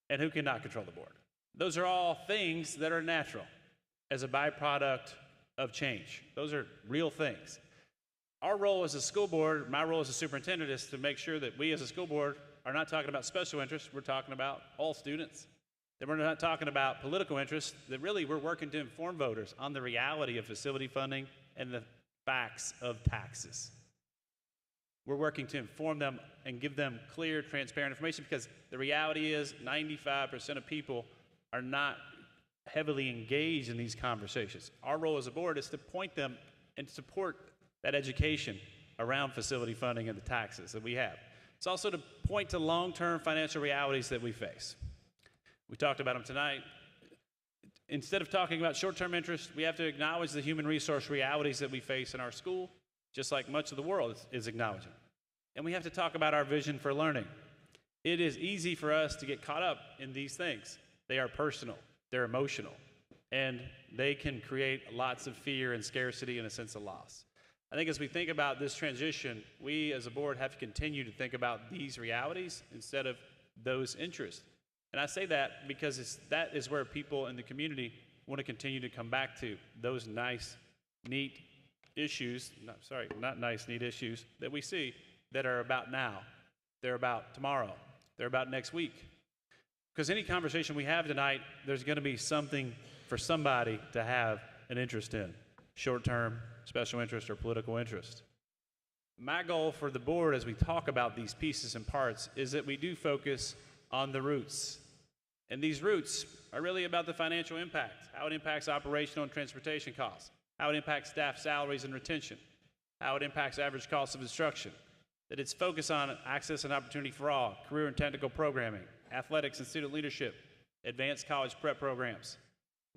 S3: and who cannot control the board. Those are all things that are natural as a byproduct of change. Those are real things. Our role as a school board, my role as a superintendent, is to make sure that we as a school board are not talking about special interests, we're talking about all students. That we're not talking about political interests, that really we're working to inform voters on the reality of facility funding and the facts of taxes. We're working to inform them and give them clear, transparent information, because the reality is 95% of people are not heavily engaged in these conversations. Our role as a board is to point them and support that education around facility funding and the taxes that we have. It's also to point to long-term financial realities that we face. We talked about them tonight. Instead of talking about short-term interest, we have to acknowledge the human resource realities that we face in our school, just like much of the world is acknowledging. And we have to talk about our vision for learning. It is easy for us to get caught up in these things. They are personal, they're emotional, and they can create lots of fear and scarcity and a sense of loss. I think as we think about this transition, we as a board have to continue to think about these realities instead of those interests. And I say that because that is where people in the community want to continue to come back to, those nice, neat issues, not nice, neat issues that we see that are about now. They're about tomorrow. They're about next week. Because any conversation we have tonight, there's going to be something for somebody to have an interest in, short-term, special interest, or political interest. My goal for the board as we talk about these pieces and parts is that we do focus on the roots. And these roots are really about the financial impact, how it impacts operational and transportation costs, how it impacts staff salaries and retention, how it impacts average cost of instruction, that it's focused on access and opportunity for all, career and technical programming, athletics and student leadership, advanced college prep programs,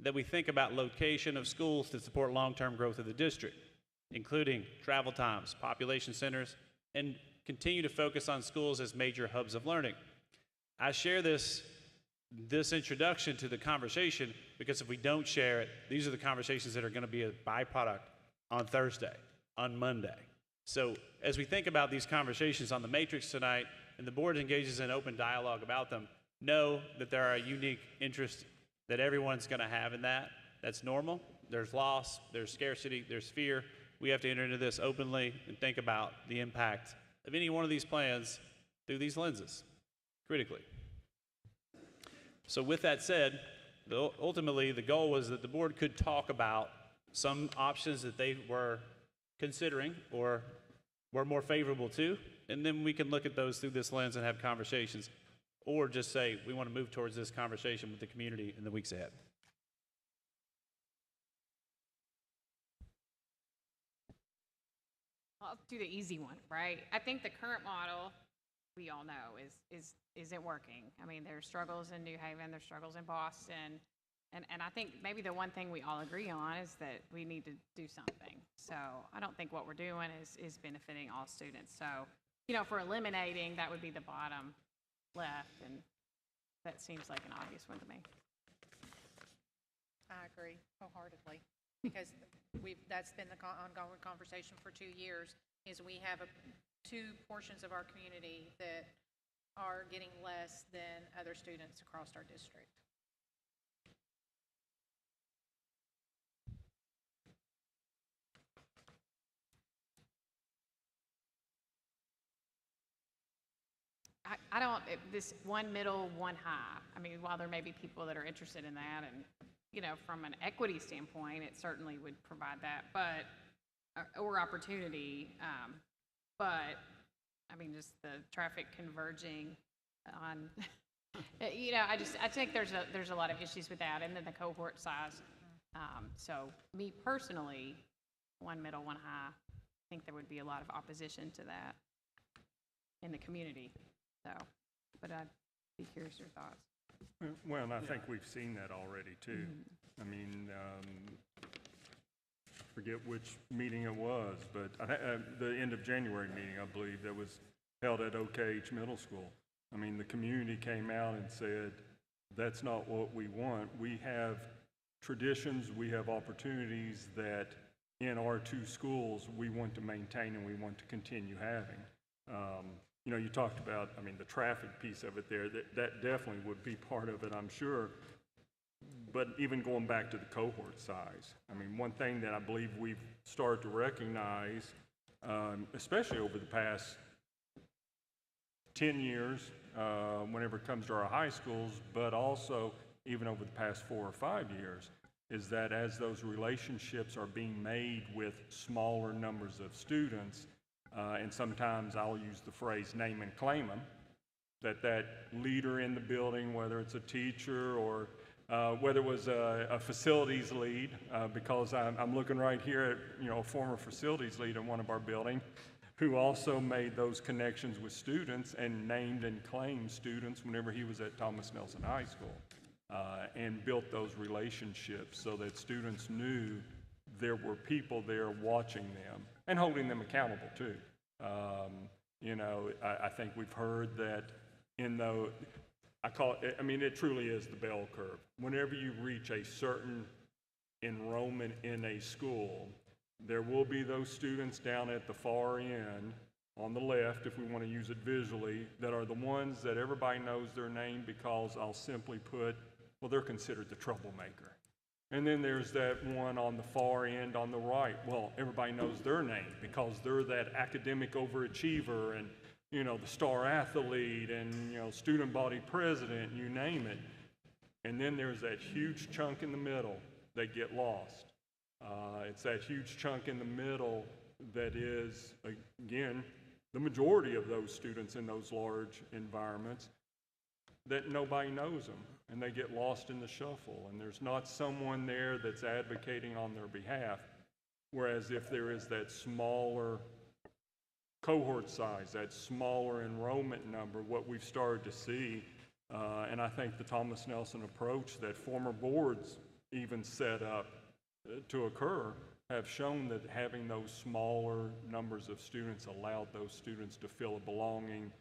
S3: that we think about location of schools to support long-term growth of the district, including travel times, population centers, and continue to focus on schools as major hubs of learning. I share this introduction to the conversation because if we don't share it, these are the conversations that are going to be a byproduct on Thursday, on Monday. So as we think about these conversations on the matrix tonight, and the board engages in open dialogue about them, know that there are unique interests that everyone's going to have in that. That's normal. There's loss, there's scarcity, there's fear. We have to enter into this openly and think about the impact of any one of these plans through these lenses, critically. So with that said, ultimately the goal was that the board could talk about some options that they were considering or were more favorable to, and then we can look at those through this lens and have conversations, or just say we want to move towards this conversation with the community in the weeks ahead.
S22: I'll do the easy one, right? I think the current model, we all know, isn't working. I mean, there's struggles in New Haven, there's struggles in Boston, and I think maybe the one thing we all agree on is that we need to do something. So I don't think what we're doing is benefiting all students. So, you know, for eliminating, that would be the bottom left, and that seems like an obvious one to me.
S11: I agree wholeheartedly, because that's been the ongoing conversation for 2 years, is we have two portions of our community that are getting less than other students across our district.
S22: I don't, this one middle, one high. I mean, while there may be people that are interested in that, and, you know, from an equity standpoint, it certainly would provide that, but, or opportunity, but, I mean, just the traffic converging on, you know, I think there's a lot of issues with that, and then the cohort size. So me personally, one middle, one high, I think there would be a lot of opposition to that in the community. So, but I'd be curious your thoughts.
S18: Well, and I think we've seen that already too. I mean, forget which meeting it was, but the end of January meeting, I believe, that was held at OKH Middle School. I mean, the community came out and said, that's not what we want. We have traditions, we have opportunities that in our two schools we want to maintain and we want to continue having. You know, you talked about, I mean, the traffic piece of it there, that definitely would be part of it, I'm sure. But even going back to the cohort size, I mean, one thing that I believe we've started to recognize, especially over the past 10 years, whenever it comes to our high schools, but also even over the past 4 or 5 years, is that as those relationships are being made with smaller numbers of students, and sometimes I'll use the phrase name and claim them, that leader in the building, whether it's a teacher or whether it was a facilities lead, because I'm looking right here at, you know, a former facilities lead in one of our buildings who also made those connections with students and named and claimed students whenever he was at Thomas Nelson High School, and built those relationships so that students knew there were people there watching them and holding them accountable too. You know, I think we've heard that in the, I call it, I mean, it truly is the bell curve. Whenever you reach a certain enrollment in a school, there will be those students down at the far end on the left, if we want to use it visually, that are the ones that everybody knows their name because I'll simply put, well, they're considered the troublemaker. And then there's that one on the far end on the right. Well, everybody knows their name because they're that academic overachiever and, the star athlete and, student body president, you name it. And then there's that huge chunk in the middle that get lost. It's that huge chunk in the middle that is, again, the majority of those students in those large environments that nobody knows them, and they get lost in the shuffle, and there's not someone there that's advocating on their behalf. Whereas if there is that smaller cohort size, that smaller enrollment number, what we've started to see, and I think the Thomas Nelson approach that former boards even set up to occur have shown that having those smaller numbers of students allowed those students to feel a belonging,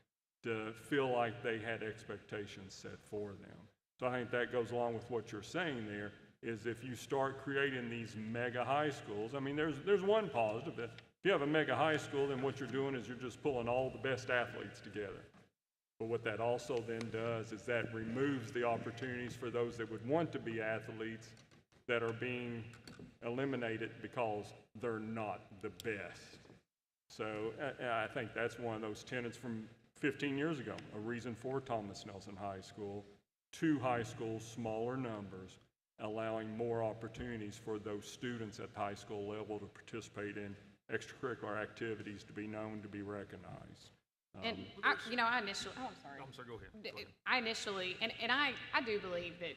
S18: to feel like they had expectations set for them. So I think that goes along with what you're saying there, is if you start creating these mega high schools, I mean, there's one positive. If you have a mega high school, then what you're doing is you're just pulling all the best athletes together. But what that also then does is that removes the opportunities for those that would want to be athletes that are being eliminated because they're not the best. So I think that's one of those tenets from 15 years ago, a reason for Thomas Nelson High School, 2 high schools, smaller numbers, allowing more opportunities for those students at the high school level to participate in extracurricular activities, to be known, to be recognized.
S22: And I initially, oh, I'm sorry.
S19: I'm sorry, go ahead.
S22: I initially, and I do believe that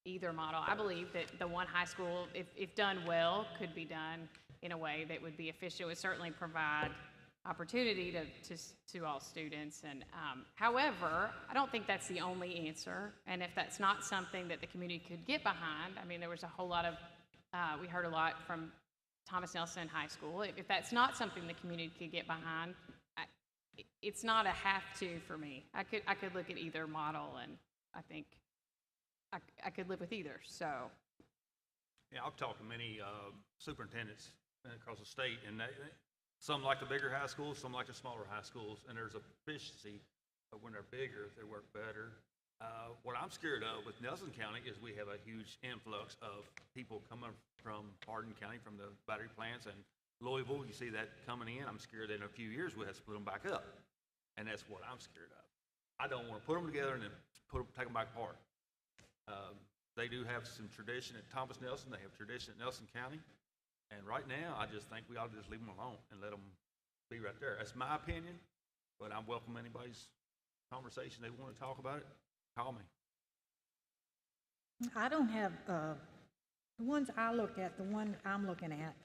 S22: either model, I believe that the one high school, if done well, could be done in a way that would be efficient, would certainly provide opportunity to all students. And however, I don't think that's the only answer. And if that's not something that the community could get behind, I mean, there was a whole lot of, we heard a lot from Thomas Nelson High School. If that's not something the community could get behind, it's not a have-to for me. I could look at either model, and I think I could live with either. So,
S19: Yeah, I've talked to many superintendents across the state, and some like the bigger high schools, some like the smaller high schools, and there's efficiency. But when they're bigger, they work better. What I'm scared of with Nelson County is we have a huge influx of people coming from Hardin County, from the battery plants, and Louisville. You see that coming in. I'm scared that in a few years we'll have to split them back up, and that's what I'm scared of. I don't want to put them together and then take them back apart. They do have some tradition at Thomas Nelson. They have tradition at Nelson County. And right now, I just think we ought to just leave them alone and let them be right there. That's my opinion, but I welcome anybody's conversation. They want to talk about it, call me.
S1: I don't have, the ones I look at, the one I'm looking at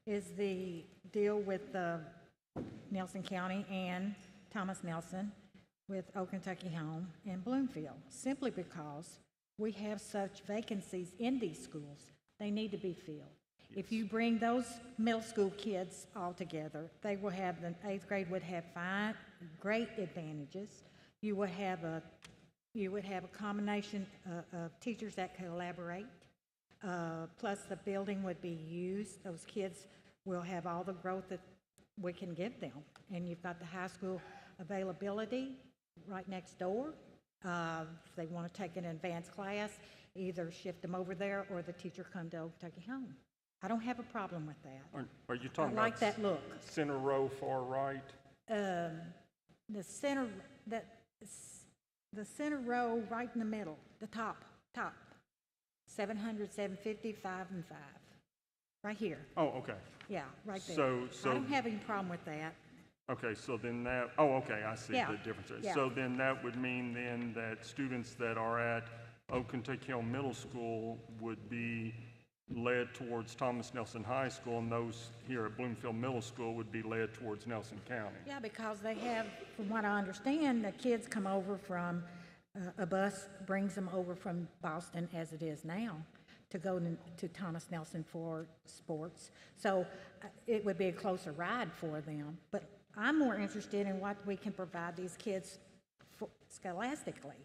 S1: is the deal with Nelson County and Thomas Nelson with Old Kentucky Home and Bloomfield, simply because we have such vacancies in these schools. They need to be filled. Yes. If you bring those middle school kids all together, they will have, the 8th grade would have 5 great advantages. You would have a combination of teachers that collaborate, plus the building would be used. Those kids will have all the growth that we can give them. And you've got the high school availability right next door. If they want to take an advanced class, either shift them over there or the teacher come to Old Kentucky Home. I don't have a problem with that.
S18: Are you talking
S1: I like
S18: about
S1: that look.
S18: Center row, far right?
S1: The center row right in the middle, the top, 700, 750, 5 and 5, right here.
S18: Oh, okay.
S1: Yeah, right there.
S18: So
S1: I don't have any problem with that.
S18: Okay, so then that, oh, okay, I see the difference.
S1: Yeah.
S18: So then that would mean then that students that are at Old Kentucky Hill Middle School would be led towards Thomas Nelson High School, and those here at Bloomfield Middle School would be led towards Nelson County.
S1: Yeah, because they have, from what I understand, the kids come over from, a bus brings them over from Boston, as it is now, to go to Thomas Nelson for sports. So it would be a closer ride for them. But I'm more interested in what we can provide these kids scholastically.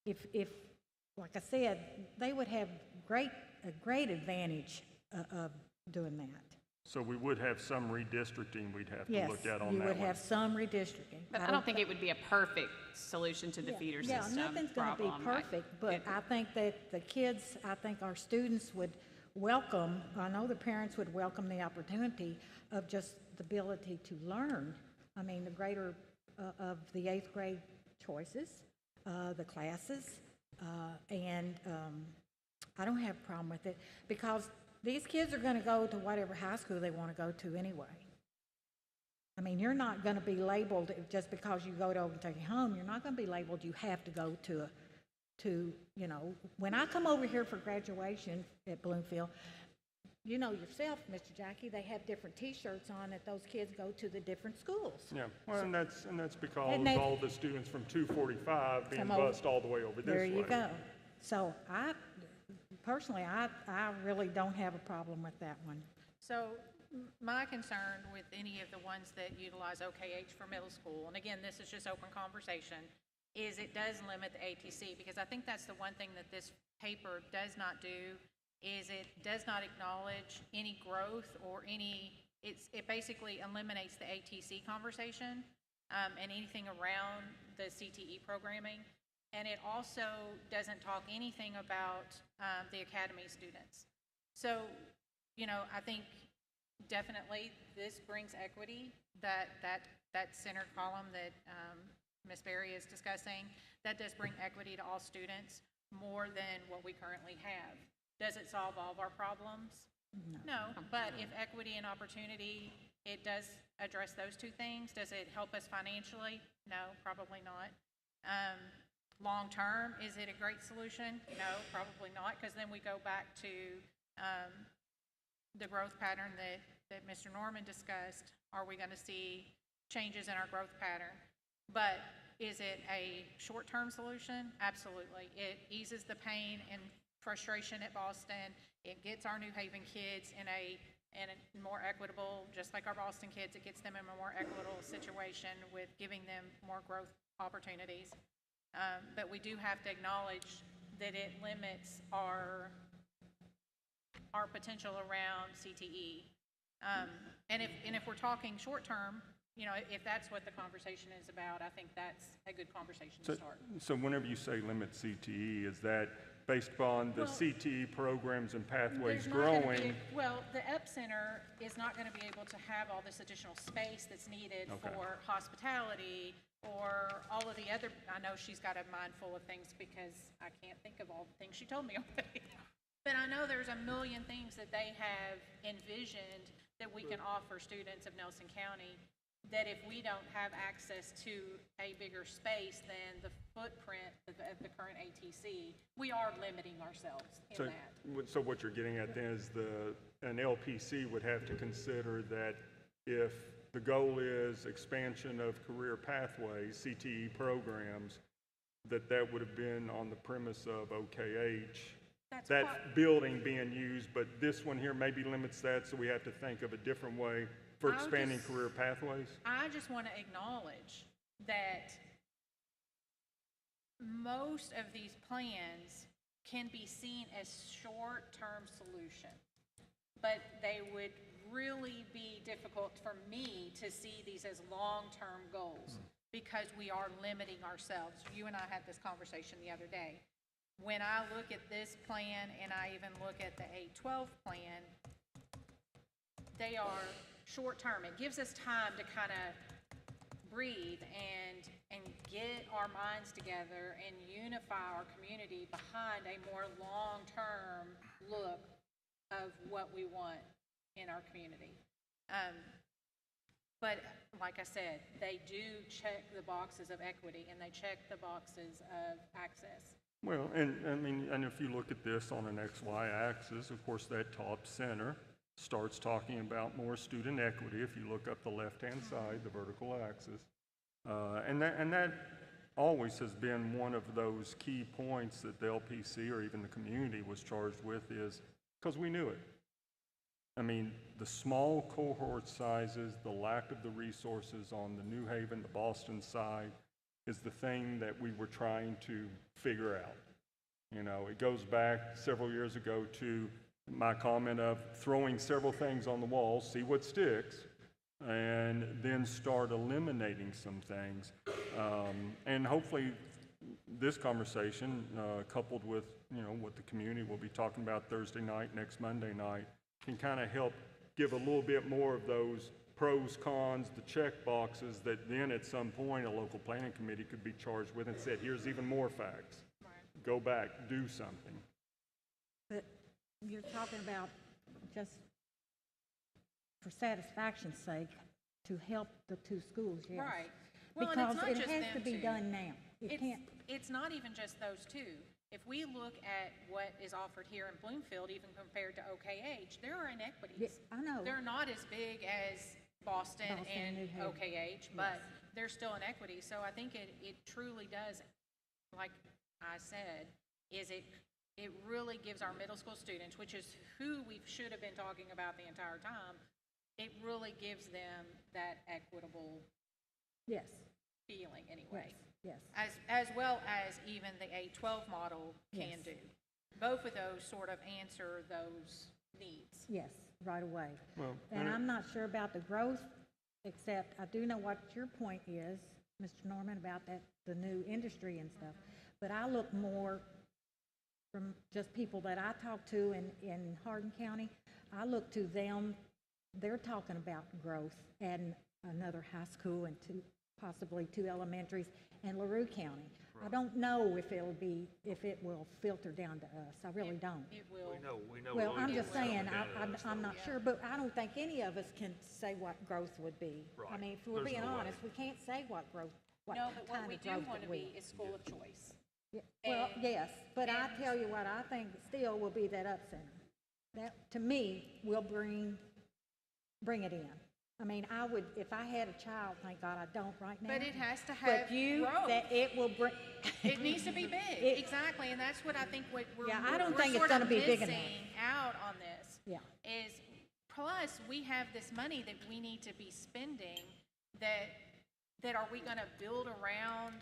S1: If, like I said, they would have great great advantage of doing that.
S18: So we would have some redistricting we'd have to
S1: Yes,
S18: look at on
S1: you
S18: that
S1: would
S18: one.
S1: have some redistricting.
S22: But I don't think it would be a perfect solution to the feeder system
S1: Yeah, nothing's going to be
S22: problem.
S1: perfect, but I think that the kids, I think our students would welcome, I know the parents would welcome the opportunity of just the ability to learn. I mean, the greater of the 8th grade choices, the classes, and I don't have a problem with it because these kids are going to go to whatever high school they want to go to anyway. I mean, you're not going to be labeled just because you go to Kentucky Home. You're not going to be labeled. You have to go to you know. When I come over here for graduation at Bloomfield, you know yourself, Mr. Jackie, they have different T-shirts on that those kids go to the different schools.
S18: Yeah, well,
S1: So-
S18: and that's because
S1: And they-
S18: all the students from 245 being
S1: Come over-
S18: bused all the way over this way.
S1: There you go. So personally, I really don't have a problem with that one.
S11: So my concern with any of the ones that utilize OKH for middle school, and again, this is just open conversation, is it does limit the ATC, because I think that's the one thing that this paper does not do, is it does not acknowledge any growth or it basically eliminates the ATC conversation and anything around the CTE programming. And it also doesn't talk anything about the academy students. So, you know, I think definitely this brings equity, that center column that Ms. Berry is discussing, that does bring equity to all students more than what we currently have. Does it solve all of our problems? No, but if equity and opportunity, it does address those two things. Does it help us financially? No, probably not. Long term, is it a great solution? No, probably not, because then we go back to the growth pattern that Mr. Norman discussed. Are we going to see changes in our growth pattern? But is it a short-term solution? Absolutely. It eases the pain and frustration at Boston. It gets our New Haven kids in a more equitable, just like our Boston kids, it gets them in a more equitable situation with giving them more growth opportunities. But we do have to acknowledge that it limits our potential around CTE. And if we're talking short term, you know, if that's what the conversation is about, I think that's a good conversation to start.
S18: So whenever you say limit CTE, is that based upon the CTE programs and pathways
S11: There's not gonna
S18: growing?
S11: well, the Ep Center is not going to be able to have all this additional space that's needed
S18: Okay.
S11: for hospitality or all of the other, I know she's got a mind full of things because I can't think of all the things she told me already. But I know there's a million things that they have envisioned that we can offer students of Nelson County, that if we don't have access to a bigger space than the footprint of the current ATC, we are limiting ourselves in that.
S18: So what you're getting at then is an LPC would have to consider that if the goal is expansion of career pathways, CTE programs, that would have been on the premise of OKH, that building being used, but this one here maybe limits that, so we have to think of a different way for expanding career pathways?
S11: I just want to acknowledge that most of these plans can be seen as short-term solutions, but they would really be difficult for me to see these as long-term goals because we are limiting ourselves. You and I had this conversation the other day. When I look at this plan and I even look at the 812 plan, they are short-term. It gives us time to kind of breathe and get our minds together and unify our community behind a more long-term look of what we want in our community. But like I said, they do check the boxes of equity and they check the boxes of access.
S18: Well, and I mean, and if you look at this on an XY axis, of course, that top center starts talking about more student equity. If you look up the left-hand side, the vertical axis, and that always has been one of those key points that the LPC or even the community was charged with, is because we knew it. I mean, the small cohort sizes, the lack of the resources on the New Haven, the Boston side, is the thing that we were trying to figure out. You know, it goes back several years ago to my comment of throwing several things on the wall, see what sticks, and then start eliminating some things. And hopefully this conversation, coupled with, you know, what the community will be talking about Thursday night, next Monday night, can kind of help give a little bit more of those pros, cons, the check boxes that then at some point a local planning committee could be charged with and said, here's even more facts. Right. Go back, do something.
S1: But you're talking about just for satisfaction's sake to help the two schools, yes.
S11: Right. Well, and
S1: Because
S11: it's not
S1: it
S11: just
S1: has
S11: them
S1: to be
S11: two.
S1: done now. It can't.
S11: It's not even just those two. If we look at what is offered here in Bloomfield, even compared to OKH, there are inequities.
S1: Yeah, I know.
S11: They're not as big as Boston and
S1: New Haven.
S11: OKH, but there's still inequity. So I think it truly does, like I said, it really gives our middle school students, which is who we should have been talking about the entire time, it really gives them that equitable
S1: Yes.
S11: feeling anyway.
S1: Yes.
S11: As well as even the 8-12 model can
S1: Yes.
S11: do. Both of those sort of answer those needs.
S1: Yes, right away.
S18: Well,
S1: And I'm not sure about the growth, except I do know what your point is, Mr. Norman, about that, the new industry and stuff. But I look more from just people that I talk to in Hardin County. I look to them, they're talking about growth, adding another high school and possibly 2 elementaries in LaRue County. I don't know if it will filter down to us. I really don't.
S11: It will.
S19: We know.
S1: Well, I'm
S19: Williams
S1: just
S19: will
S1: saying,
S19: come down to us,
S1: I'm
S19: though.
S1: not sure, but I don't think any of us can say what growth would be. I
S19: Right.
S1: mean, if we're
S19: There's
S1: being
S19: no way.
S1: honest, we can't say what growth, what
S11: No, but what
S1: kind
S11: we
S1: of
S11: do
S1: growth
S11: want
S1: it
S11: to
S1: will.
S11: be is school of choice.
S1: Yeah, well,
S11: And-
S1: yes, but I tell you what, I think still will be that up center. That, to me, will bring it in. I mean, I would, if I had a child, thank God I don't right now.
S11: But it has to
S1: But
S11: have growth.
S1: that it will bring.
S11: It needs to be big, exactly, and that's what I think what we're,
S1: Yeah, I don't
S11: we're
S1: think it's
S11: sort
S1: gonna
S11: of
S1: be big enough.
S11: missing out on this.
S1: Yeah.
S11: Is, plus, we have this money that we need to be spending, that are we gonna build around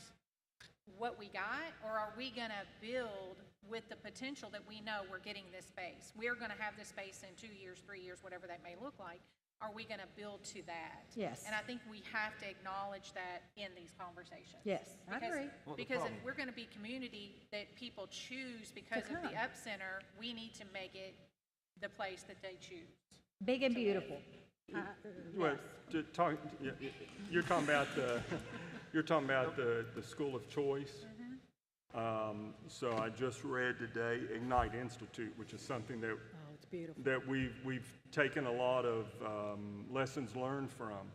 S11: what we got, or are we gonna build with the potential that we know we're getting this space? We're gonna have this space in 2 years, 3 years, whatever that may look like. Are we gonna build to that?
S1: Yes.
S11: And I think we have to acknowledge that in these conversations.
S1: Yes, I agree.
S19: Well, the
S11: Because if
S19: problem-
S11: we're gonna be community that people choose because of the
S1: come.
S11: Up Center, we need to make it the place that they choose.
S1: Big and beautiful.
S18: Well, you're talking about the school of choice. So I just read today Ignite Institute, which is something that
S1: It's beautiful.
S18: that we've taken a lot of lessons learned from.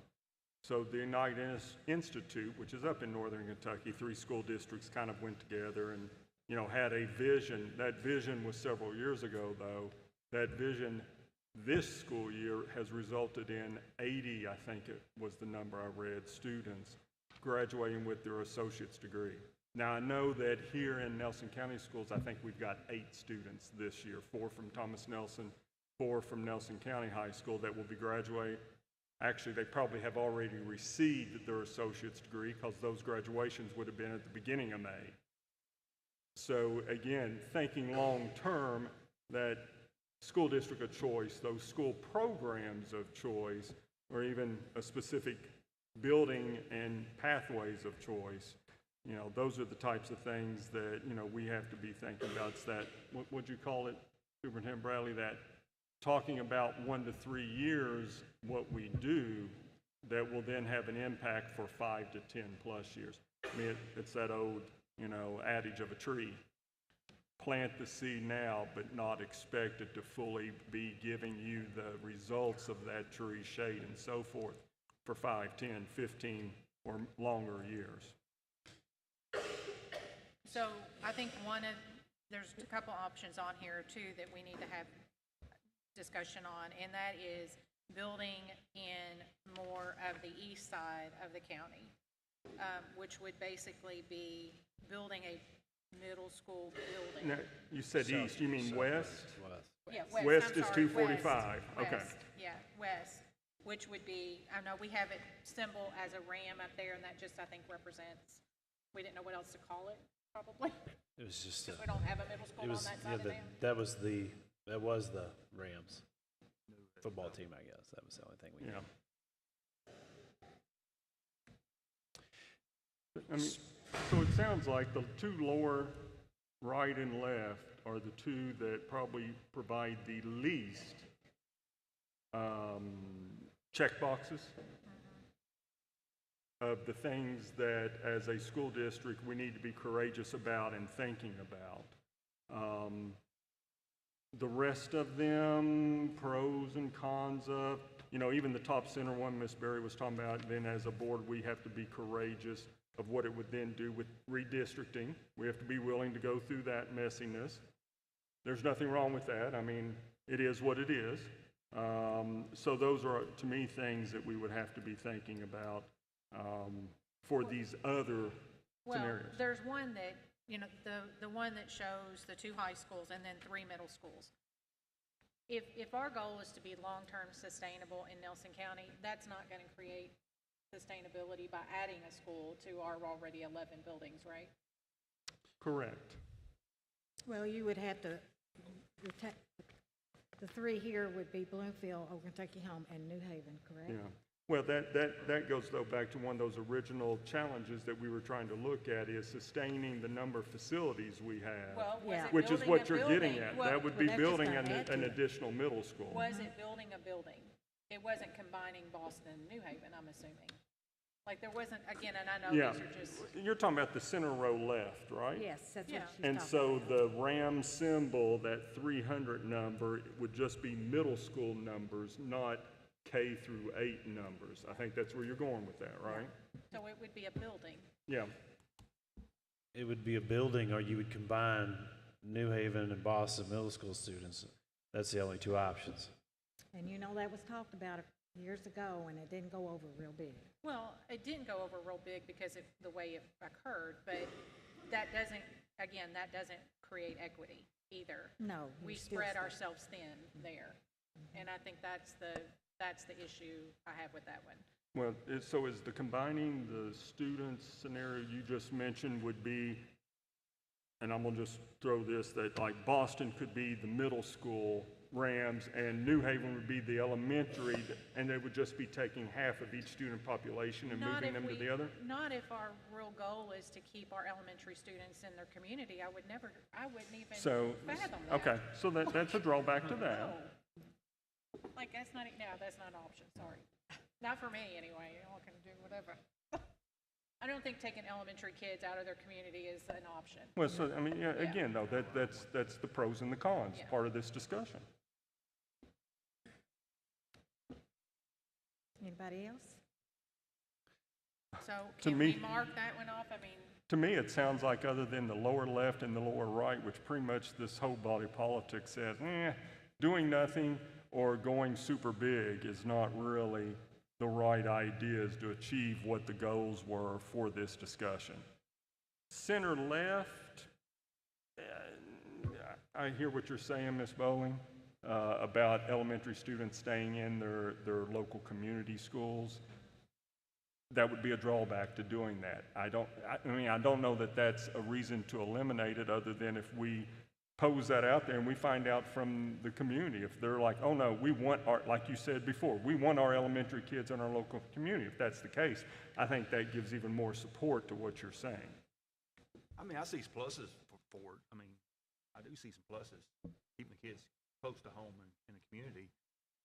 S18: So the Ignite Institute, which is up in northern Kentucky, 3 school districts kind of went together and, you know, had a vision. That vision was several years ago, though. That vision this school year has resulted in 80, I think it was the number I read, students graduating with their associate's degree. Now, I know that here in Nelson County Schools, I think we've got 8 students this year, 4 from Thomas Nelson, 4 from Nelson County High School that will be graduating. Actually, they probably have already received their associate's degree because those graduations would have been at the beginning of May. So again, thinking long-term that school district of choice, those school programs of choice, or even a specific building and pathways of choice, you know, those are the types of things that, you know, we have to be thinking about. It's that, what would you call it, Superintendent Bradley, that talking about 1 to 3 years, what we do, that will then have an impact for 5 to 10 plus years. I mean, it's that old, you know, adage of a tree. Plant the seed now, but not expect it to fully be giving you the results of that tree, shade, and so forth for 5, 10, 15, or longer years.
S11: So I think there's a couple options on here too that we need to have discussion on, and that is building in more of the east side of the county, which would basically be building a middle school building.
S18: Now, you said east, you mean west?
S11: Yeah,
S18: West
S11: I'm
S18: is
S11: sorry,
S18: 245, okay.
S11: west, yeah, west, which would be, I know we have it symbol as a ram up there, and that just, I think, represents, we didn't know what else to call it, probably.
S3: It was just.
S11: Because we don't have a middle school
S3: It was,
S11: on that
S3: yeah,
S11: side of town?
S3: that was the Rams football team, I guess. That was the only thing we knew.
S18: I mean, so it sounds like the two lower, right and left, are the two that probably provide the least check boxes of the things that, as a school district, we need to be courageous about and thinking about. The rest of them, pros and cons of, even the top center one Miss Berry was talking about, then as a board, we have to be courageous of what it would then do with redistricting. We have to be willing to go through that messiness. There's nothing wrong with that. I mean, it is what it is. So those are, to me, things that we would have to be thinking about for these other scenarios.
S11: Well, there's one that, the one that shows the 2 high schools and then 3 middle schools. If our goal is to be long-term sustainable in Nelson County, that's not going to create sustainability by adding a school to our already 11 buildings, right?
S18: Correct.
S1: Well, you would have to, the 3 here would be Bloomfield, Old Kentucky Home, and New Haven, correct?
S18: Yeah. Well, that goes, though, back to one of those original challenges that we were trying to look at, is sustaining the number of facilities we have,
S11: Well, was it
S18: which is
S11: building
S18: what
S11: a
S18: you're getting
S11: building?
S18: at.
S11: Well,
S18: That would
S1: but
S18: be
S1: that just
S18: building
S1: don't add to
S18: an
S1: it.
S18: additional middle school.
S11: Was it building a building? It wasn't combining Boston and New Haven, I'm assuming. Like, there wasn't, again, and I know
S18: Yeah,
S11: these are just,
S18: you're talking about the center row left, right?
S1: Yes, that's what
S11: Yeah.
S1: she's
S18: And
S1: talking
S18: so
S1: about.
S18: the RAM symbol, that 300 number, would just be middle school numbers, not K through 8 numbers. I think that's where you're going with that, right?
S11: so it would be a building.
S18: Yeah.
S3: It would be a building, or you would combine New Haven and Boston middle school students. That's the only 2 options.
S1: And that was talked about years ago, and it didn't go over real big.
S11: Well, it didn't go over real big because of the way it occurred, but that doesn't create equity either.
S1: No.
S11: We
S1: you're still
S11: spread
S1: stuck.
S11: ourselves thin there. And I think that's the issue I have with that one.
S18: Well, so is the combining the students scenario you just mentioned would be, and I'm gonna just throw this, that like Boston could be the middle school Rams and New Haven would be the elementary, and they would just be taking half of each student population and moving them to the other?
S11: Not if our real goal is to keep our elementary students in their community. I wouldn't even
S18: So,
S11: fathom that.
S18: okay, so that's a drawback to that.
S11: No. Like, that's not an option, sorry. Not for me, anyway. Y'all can do whatever. I don't think taking elementary kids out of their community is an option.
S18: Well, so, I mean, yeah, again, though, that's the pros and the cons,
S11: Yeah.
S18: part of this discussion.
S1: Anybody else?
S11: So
S18: To
S11: can
S18: me-
S11: we mark that one off? I mean,
S18: To me, it sounds like other than the lower left and the lower right, which pretty much this whole body politic says, doing nothing or going super big is not really the right ideas to achieve what the goals were for this discussion. Center left, I hear what you're saying, Ms. Bowling, about elementary students staying in their local community schools. That would be a drawback to doing that. I don't know that that's a reason to eliminate it, other than if we pose that out there and we find out from the community, if they're like, oh no, we want like you said before, we want our elementary kids in our local community. If that's the case, I think that gives even more support to what you're saying.
S19: I mean, I see some pluses for it. I mean, I do see some pluses, keeping the kids close to home and in the community.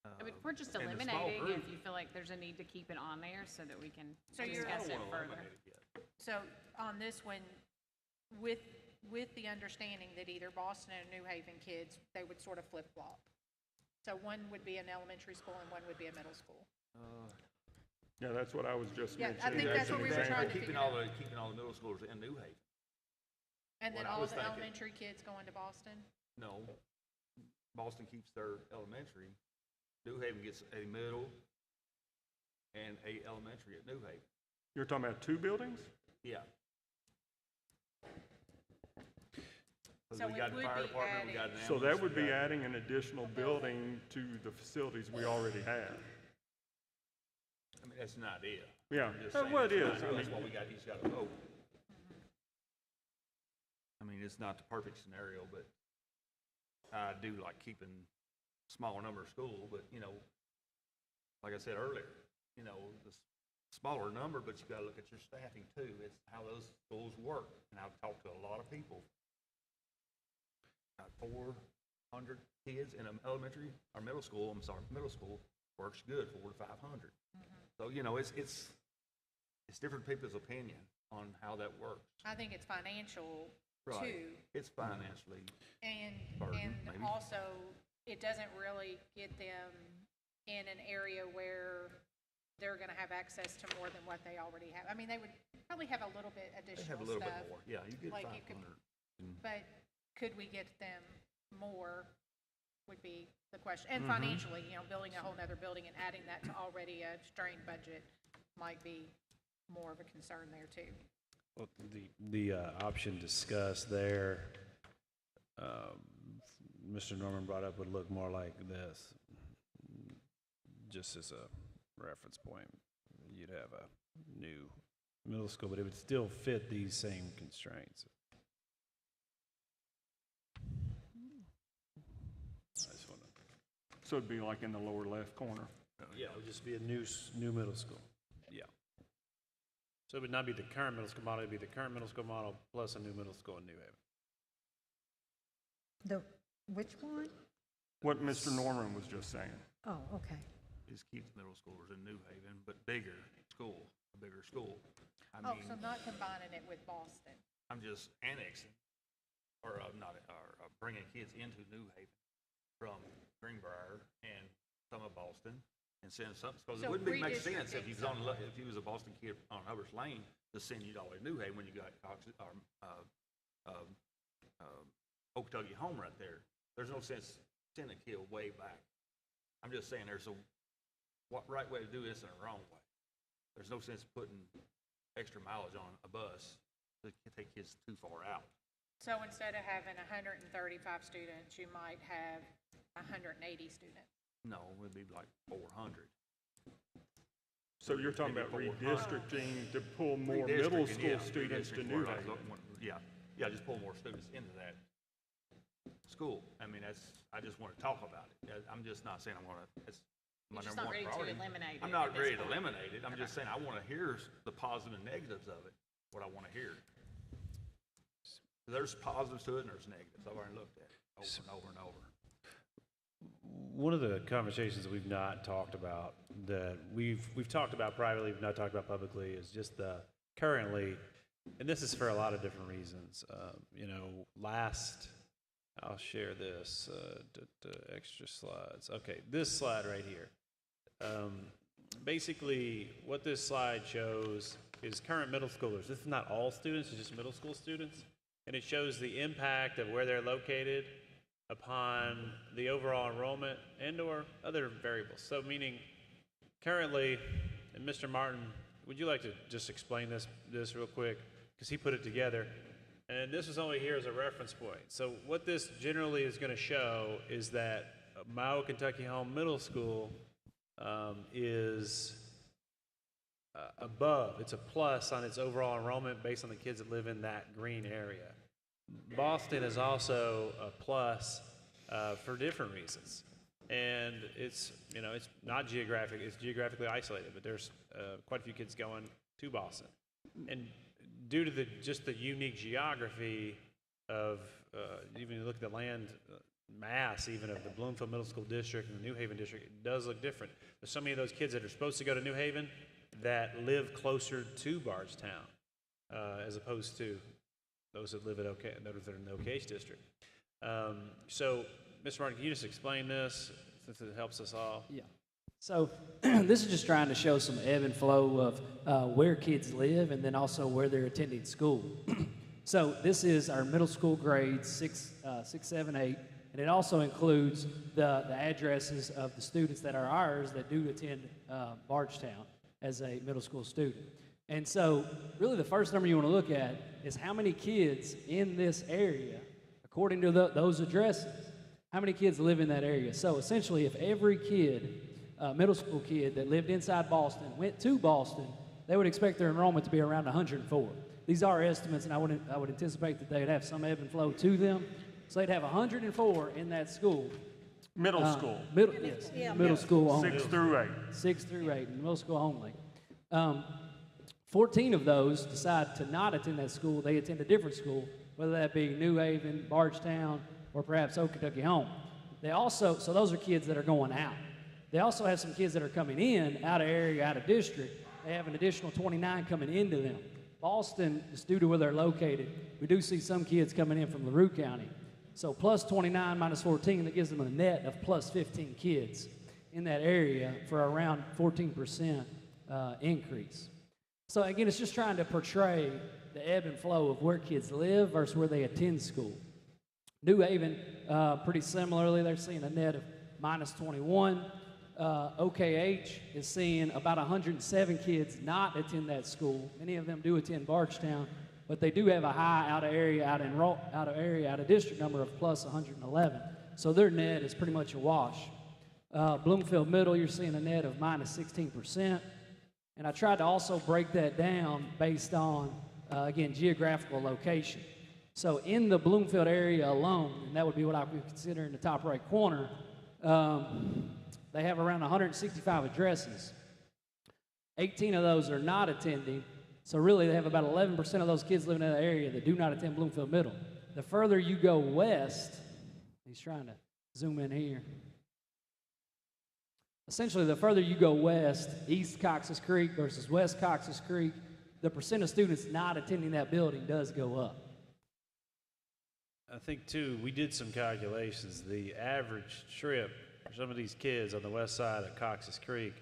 S22: I mean, if we're just
S19: and the small
S22: eliminating,
S19: group-
S22: if you feel like there's a need to keep it on there so that we can
S11: So you're-
S22: discuss
S19: I
S22: it
S19: don't wanna
S22: further.
S19: eliminate it yet.
S11: so on this one, with the understanding that either Boston and New Haven kids, they would sort of flip-flop. So one would be an elementary school and one would be a middle school.
S18: Yeah, that's what I was just
S11: Yeah, I
S18: mentioning.
S11: think that's what we were
S18: Exactly.
S11: trying to
S19: Keeping
S11: figure
S19: all
S11: out.
S19: keeping all the middle schoolers in New Haven.
S11: And then
S19: What I
S11: all
S19: was
S11: the
S19: thinking.
S11: elementary kids going to Boston?
S19: No, Boston keeps their elementary. New Haven gets a middle and a elementary at New Haven.
S18: You're talking about 2 buildings?
S19: Yeah.
S11: So
S19: we
S11: it
S19: got the
S11: would
S19: fire
S11: be
S19: department, we got an
S18: So
S19: ambulance.
S18: that would
S19: we
S18: be
S19: got-
S18: adding an additional building to the facilities we already have.
S19: I mean, that's an idea.
S18: Yeah.
S19: I'm just
S18: Oh,
S19: saying
S18: well, it
S19: it's
S18: is.
S19: not-
S18: I
S19: That's
S18: mean-
S19: what we got, he's got to vote. I mean, it's not the perfect scenario, but I do like keeping smaller number of schools, but, you know, like I said earlier, you know, the smaller number, but you got to look at your staffing too. It's how those schools work. And I've talked to a lot of people. 400 kids in an elementary or middle school, middle school works good, 400 to 500. So, you know, it's different people's opinion on how that works.
S11: I think it's financial
S19: Right.
S11: too.
S19: It's financially burden,
S11: And
S19: maybe.
S11: also, it doesn't really get them in an area where they're going to have access to more than what they already have. I mean, they would probably have a little bit
S19: They
S11: additional
S19: have a little
S11: stuff.
S19: bit more. Yeah, you get
S11: like
S19: 500.
S11: you could, but could we get them more would be the question. And financially, you know, building a whole nother building and adding that to already a strained budget might be more of a concern there too.
S3: Well, the option discussed there, Mr. Norman brought up would look more like this. Just as a reference point, you'd have a new middle school, but it would still fit these same constraints. I just want to.
S18: So it'd be like in the lower left corner.
S3: Yeah, it would just be a new middle school. Yeah. So it would not be the current middle school model, it'd be the current middle school model plus a new middle school in New Haven.
S1: Which one?
S18: What Mr. Norman was just saying.
S1: Oh, okay.
S19: Is keep the middle schoolers in New Haven, but bigger school, a bigger school. I
S11: Oh,
S19: mean,
S11: so not combining it with Boston.
S19: I'm just annexing, or bringing kids into New Haven from Greenbrier and some of Boston, and send some, because it
S11: So
S19: wouldn't make sense if
S11: redistricting
S19: you was on, if you was a Boston kid on Hubbard's Lane to send you all to New Haven when you got Okeechobee home right there. There's no sense sending a kid way back. I'm just saying there's a right way to do this and a wrong way. There's no sense putting extra mileage on a bus to take kids too far out.
S11: So instead of having 135 students, you might have 180 students.
S19: No, it would be like 400.
S18: So you're talking about
S19: Maybe 400.
S18: redistricting to pull more middle
S19: Redistricting,
S18: school
S19: yeah,
S18: students to
S19: redistricting
S18: New
S19: where I
S18: Haven.
S19: Yeah, just pull more students into that school. I mean, I just want to talk about it. I'm just not saying I'm going to, it's my
S22: You're just
S19: number
S22: not
S19: one
S22: ready to
S19: priority.
S22: eliminate it
S19: I'm
S22: at
S19: not
S22: this
S19: ready to
S22: point.
S19: eliminate it. I'm just saying I want to hear the positives and negatives of it, what I want to hear. There's positives to it and there's negatives. I've already looked at it over and over and over.
S3: One of the conversations that we've not talked about, that we've talked about privately, we've not talked about publicly, is just the currently, and this is for a lot of different reasons. You know, I'll share this, extra slides. Okay, this slide right here. Basically, what this slide shows is current middle schoolers. This is not all students, it's just middle school students. And it shows the impact of where they're located upon the overall enrollment and or other variables. So meaning currently, and Mr. Martin, would you like to just explain this real quick? Because he put it together. And this is only here as a reference point. So what this generally is going to show is that Iowa Kentucky Home Middle School is above. It's a plus on its overall enrollment based on the kids that live in that green area. Boston is also a plus for different reasons. And it's not geographic, it's geographically isolated, but there's quite a few kids going to Boston. And due to just the unique geography of, even you look at the land mass even of the Bloomfield Middle School District and the New Haven District, it does look different. There's so many of those kids that are supposed to go to New Haven that live closer to Bardstown as opposed to those that live those that are in the Okeechobee District. So, Mr. Martin, can you just explain this since it helps us all?
S8: Yeah. So this is just trying to show some ebb and flow of where kids live and then also where they're attending school. So this is our middle school grades, 6, 7, 8, and it also includes the addresses of the students that are ours that do attend Bardstown as a middle school student. And so really the first number you want to look at is how many kids in this area, according to those addresses, how many kids live in that area. So essentially if every kid, middle school kid that lived inside Boston went to Boston, they would expect their enrollment to be around 104. these are estimates, and I would anticipate that they'd have some ebb and flow to them. So they'd have 104 in that school.
S18: Middle school.
S8: Yes, middle school only.
S18: 6 through 8.
S8: 6 through 8, middle school only. 14 of those decide to not attend that school. They attend a different school, whether that be New Haven, Bardstown, or perhaps Old Kentucky Home. They also, so those are kids that are going out. They also have some kids that are coming in, out of area, out of district. They have an additional 29 coming into them. Boston, just due to where they're located, we do see some kids coming in from LaRue County. So plus 29 minus 14, that gives them a net of plus 15 kids in that area for around 14% increase. So again, it's just trying to portray the ebb and flow of where kids live versus where they attend school. New Haven, pretty similarly, they're seeing a net of minus 21. OKH is seeing about 107 kids not attend that school. Many of them do attend Bardstown, but they do have a high out of area, out of district number of plus 111. So their net is pretty much a wash. Bloomfield Middle, you're seeing a net of minus 16%. And I tried to also break that down based on, again, geographical location. So in the Bloomfield area alone, and that would be what I would consider in the top right corner, they have around 165 addresses. 18 of those are not attending. So really, they have about 11% of those kids living in that area that do not attend Bloomfield Middle. The further you go west, he's trying to zoom in here. Essentially, the further you go west, East Cox's Creek versus West Cox's Creek, the percent of students not attending that building does go up.
S3: I think, too, we did some calculations. The average trip for some of these kids on the west side of Cox's Creek,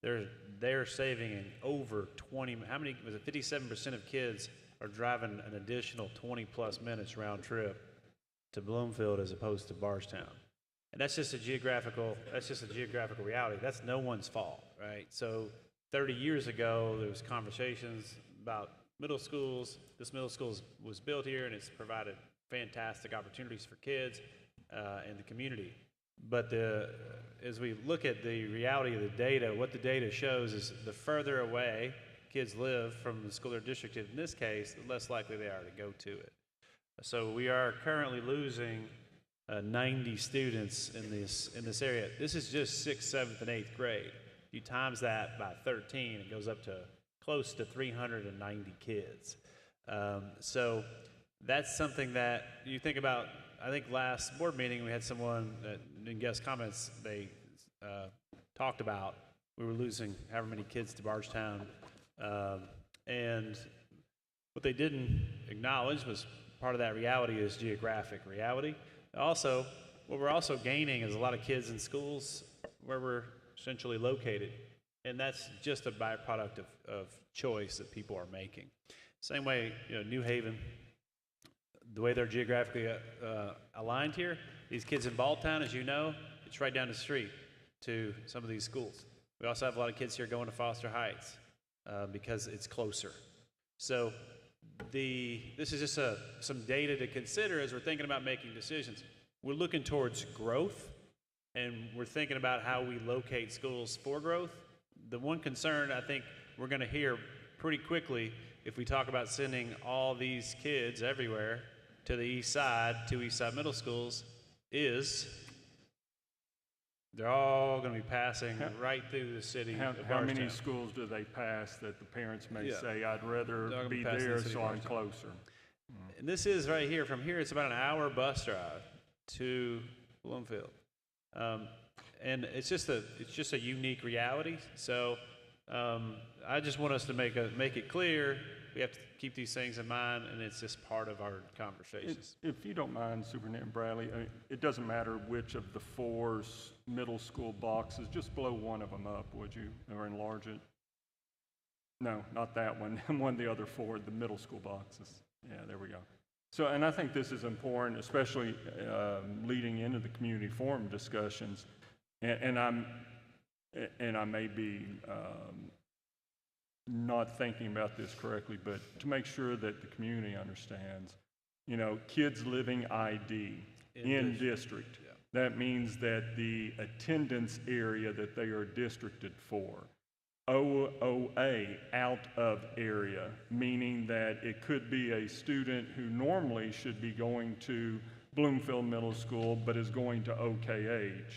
S3: they're saving in over 20, how many, was it 57% of kids are driving an additional 20-plus minutes round trip to Bloomfield as opposed to Bardstown. And that's just a geographical reality. That's no one's fault, right? So 30 years ago, there was conversations about middle schools. This middle school was built here, and it's provided fantastic opportunities for kids and the community. But as we look at the reality of the data, what the data shows is the further away kids live from the school or district, in this case, the less likely they are to go to it. So we are currently losing 90 students in this area. This is just 6th, 7th, and 8th grade. If you times that by 13, it goes up to close to 390 kids. So that's something that you think about. I think last board meeting we had someone that in guest comments they talked about we were losing however many kids to Bardstown, and what they didn't acknowledge was part of that reality is geographic reality. Also, what we're also gaining is a lot of kids in schools where we're centrally located, and that's just a byproduct of choice that people are making. Same way, New Haven, the way they're geographically aligned here, these kids in Balltown, as you know, it's right down the street to some of these schools. We also have a lot of kids here going to Foster Heights because it's closer. So this is just some data to consider as we're thinking about making decisions. We're looking towards growth, and we're thinking about how we locate schools for growth. The one concern I think we're going to hear pretty quickly if we talk about sending all these kids everywhere to the east side, two east side middle schools, is they're all going to be passing right through the city of Bardstown.
S18: How many schools do they pass that the parents may say, I'd rather be there so I'm closer?
S3: And this is right here. From here, it's about an hour bus drive to Bloomfield. And it's just a unique reality. So I just want us to make it clear. We have to keep these things in mind, and it's just part of our conversations.
S18: If you don't mind, Superintendent Bradley, it doesn't matter which of the 4 middle school boxes, just blow one of them up, would you, or enlarge it? No, not that one. One of the other 4, the middle school boxes. Yeah, there we go. So, and I think this is important, especially leading into the community forum discussions. And I may be not thinking about this correctly, but to make sure that the community understands, kids living ID in district. Yeah. That means that the attendance area that they are districted for OOA, out of area, meaning that it could be a student who normally should be going to Bloomfield Middle School but is going to OKH.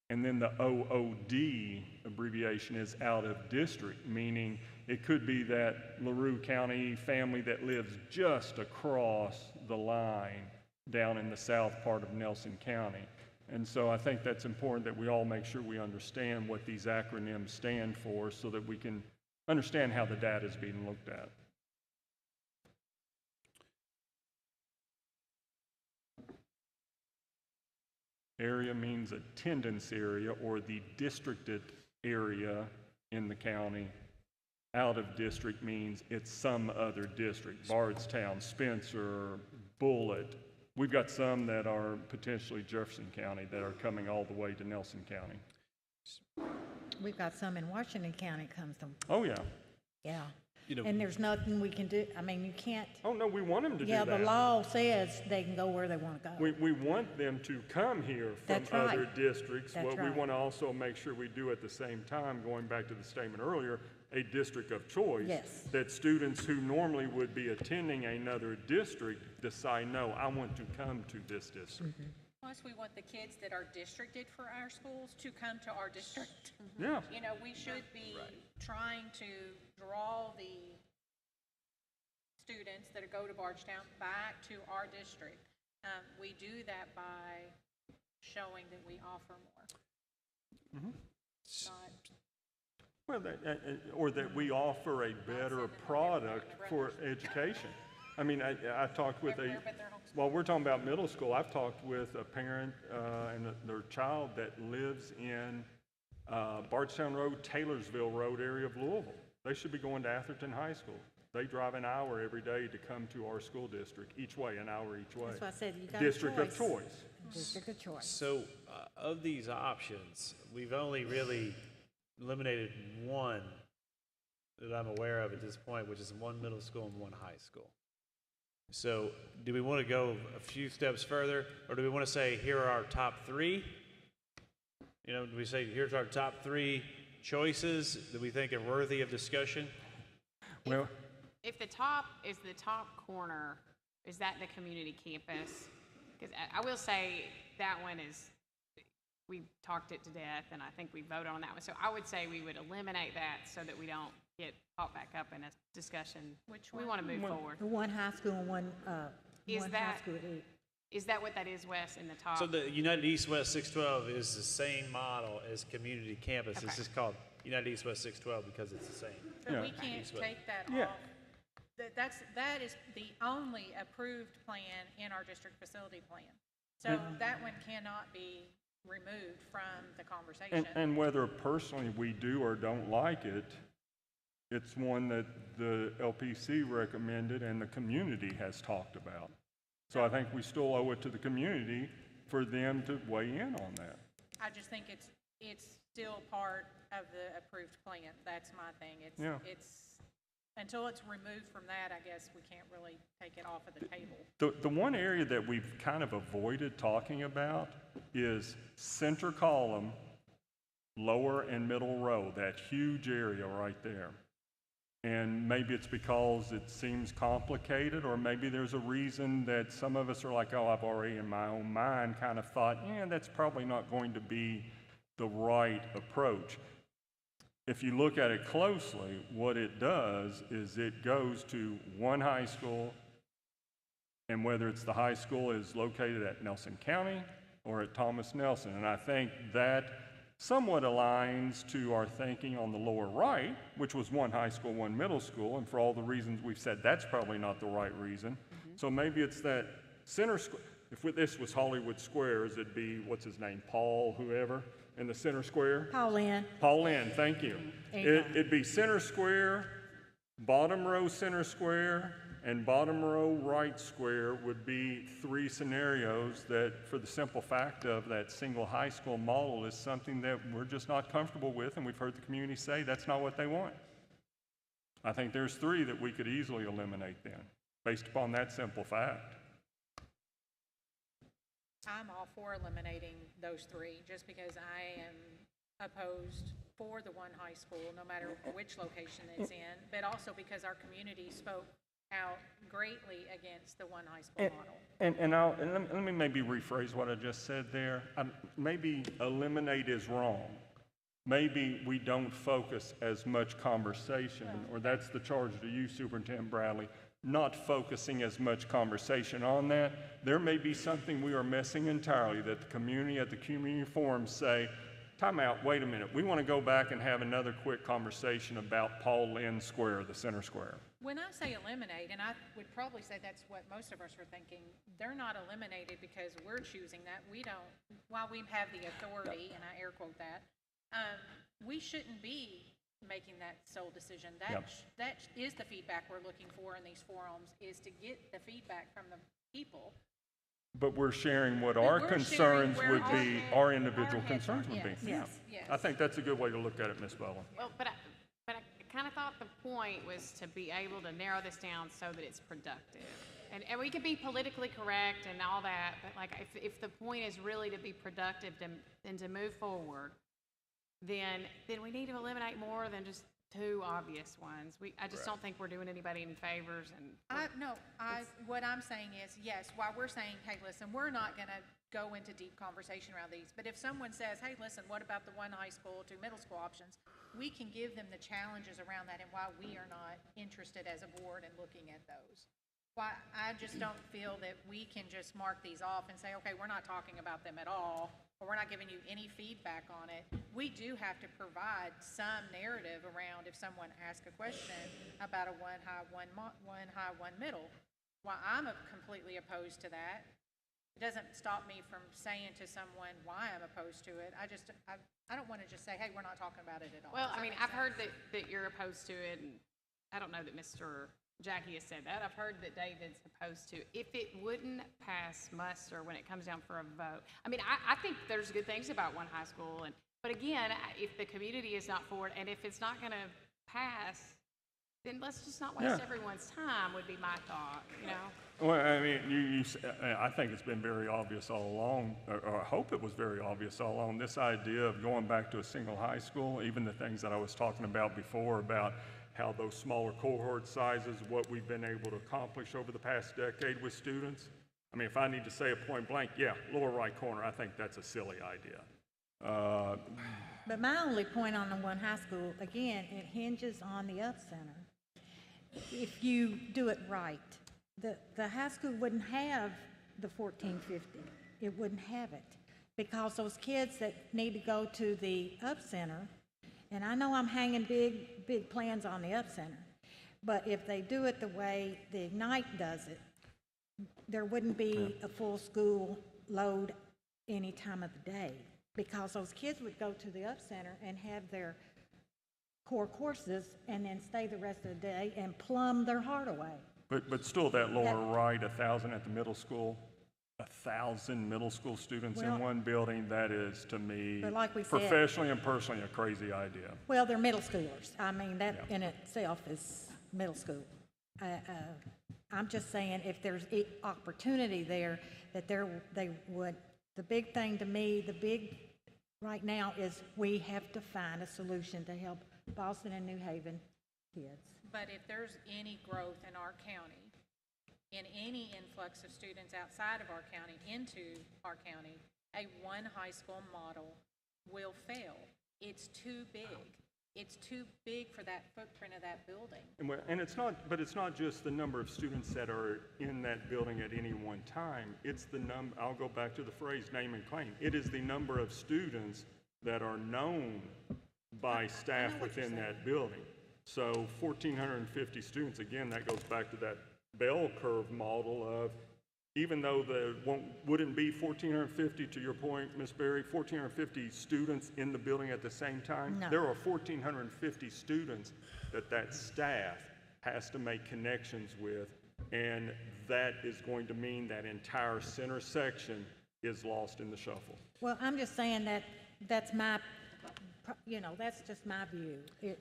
S18: And then the OOD abbreviation is out of district, meaning it could be that LaRue County family that lives just across the line down in the south part of Nelson County. And so I think that's important that we all make sure we understand what these acronyms stand for so that we can understand how the data is being looked at. Area means attendance area or the districted area in the county. Out of district means it's some other district, Bardstown, Spencer, Bullitt. We've got some that are potentially Jefferson County that are coming all the way to Nelson County.
S1: We've got some in Washington County comes to.
S18: Oh, yeah.
S1: Yeah.
S18: You know,
S1: and there's nothing we can do. I mean, you can't.
S18: Oh, no, we want them to do that.
S1: Yeah, the law says they can go where they want to go.
S18: We want them to come here from
S1: That's right.
S18: other districts.
S1: That's
S18: What we
S1: right.
S18: want to also make sure we do at the same time, going back to the statement earlier, a district of choice.
S1: Yes.
S18: That students who normally would be attending another district decide, no, I want to come to this district.
S11: Plus, we want the kids that are districted for our schools to come to our district.
S18: Yeah.
S11: You know, we should be trying to draw the students that go to Bardstown back to our district. We do that by showing that we offer more. Not
S18: Well, or that we offer a better product for education. I mean, I talked with while we're talking about middle school, I've talked with a parent and their child that lives in Bardstown Road, Taylorsville Road area of Louisville. They should be going to Atherton High School. They drive an hour every day to come to our school district, each way, an hour each way.
S1: That's why I said you got
S18: District
S1: a
S18: of choice.
S1: District of choice.
S3: So, of these options, we've only really eliminated one that I'm aware of at this point, which is one middle school and one high school. So, do we want to go a few steps further, or do we want to say, here are our top three? You know, do we say, here's our top three choices that we think are worthy of discussion?
S18: Well,
S22: If the top is the top corner, is that the community campus? Because I will say that one is, we talked it to death, and I think we voted on that one. So I would say we would eliminate that so that we don't get caught back up in a discussion.
S11: Which
S22: we
S11: one?
S22: want to move forward.
S1: One high school and one
S22: Is
S1: high
S22: that-
S1: school at eight.
S22: Is that what that is, Wes, in the top?
S3: So the United East West 612 is the same model as community campus. It's
S22: Okay.
S3: just called United East West 612 because it's the same.
S11: But we can't
S3: East West.
S11: take that
S18: Yeah.
S11: off. That is the only approved plan in our district facility plan. So that one cannot be removed from the conversation.
S18: And whether personally we do or don't like it, it's one that the LPC recommended and the community has talked about. So I think we still owe it to the community for them to weigh in on that.
S11: I just think it's still part of the approved plan. That's my thing.
S18: Yeah.
S11: It's until it's removed from that, I guess we can't really take it off of the table.
S18: The one area that we've kind of avoided talking about is center column, lower and middle row, that huge area right there. And maybe it's because it seems complicated, or maybe there's a reason that some of us are like, oh, I've already in my own mind kind of thought, yeah, that's probably not going to be the right approach. If you look at it closely, what it does is it goes to one high school, and whether it's the high school is located at Nelson County or at Thomas Nelson. And I think that somewhat aligns to our thinking on the lower right, which was one high school, one middle school, and for all the reasons we've said, that's probably not the right reason. So maybe it's that center square. If this was Hollywood Squares, it'd be, what's his name, Paul, whoever, in the center square?
S1: Paul Lynn.
S18: Paul Lynn, thank you. It'd be center square, bottom row center square, and bottom row right square would be three scenarios that, for the simple fact of that single high school model, is something that we're just not comfortable with, and we've heard the community say that's not what they want. I think there's three that we could easily eliminate then, based upon that simple fact.
S11: I'm all for eliminating those three, just because I am opposed for the one high school, no matter which location it's in, but also because our community spoke out greatly against the one high school model.
S18: And let me maybe rephrase what I just said there. Maybe eliminate is wrong. Maybe we don't focus as much conversation, or that's the charge to you, Superintendent Bradley, not focusing as much conversation on that. There may be something we are missing entirely that the community at the community forum say, time out, wait a minute, we want to go back and have another quick conversation about Paul Lynn Square, the center square.
S11: When I say eliminate, and I would probably say that's what most of us are thinking, they're not eliminated because we're choosing that. We don't, while we have the authority, and I air quote that, we shouldn't be making that sole decision. That is the feedback we're looking for in these forums, is to get the feedback from the people.
S18: But we're sharing what our concerns would be, our individual concerns would be.
S11: Yes.
S18: I think that's a good way to look at it, Ms. Bella.
S22: Well, but I kind of thought the point was to be able to narrow this down so that it's productive. And we could be politically correct and all that, but like if the point is really to be productive and to move forward, then we need to eliminate more than just two obvious ones. I just don't think we're doing anybody any favors. And
S11: what I'm saying is, yes, while we're saying, hey, listen, we're not going to go into deep conversation around these, but if someone says, hey, listen, what about the one high school, two middle school options, we can give them the challenges around that and why we are not interested as a board in looking at those. Why I just don't feel that we can just mark these off and say, okay, we're not talking about them at all, or we're not giving you any feedback on it. We do have to provide some narrative around if someone asks a question about a one high, one middle. While I'm completely opposed to that, it doesn't stop me from saying to someone why I'm opposed to it. I don't want to just say, hey, we're not talking about it at all.
S22: well, I mean, I've heard that you're opposed to it, and I don't know that Mr. Jackie has said that. I've heard that David's opposed to. If it wouldn't pass muster when it comes down for a vote, I mean, I think there's good things about one high school, but again, if the community is not for it, and if it's not going to pass, then let's just not waste everyone's time. Would be my thought, you know.
S18: Well, I mean, I think it's been very obvious all along, or I hope it was very obvious all along. This idea of going back to a single high school, even the things that I was talking about before about how those smaller cohort sizes, what we've been able to accomplish over the past decade with students. I mean, if I need to say a point blank, lower right corner, I think that's a silly idea.
S1: But my only point on the one high school, again, it hinges on the up center. If you do it right, the high school wouldn't have the 1450. It wouldn't have it because those kids that need to go to the up center, and I know I'm hanging big plans on the up center, but if they do it the way the Ignite does it, there wouldn't be a full school load any time of the day because those kids would go to the up center and have their core courses and then stay the rest of the day and plumb their heart away.
S18: But still that lower right, 1,000 at the middle school, 1,000 middle school students in one building, that is, to me,
S1: like we
S18: professionally and personally, a crazy idea.
S1: Well, they're middle schoolers. I mean, that in itself is middle school. I'm just saying if there's opportunity there, that they would. The big thing to me, right now is we have to find a solution to help Boston and New Haven kids.
S11: But if there's any growth in our county, in any influx of students outside of our county into our county, a one high school model will fail. It's too big. It's too big for that footprint of that building.
S18: And it's not just the number of students that are in that building at any one time. It's the number, I'll go back to the phrase name and claim. It is the number of students that are known by staff within that building. So 1,450 students, again, that goes back to that bell curve model of, even though wouldn't be 1,450, to your point, Ms. Berry, 1,450 students in the building at the same time.
S1: No.
S18: There are 1,450 students that staff has to make connections with, and that is going to mean that entire center section is lost in the shuffle.
S1: Well, I'm just saying that's my, that's just my view.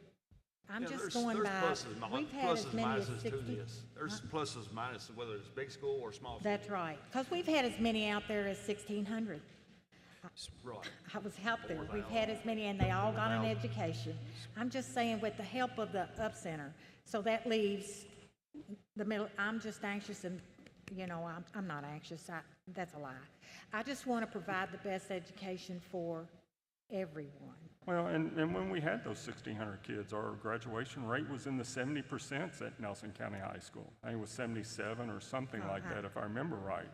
S1: I'm just going by, we've had as many as 60.
S19: There's pluses and minuses, whether it's big school or small school.
S1: That's right, because we've had as many out there as 1,600.
S19: Right.
S1: I was out there. We've had as many, and they all got an education. I'm just saying with the help of the Up Center. So that leaves the middle. I'm just anxious, and, you know, I'm not anxious. That's a lie. I just want to provide the best education for everyone.
S18: Well, and when we had those 1,600 kids, our graduation rate was in the 70% at Nelson County High School. I think it was 77 or something like that, if I remember right.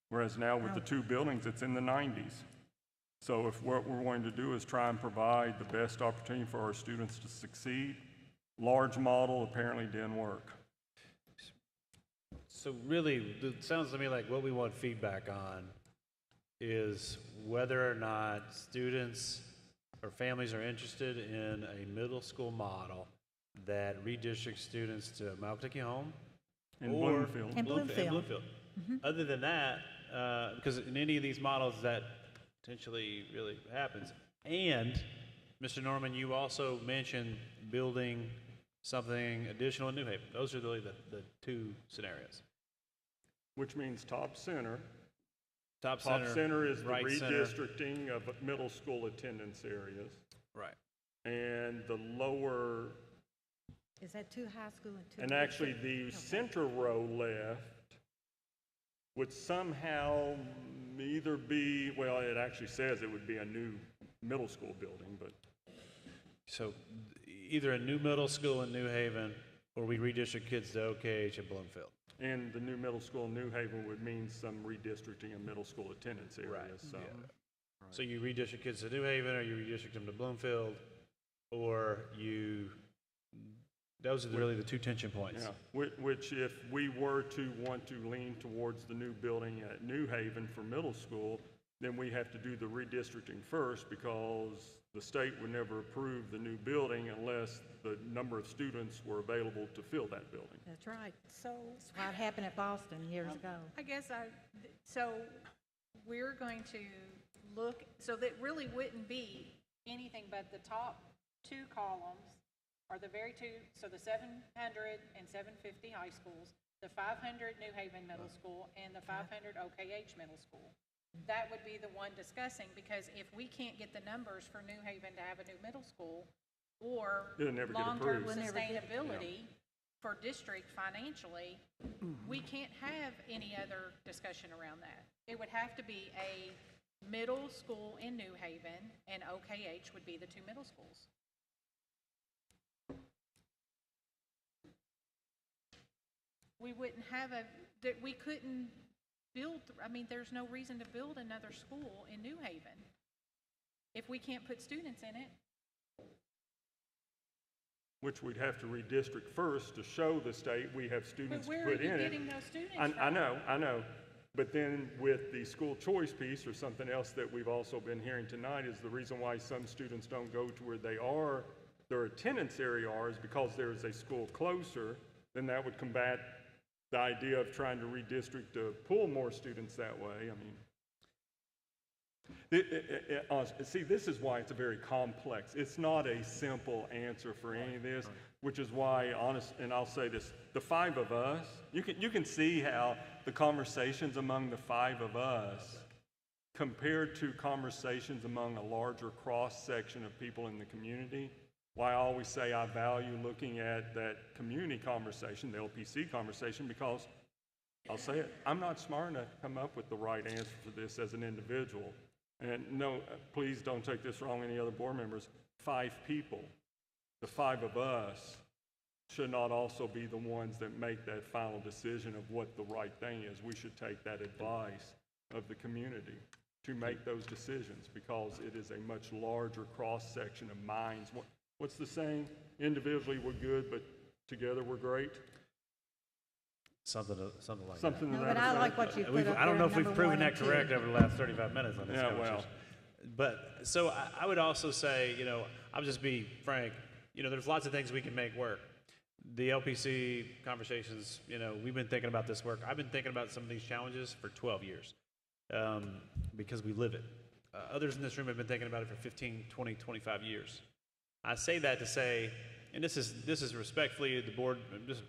S18: Whereas now with the two buildings, it's in the 90s. So if what we're going to do is try and provide the best opportunity for our students to succeed, large model apparently didn't work.
S3: So really, it sounds to me like what we want feedback on is whether or not students or families are interested in a middle school model that redistricts students to Malkattiki Home
S18: In
S3: or
S18: Bloomfield.
S1: In Bloomfield.
S3: Other than that, because in any of these models that potentially really happens. And Mr. Norman, you also mentioned building something additional in New Haven. Those are really the two scenarios.
S18: Which means top center.
S3: Top
S18: center is the
S3: right center.
S18: redistricting of middle school attendance areas.
S3: Right.
S18: And the lower,
S1: Is that two high school and two?
S18: and actually the center row left would somehow either be, well, it actually says it would be a new middle school building, but.
S3: So either a new middle school in New Haven or we redistrict kids to OKH at Bloomfield.
S18: And the new middle school in New Haven would mean some redistricting of middle school attendance areas.
S3: Right.
S18: So.
S3: So you redistrict kids to New Haven or you redistrict them to Bloomfield, or you, those are really the two tension points.
S18: Yeah, which if we were to want to lean towards the new building at New Haven for middle school, then we have to do the redistricting first because the state would never approve the new building unless the number of students were available to fill that building.
S1: That's right. So that's why it happened at Boston years ago.
S11: I guess so we're going to look, so that really wouldn't be anything but the top two columns are the very two, so the 700 and 750 high schools, the 500 New Haven Middle School, and the 500 OKH Middle School. That would be the one discussing, because if we can't get the numbers for New Haven to have a new middle school or long-term sustainability for district financially, we can't have any other discussion around that. It would have to be a middle school in New Haven, and OKH would be the two middle schools. We wouldn't have we couldn't build, I mean, there's no reason to build another school in New Haven if we can't put students in it.
S18: Which we'd have to redistrict first to show the state we have students
S11: But
S18: to
S11: where
S18: put
S11: are you
S18: in it.
S11: getting those students
S18: I
S11: from?
S18: know. But then with the school choice piece, or something else that we've also been hearing tonight, is the reason why some students don't go to where their attendance area are, is because there is a school closer. Then that would combat the idea of trying to redistrict to pull more students that way. I mean, see, this is why it's a very complex. It's not a simple answer for any of this, which is why, and I'll say this, the five of us, you can see how the conversations among the five of us compared to conversations among a larger cross-section of people in the community, why I always say I value looking at that community conversation, the LPC conversation, because I'll say it, I'm not smart enough to come up with the right answer for this as an individual. And no, please don't take this wrong, any other board members. 5 people, the 5 of us, should not also be the ones that make that final decision of what the right thing is. We should take that advice of the community to make those decisions, because it is a much larger cross-section of minds. What's the saying? Individually we're good, but together we're great.
S3: Something like
S18: Something
S3: that.
S18: to that
S1: I
S18: effect.
S1: like what you put up
S3: I don't know
S1: there,
S3: if we've
S1: number
S3: proven
S1: 1 and
S3: that correct
S1: 2.
S3: over the last 35 minutes on this
S18: Yeah,
S3: conversation.
S18: well.
S3: But so I would also say, I'll just be frank, there's lots of things we can make work. The LPC conversations, we've been thinking about this work. I've been thinking about some of these challenges for 12 years because we live it. Others in this room have been thinking about it for 15, 20, 25 years. I say that to say, and this is respectfully the board,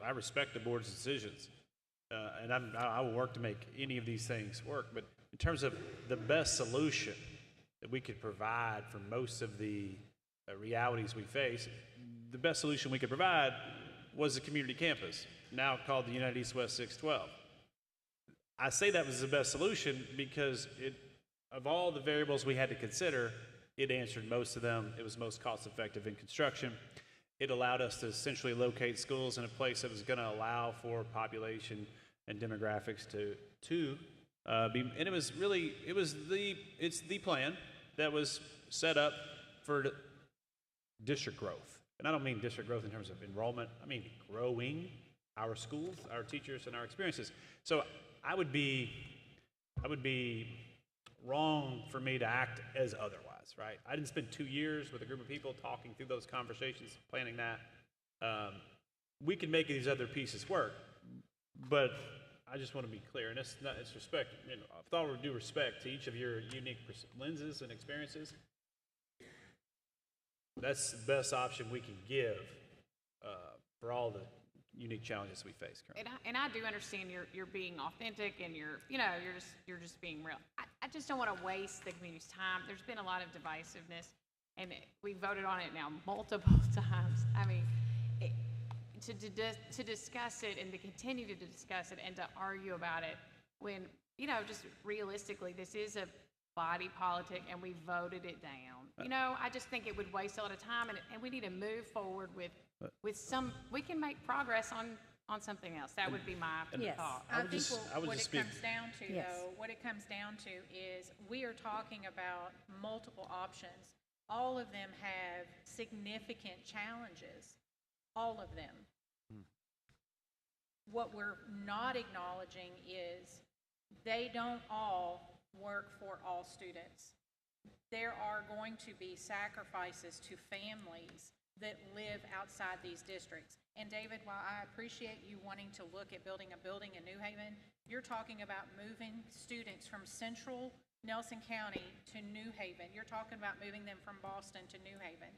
S3: I respect the board's decisions. And I will work to make any of these things work. But in terms of the best solution, that we could provide for most of the realities we face, the best solution we could provide was a community campus, now called the United East-West 612. I say that was the best solution because of all the variables we had to consider, it answered most of them. It was most cost-effective in construction. It allowed us to essentially locate schools in a place that was going to allow for population and demographics to be, and it was really, it's the plan that was set up for district growth. And I don't mean district growth in terms of enrollment. I mean growing our schools, our teachers, and our experiences. So I would be wrong for me to act as otherwise, right? I didn't spend 2 years with a group of people talking through those conversations, planning that. We can make these other pieces work, but I just want to be clear, and it's respect, with all due respect to each of your unique lenses and experiences, that's the best option we can give for all the unique challenges we face currently.
S22: And I do understand you're being authentic and you're just being real. I just don't want to waste the community's time. There's been a lot of divisiveness, and we voted on it now multiple times. I mean, to discuss it and to continue to discuss it and to argue about it when, just realistically, this is a body politic and we voted it down. I just think it would waste a lot of time, and we need to move forward with we can make progress on something else. That would be my thought.
S11: I think what it comes down to, though, what it comes down to is we are talking about multiple options. All of them have significant challenges. All of them. What we're not acknowledging is they don't all work for all students. There are going to be sacrifices to families that live outside these districts. And David, while I appreciate you wanting to look at building a building in New Haven, you're talking about moving students from central Nelson County to New Haven. You're talking about moving them from Boston to New Haven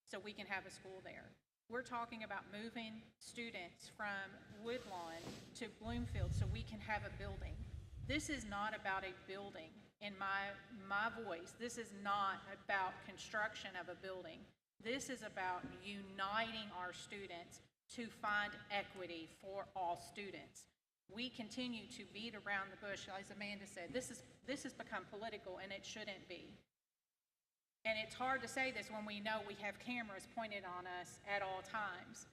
S11: so we can have a school there. We're talking about moving students from Woodlawn to Bloomfield so we can have a building. This is not about a building. In my voice, this is not about construction of a building. This is about uniting our students to find equity for all students. We continue to beat around the bush, as Amanda said. This has become political, and it shouldn't be. And it's hard to say this when we know we have cameras pointed on us at all times.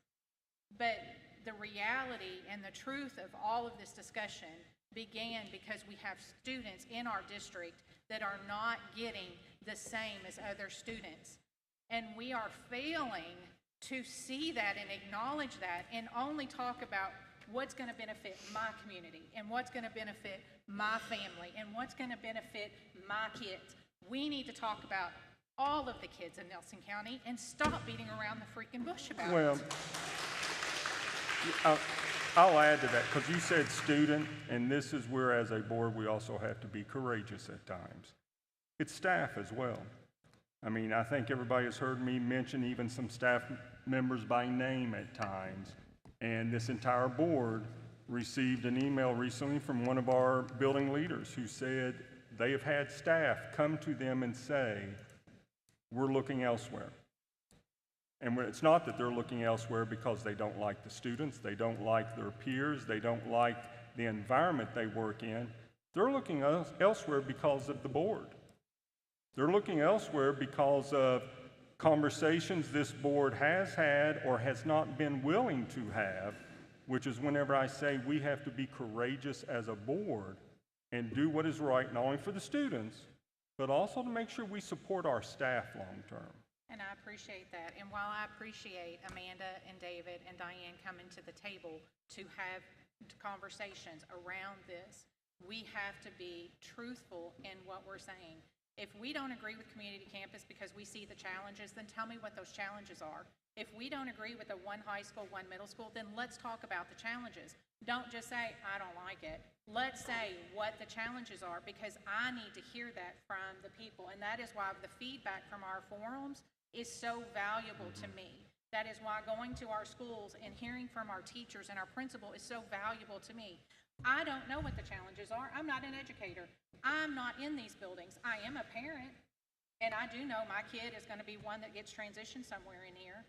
S11: But the reality and the truth of all of this discussion began because we have students in our district that are not getting the same as other students. And we are failing to see that and acknowledge that and only talk about what's going to benefit my community and what's going to benefit my family and what's going to benefit my kids. We need to talk about all of the kids in Nelson County and stop beating around the freaking bush about it.
S18: I'll add to that, because you said student, and this is where, as a board, we also have to be courageous at times. It's staff as well. I mean, I think everybody has heard me mention even some staff members by name at times, and this entire board received an email recently from one of our building leaders who said they have had staff come to them and say, we're looking elsewhere. And it's not that they're looking elsewhere because they don't like the students, they don't like their peers, they don't like the environment they work in. They're looking elsewhere because of the board. They're looking elsewhere because of conversations this board has had or has not been willing to have, which is whenever I say we have to be courageous as a board and do what is right, not only for the students, but also to make sure we support our staff long term.
S11: And I appreciate that. And while I appreciate Amanda and David and Diane coming to the table to have conversations around this, we have to be truthful in what we're saying. If we don't agree with community campus because we see the challenges, then tell me what those challenges are. If we don't agree with a one high school, one middle school, then let's talk about the challenges. Don't just say, I don't like it. Let's say what the challenges are, because I need to hear that from the people. And that is why the feedback from our forums is so valuable to me. That is why going to our schools and hearing from our teachers and our principal is so valuable to me. I don't know what the challenges are. I'm not an educator. I'm not in these buildings. I am a parent. And I do know my kid is going to be one that gets transitioned somewhere in here.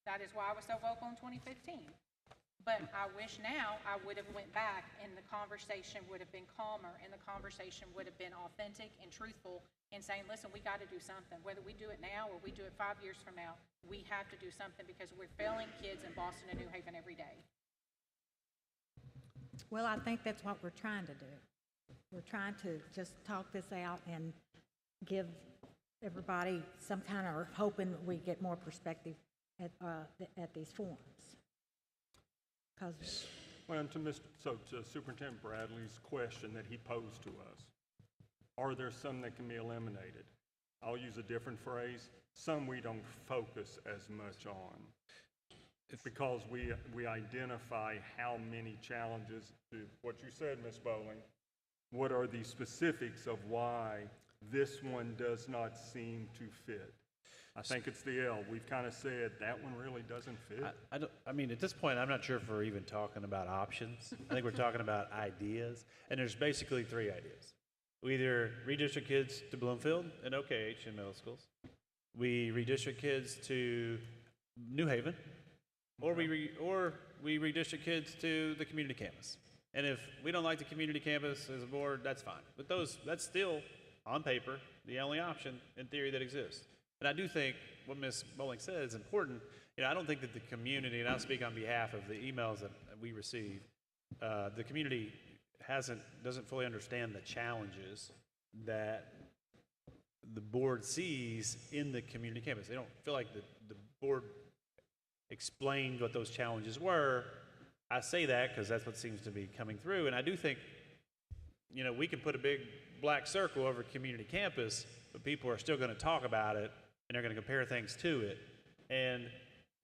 S11: That is why I was so vocal in 2015. But I wish now I would have went back and the conversation would have been calmer and the conversation would have been authentic and truthful and saying, listen, we got to do something. Whether we do it now or we do it 5 years from now, we have to do something because we're failing kids in Boston and New Haven every day.
S1: Well, I think that's what we're trying to do. We're trying to just talk this out and give everybody some kind of hoping that we get more perspective at these forums.
S18: Well, and to Superintendent Bradley's question that he posed to us, are there some that can be eliminated? I'll use a different phrase. Some we don't focus as much on. It's because we identify how many challenges, to what you said, Ms. Bowling, what are the specifics of why this one does not seem to fit? I think it's the L. We've kind of said that one really doesn't fit.
S3: I mean, at this point, I'm not sure if we're even talking about options. I think we're talking about ideas, and there's basically 3 ideas. We either redistrict kids to Bloomfield and OKH in middle schools, we redistrict kids to New Haven, or we redistrict kids to the community campus. And if we don't like the community campus as a board, that's fine. But that's still, on paper, the only option in theory that exists. And I do think what Ms. Bowling said is important. You know, I don't think that the community, and I'll speak on behalf of the emails that we receive, the community doesn't fully understand the challenges that the board sees in the community campus. They don't feel like the board explained what those challenges were. I say that because that's what seems to be coming through. And I do think, you know, we can put a big black circle over community campus, but people are still going to talk about it and they're going to compare things to it. And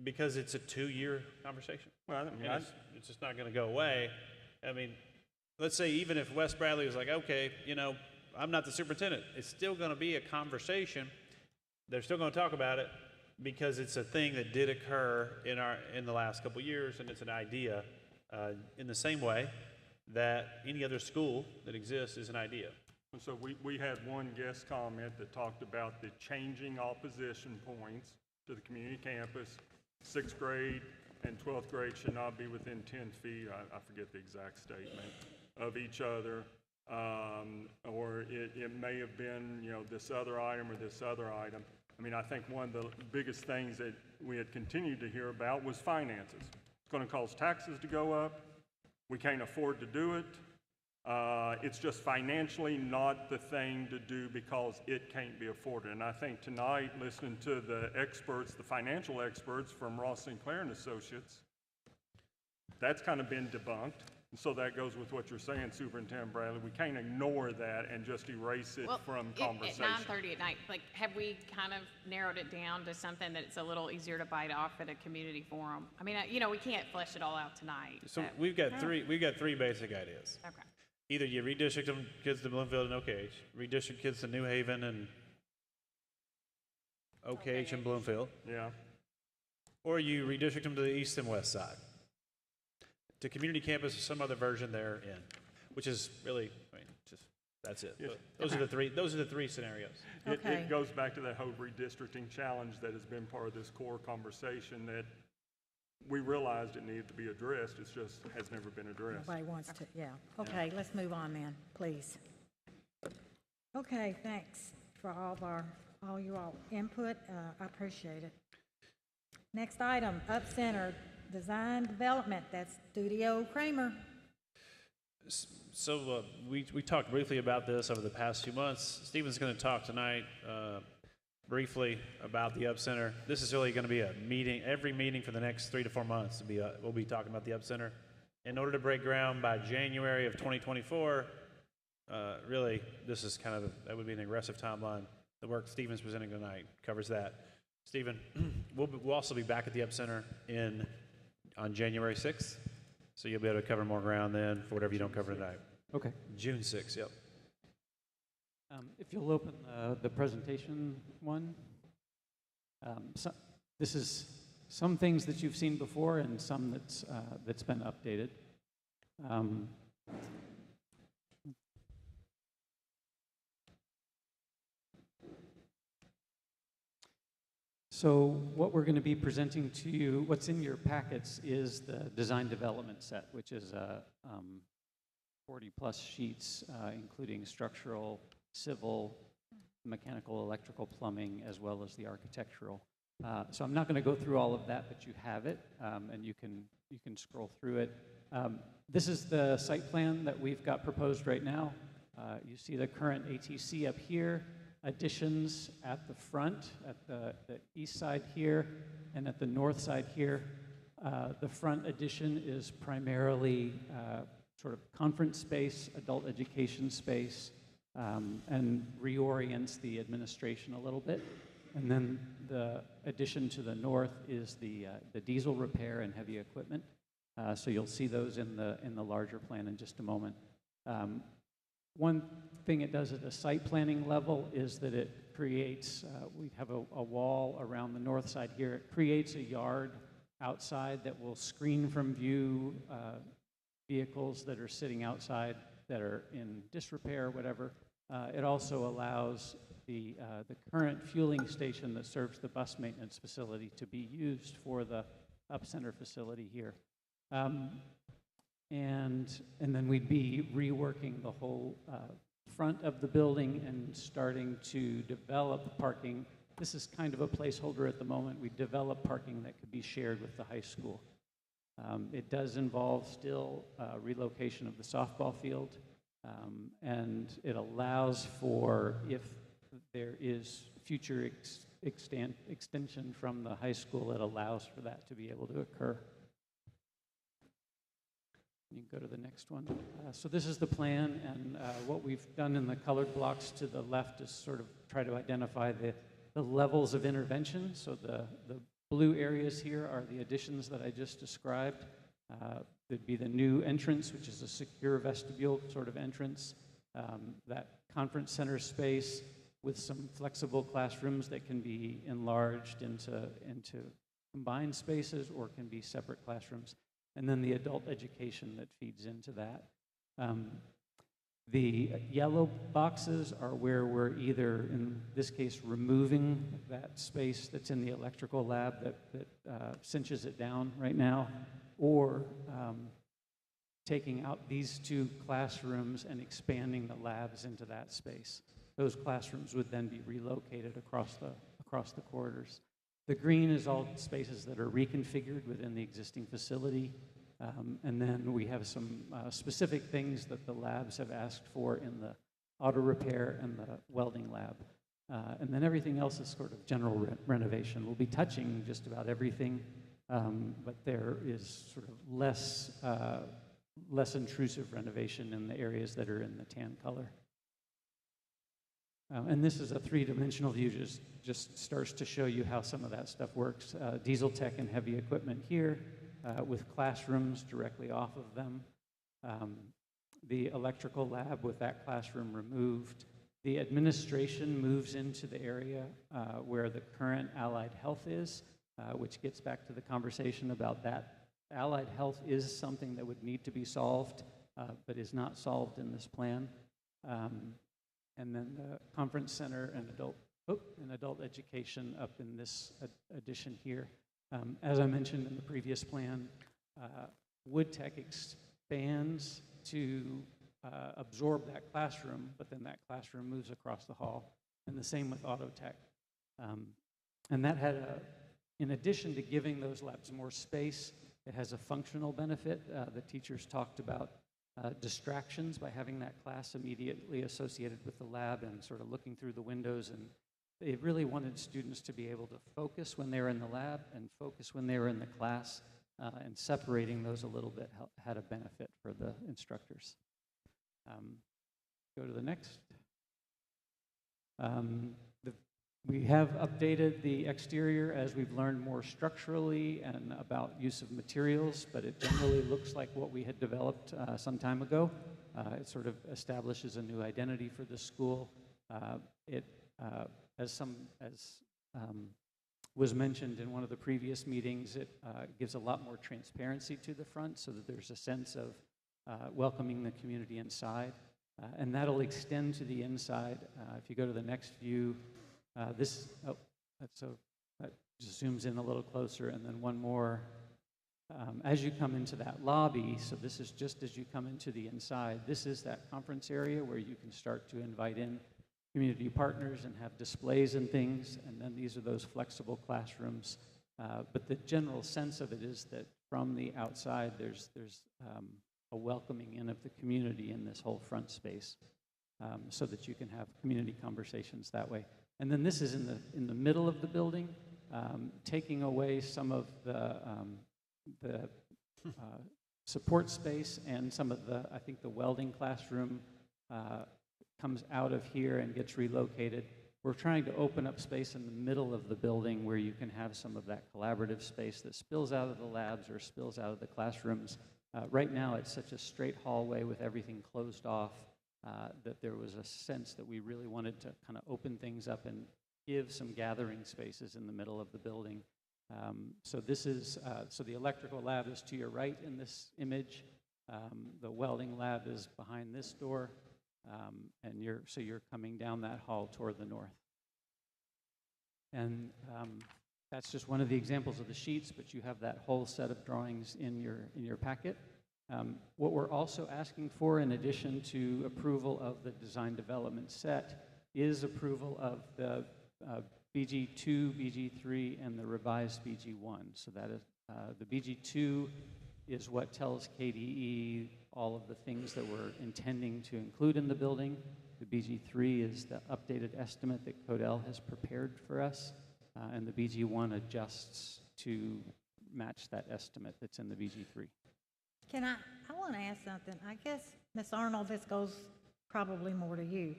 S3: because it's a 2-year conversation. Well, I mean, it's just not going to go away. I mean, let's say even if Wes Bradley was like, okay, you know, I'm not the superintendent, it's still going to be a conversation. They're still going to talk about it because it's a thing that did occur in the last couple of years, and it's an idea in the same way that any other school that exists is an idea.
S18: And so we had one guest comment that talked about the changing opposition points to the community campus. 6th grade and 12th grade should not be within 10 feet, I forget the exact statement, of each other. Or it may have been, you know, this other item or this other item. I mean, I think one of the biggest things that we had continued to hear about was finances. It's going to cause taxes to go up. We can't afford to do it. It's just financially not the thing to do because it can't be afforded. And I think tonight, listening to the experts, the financial experts from Ross Sinclair and Associates, that's kind of been debunked. And so that goes with what you're saying, Superintendent Bradley. We can't ignore that and just erase it from conversation.
S22: At 9:30 at night, like, have we kind of narrowed it down to something that's a little easier to bite off at a community forum? I mean, you know, we can't flesh it all out tonight.
S3: So we've got three basic ideas.
S22: Okay.
S3: Either you redistrict them kids to Bloomfield and OKH, redistrict kids to New Haven and OKH and Bloomfield.
S18: Yeah.
S3: Or you redistrict them to the east and west side. To community campus or some other version therein, which is really, I mean, just that's it.
S18: Yes.
S3: Those are the three scenarios.
S18: It goes back to that whole redistricting challenge that has been part of this core conversation that we realized it needed to be addressed. It just has never been addressed.
S1: Nobody wants to, yeah. Okay, let's move on then, please. Okay, thanks for all your input. I appreciate it. Next item, Up Center Design Development. That's Studio Kramer.
S3: So we talked briefly about this over the past few months. Stephen's going to talk tonight briefly about the Up Center. This is really going to be a meeting, every meeting for the next 3 to 4 months. We'll be talking about the Up Center. In order to break ground by January of 2024, really, this is kind of, that would be an aggressive timeline. The work Stephen's presenting tonight covers that. Stephen, we'll also be back at the Up Center on January 6th, so you'll be able to cover more ground then for whatever you don't cover tonight.
S9: Okay.
S3: June 6th, yep.
S9: If you'll open the presentation one. This is some things that you've seen before and some that's been updated. So what we're going to be presenting to you, what's in your packets is the design development set, which is 40 plus sheets, including structural, civil, mechanical, electrical, plumbing, as well as the architectural. So I'm not going to go through all of that, but you have it, and you can scroll through it. This is the site plan that we've got proposed right now. You see the current ATC up here, additions at the front, at the east side here, and at the north side here. The front addition is primarily sort of conference space, adult education space, and reorients the administration a little bit. And then the addition to the north is the diesel repair and heavy equipment. So you'll see those in the larger plan in just a moment. One thing it does at a site planning level is that it creates, we have a wall around the north side here. It creates a yard outside that will screen from view vehicles that are sitting outside that are in disrepair or whatever. It also allows the current fueling station that serves the bus maintenance facility to be used for the up center facility here. And then we'd be reworking the whole front of the building and starting to develop parking. This is kind of a placeholder at the moment. We develop parking that could be shared with the high school. It does involve still relocation of the softball field, and it allows for, if there is future extension from the high school, it allows for that to be able to occur. You can go to the next one. So this is the plan, and what we've done in the colored blocks to the left is sort of try to identify the levels of intervention. So the blue areas here are the additions that I just described. There'd be the new entrance, which is a secure vestibule sort of entrance. That conference center space with some flexible classrooms that can be enlarged into combined spaces or can be separate classrooms. And then the adult education that feeds into that. The yellow boxes are where we're either, in this case, removing that space that's in the electrical lab that cinches it down right now, or taking out these two classrooms and expanding the labs into that space. Those classrooms would then be relocated across the corridors. The green is all spaces that are reconfigured within the existing facility. And then we have some specific things that the labs have asked for in the auto repair and the welding lab. And then everything else is sort of general renovation. We'll be touching just about everything, but there is sort of less intrusive renovation in the areas that are in the tan color. And this is a three-dimensional view, just starts to show you how some of that stuff works. Diesel tech and heavy equipment here, with classrooms directly off of them. The electrical lab with that classroom removed. The administration moves into the area where the current allied health is, which gets back to the conversation about that. Allied health is something that would need to be solved, but is not solved in this plan. And then the conference center and adult education up in this addition here. As I mentioned in the previous plan, Wood Tech expands to absorb that classroom, but then that classroom moves across the hall, and the same with Auto Tech. And that had in addition to giving those labs more space, it has a functional benefit. The teachers talked about distractions by having that class immediately associated with the lab and sort of looking through the windows, and they really wanted students to be able to focus when they were in the lab and focus when they were in the class, and separating those a little bit had a benefit for the instructors. Go to the next. We have updated the exterior as we've learned more structurally and about use of materials, but it generally looks like what we had developed some time ago. It sort of establishes a new identity for the school. As was mentioned in one of the previous meetings, it gives a lot more transparency to the front so that there's a sense of welcoming the community inside. And that'll extend to the inside. If you go to the next view, that's a that just zooms in a little closer, and then one more as you come into that lobby. So this is just as you come into the inside. This is that conference area where you can start to invite in community partners and have displays and things, and then these are those flexible classrooms. But the general sense of it is that from the outside, there's a welcoming in of the community in this whole front space, so that you can have community conversations that way. And then this is in the middle of the building, taking away some of the support space and some of I think the welding classroom comes out of here and gets relocated. We're trying to open up space in the middle of the building where you can have some of that collaborative space that spills out of the labs or spills out of the classrooms. Right now, it's such a straight hallway with everything closed off that there was a sense that we really wanted to kind of open things up and give some gathering spaces in the middle of the building. So this is, so the electrical lab is to your right in this image. The welding lab is behind this door. And you're coming down that hall toward the north. And that's just one of the examples of the sheets, but you have that whole set of drawings in your packet. What we're also asking for, in addition to approval of the design development set, is approval of the BG2, BG3, and the revised BG1. So that is the BG2 is what tells KDE all of the things that we're intending to include in the building. The BG3 is the updated estimate that Codell has prepared for us, and the BG1 adjusts to match that estimate that's in the BG3.
S1: I want to ask something. I guess, Ms. Arnold, this goes probably more to you.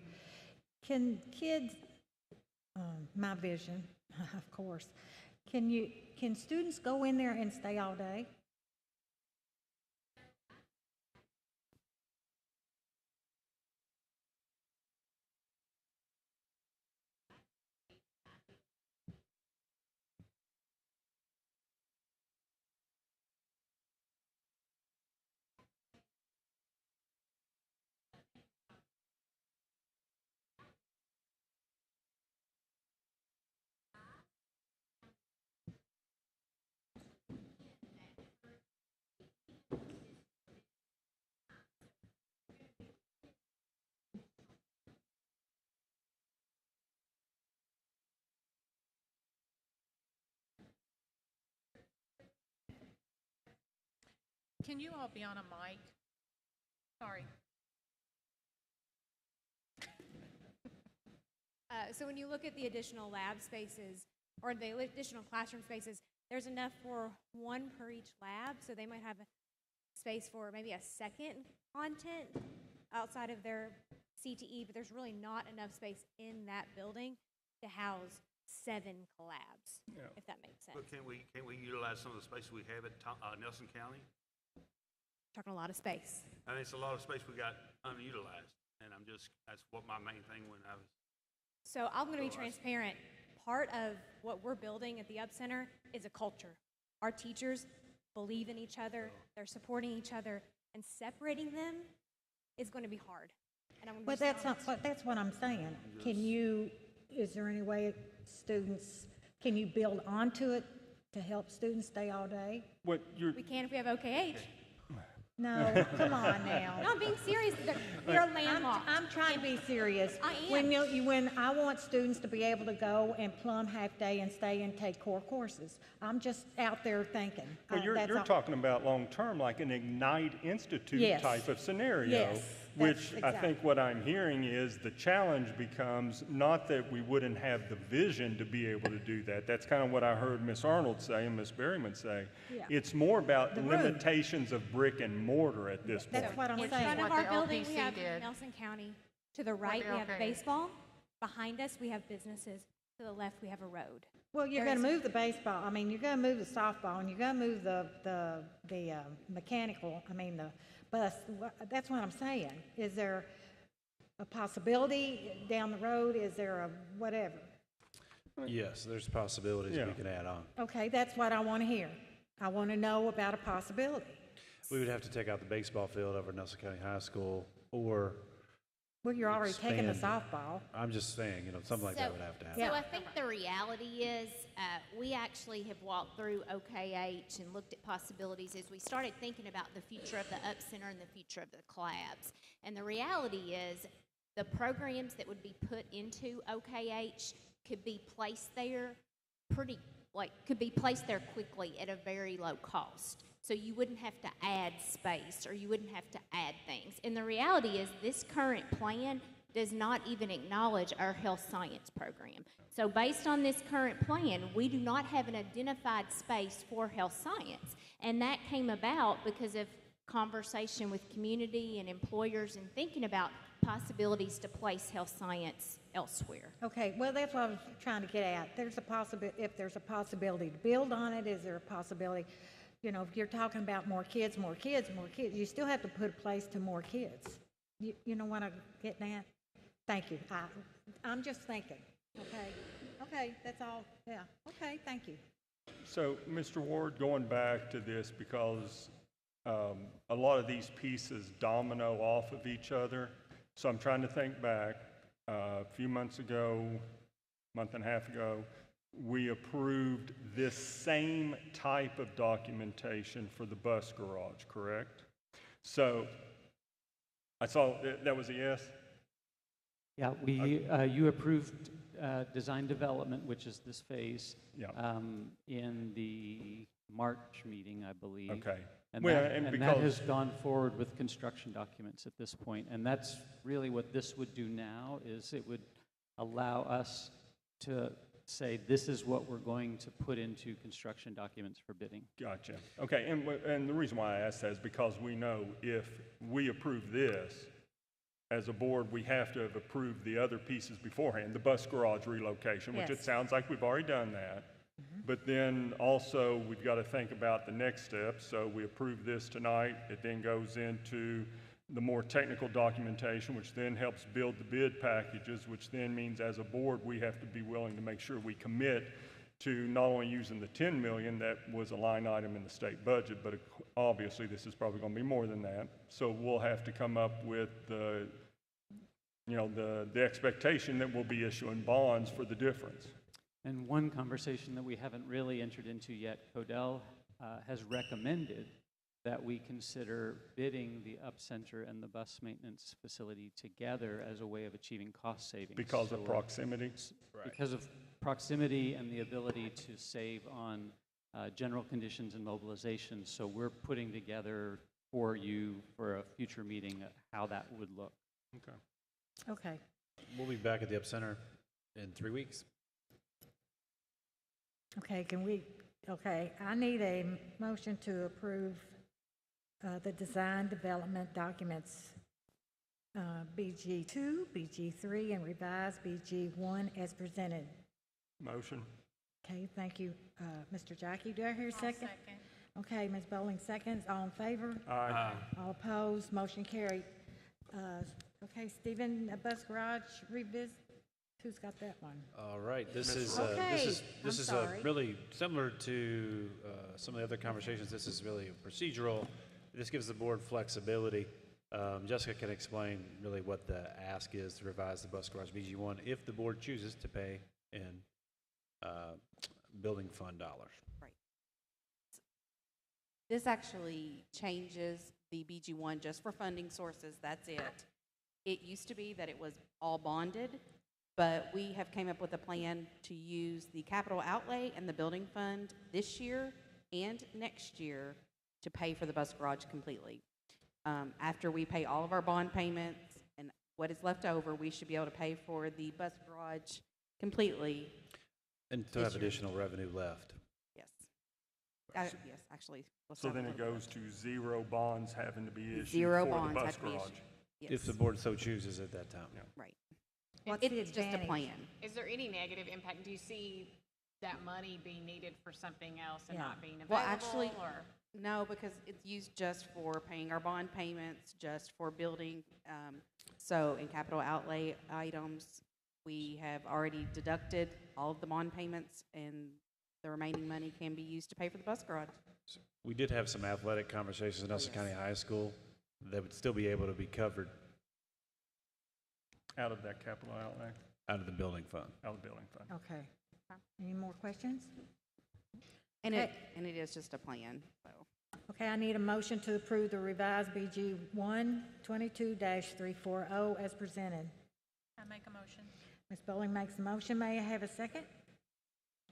S1: Can kids, my vision, of course, can students go in there and stay all day?
S11: Can you all be on a mic? Sorry.
S10: So when you look at the additional lab spaces or the additional classroom spaces, there's enough for one per each lab, so they might have a space for maybe a second content outside of their CTE, but there's really not enough space in that building to house 7 collabs, if that makes sense.
S19: But can't we utilize some of the space we have at Nelson County?
S10: Talking a lot of space.
S19: I mean, it's a lot of space we got unutilized, and that's what my main thing when I was.
S10: So I'm going to be transparent. Part of what we're building at the Up Center is a culture. Our teachers believe in each other, they're supporting each other, and separating them is going to be hard. And I'm going to
S1: that's what I'm saying. Is there any way can you build onto it to help students stay all day?
S10: We can if we have OKH.
S1: No, come on now.
S10: No, I'm being serious. We are landlocked.
S1: I'm trying to be serious.
S10: I am.
S1: When I want students to be able to go and plumb half day and stay and take core courses, I'm just out there thinking.
S18: Well, you're talking about long term, like an Ignite Institute type of scenario.
S1: Yes.
S18: Which I think what I'm hearing is the challenge becomes not that we wouldn't have the vision to be able to do that. That's kind of what I heard Ms. Arnold say and Ms. Berryman say.
S1: Yeah.
S18: It's more about the limitations of brick and mortar at this point.
S1: That's what I'm saying.
S10: In front of our building, we
S11: LPC
S10: have
S11: did.
S10: Nelson County. To the right, we have baseball. Behind us, we have businesses. To the left, we have a road.
S1: Well, you're going to move the baseball. I mean, you're going to move the softball, and you're going to move the mechanical. I mean, the bus. That's what I'm saying. Is there a possibility down the road? Is there a whatever?
S3: Yes, there's possibilities we can add on.
S1: Okay, that's what I want to hear. I want to know about a possibility.
S3: We would have to take out the baseball field over at Nelson County High School, or
S1: Well, you're already taking the
S3: expand it.
S1: softball.
S3: I'm just saying, something like that would have to happen.
S12: So I think the reality is, we actually have walked through OKH and looked at possibilities as we started thinking about the future of the Up Center and the future of the collabs. And the reality is, the programs that would be put into OKH could be placed there could be placed there quickly at a very low cost. So you wouldn't have to add space or you wouldn't have to add things. And the reality is this current plan does not even acknowledge our health science program. So based on this current plan, we do not have an identified space for health science. And that came about because of conversation with community and employers and thinking about possibilities to place health science elsewhere.
S1: Okay, well, that's what I was trying to get at. If there's a possibility to build on it, is there a possibility, if you're talking about more kids, you still have to put a place to more kids. You know what I'm getting at? Thank you. I'm just thinking, okay? Okay, that's all, yeah. Okay, thank you.
S18: So, Mr. Ward, going back to this, because a lot of these pieces domino off of each other, so I'm trying to think back. A few months ago, month and a half ago, we approved this same type of documentation for the bus garage, correct? So, I saw that was a yes?
S9: Yeah, you approved design development, which is this phase, in the March meeting, I believe.
S18: Okay.
S9: And,
S18: Well,
S9: that,
S18: and
S9: and that has gone forward with construction documents at this point. And that's really what this would do now, is it would allow us to say this is what we're going to put into construction documents for bidding.
S18: Gotcha. Okay, and the reason why I asked that is because we know if we approve this, as a board, we have to have approved the other pieces beforehand, the bus garage relocation, which it sounds like we've already done that. But then also, we've got to think about the next step. So we approve this tonight. It then goes into the more technical documentation, which then helps build the bid packages, which then means as a board, we have to be willing to make sure we commit to not only using the $10 million that was a line item in the state budget, but obviously this is probably going to be more than that. So we'll have to come up with the expectation that we'll be issuing bonds for the difference.
S9: And one conversation that we haven't really entered into yet, Codell has recommended that we consider bidding the Up Center and the bus maintenance facility together as a way of achieving cost savings.
S18: Because of proximity?
S9: Because of proximity and the ability to save on general conditions and mobilization. So we're putting together for you for a future meeting how that would look.
S18: Okay.
S1: Okay.
S3: We'll be back at the Up Center in 3 weeks.
S1: Okay, I need a motion to approve the design development documents, BG2, BG3, and revised BG1 as presented.
S18: Motion.
S1: Okay, thank you, Mr. Jackie. Do I hear a second? Second. Okay, Ms. Bowling seconds. All in favor?
S18: Aye.
S1: All opposed? Motion carried. Okay, Stephen, bus garage revisit. Who's got that one?
S3: All right, this is really similar to some of the other conversations. This is really procedural. This gives the board flexibility. Jessica can explain really what the ask is to revise the bus garage BG1 if the board chooses to pay in building fund dollars.
S4: Right. This actually changes the BG1 just for funding sources. That's it. It used to be that it was all bonded, but we have came up with a plan to use the capital outlay and the building fund this year and next year to pay for the bus garage completely. After we pay all of our bond payments and what is left over, we should be able to pay for the bus garage completely.
S3: And to have additional revenue left.
S4: Yes. Yes, actually.
S18: So then it goes to zero bonds having to be issued
S4: Zero
S18: for
S4: bonds
S18: the bus
S4: have to be
S18: garage.
S4: issued. Yes.
S3: If the board so chooses at that time.
S4: Right.
S1: What's the
S4: It's just a
S1: advantage?
S4: plan.
S22: Is there any negative impact? Do you see that money being needed for something else and
S4: Yeah.
S22: not being available?
S4: Well, actually,
S22: or?
S4: no, because it's used just for paying our bond payments, just for building. So in capital outlay items, we have already deducted all of the bond payments, and the remaining money can be used to pay for the bus garage.
S3: We did have some athletic conversations in Nelson County High School that would still be able to be covered
S18: out of that capital outlay,
S3: Out of the building fund.
S18: out of the building fund.
S1: Okay. Any more questions?
S4: And
S1: Okay.
S4: it is just a plan, so.
S1: Okay, I need a motion to approve the revised BG 122-340 as presented.
S11: I make a motion.
S1: Ms. Bowling makes a motion. May I have a second?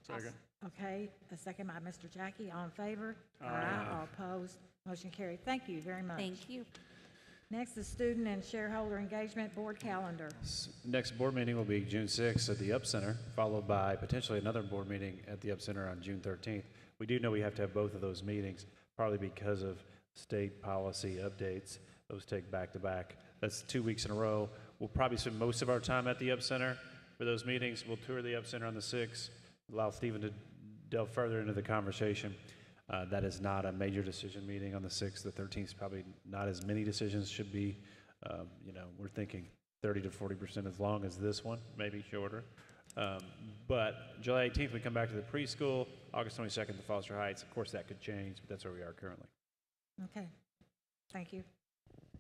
S18: Second.
S1: Okay, a second by Mr. Jackie. All in favor?
S18: Aye.
S1: All opposed? Motion carried. Thank you very much.
S4: Thank you.
S1: Next is Student and Shareholder Engagement Board Calendar.
S3: Next board meeting will be June 6th at the Up Center, followed by potentially another board meeting at the Up Center on June 13th. We do know we have to have both of those meetings, partly because of state policy updates. Those take back to back. That's 2 weeks in a row. We'll probably spend most of our time at the Up Center for those meetings. We'll tour the Up Center on the 6th, allow Stephen to delve further into the conversation. That is not a major decision meeting on the 6th. The 13th is probably not as many decisions should be. We're thinking 30 to 40% as long as this one, maybe shorter. But July 18th, we come back to the preschool. August 22nd, the Foster Heights. Of course, that could change, but that's where we are currently.
S1: Okay, thank you.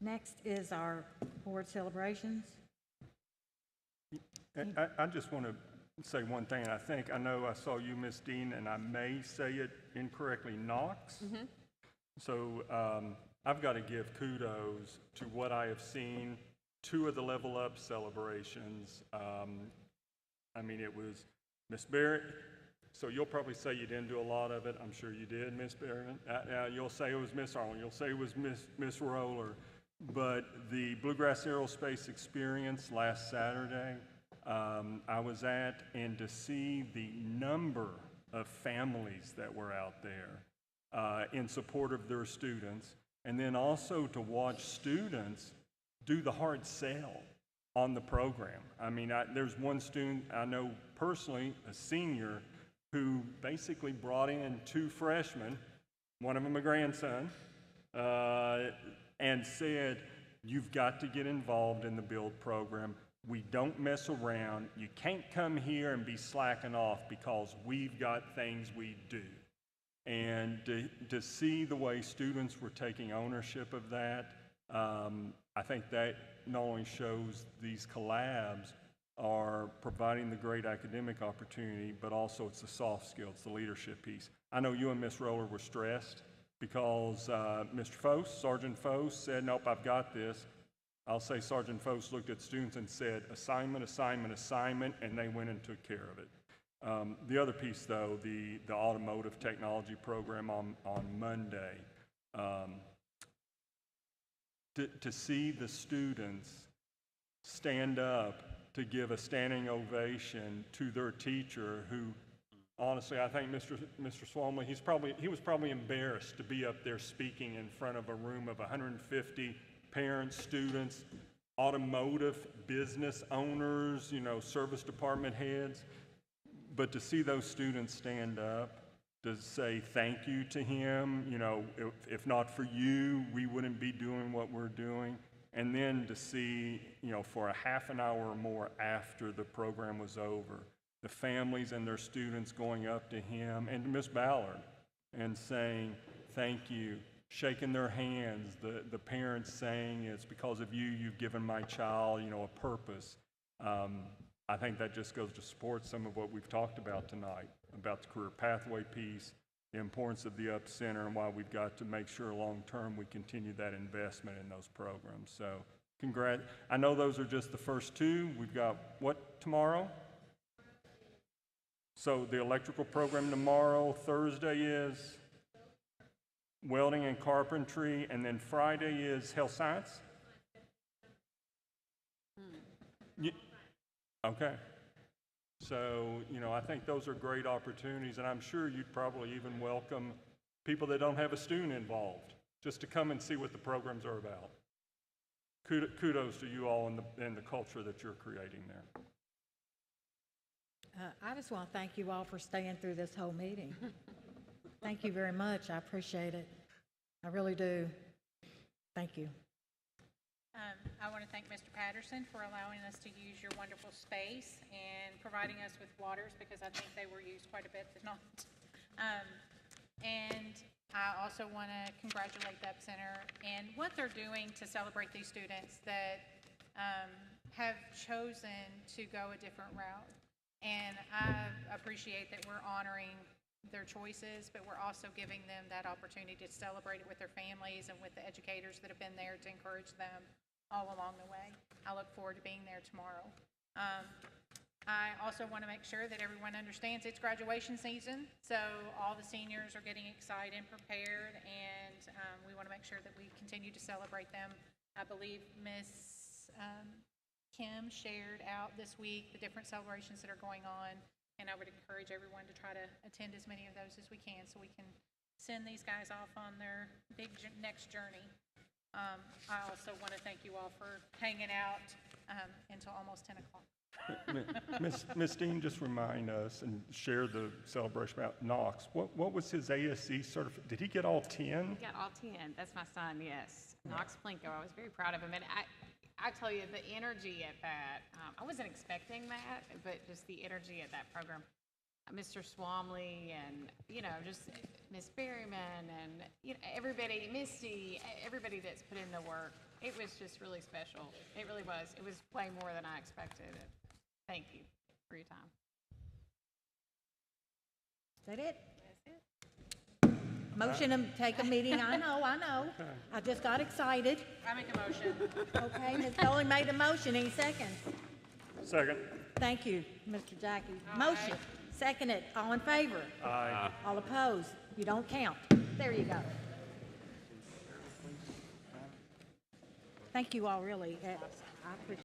S1: Next is our board celebrations.
S18: I just want to say one thing. I know I saw you, Miss Dean, and I may say it incorrectly, Knox. So I've got to give kudos to what I have seen. 2 of the Level Up celebrations. It was Miss Barrett. So you'll probably say you didn't do a lot of it. I'm sure you did, Miss Barrett. You'll say it was Miss Arlen. You'll say it was Miss Roller. But the Bluegrass Aerospace Experience last Saturday, I was at, and to see the number of families that were out there in support of their students, and then also to watch students do the hard sell on the program. There's one student I know personally, a senior, who basically brought in 2 freshmen, one of them a grandson, and said, you've got to get involved in the BUILD program. We don't mess around. You can't come here and be slacking off because we've got things we do. And to see the way students were taking ownership of that, I think that not only shows these collabs are providing the great academic opportunity, but also it's the soft skills, the leadership piece. I know you and Miss Roller were stressed because Mr. Fose, Sergeant Fose, said, nope, I've got this. I'll say Sergeant Fose looked at students and said, assignment, assignment, assignment, and they went and took care of it. The other piece, though, the automotive technology program on Monday, to see the students stand up to give a standing ovation to their teacher who, honestly, I think Mr. Swamley, he was probably embarrassed to be up there speaking in front of a room of 150 parents, students, automotive business owners, service department heads. But to see those students stand up to say thank you to him, if not for you, we wouldn't be doing what we're doing. And then to see, for a half an hour or more after the program was over, the families and their students going up to him and to Miss Ballard and saying thank you, shaking their hands, the parents saying it's because of you, you've given my child, a purpose. I think that just goes to support some of what we've talked about tonight, about the career pathway piece, the importance of the Up Center, and why we've got to make sure long-term we continue that investment in those programs. So congrats. I know those are just the first 2. We've got what tomorrow? So the electrical program tomorrow, Thursday is welding and carpentry, and then Friday is health science? Okay. So, I think those are great opportunities, and I'm sure you'd probably even welcome people that don't have a student involved just to come and see what the programs are about. Kudos to you all and the culture that you're creating there.
S1: I just want to thank you all for staying through this whole meeting. Thank you very much. I appreciate it. I really do. Thank you.
S11: I want to thank Mr. Patterson for allowing us to use your wonderful space and providing us with waters, because I think they were used quite a bit tonight. And I also want to congratulate the Up Center and what they're doing to celebrate these students that have chosen to go a different route. And I appreciate that we're honoring their choices, but we're also giving them that opportunity to celebrate it with their families and with the educators that have been there to encourage them all along the way. I look forward to being there tomorrow. I also want to make sure that everyone understands it's graduation season, so all the seniors are getting excited and prepared, and we want to make sure that we continue to celebrate them. I believe Miss Kim shared out this week the different celebrations that are going on, and I would encourage everyone to try to attend as many of those as we can so we can send these guys off on their big next journey. I also want to thank you all for hanging out until almost 10 o'clock.
S18: Miss Dean, just remind us and share the celebration about Knox. What was his ASE certificate? Did he get all 10?
S22: He got all 10. That's my son, yes. Knox Plinko. I was very proud of him. And I tell you, the energy at that, I wasn't expecting that, but just the energy at that program. Mr. Swamley and, just Miss Berryman and, everybody, Misty, everybody that's put in the work. It was just really special. It really was. It was way more than I expected. Thank you for your time.
S1: Is that it?
S22: That's it.
S1: Motion to take a meeting, I know. I just got excited.
S11: I make a motion.
S1: Okay, Ms. Dolly made the motion, any second?
S18: Second.
S1: Thank you, Mr. Jackie. Motion, second it, all in favor?
S18: Aye.
S1: All opposed? You don't count. There you go. Thank you all, really. I appreciate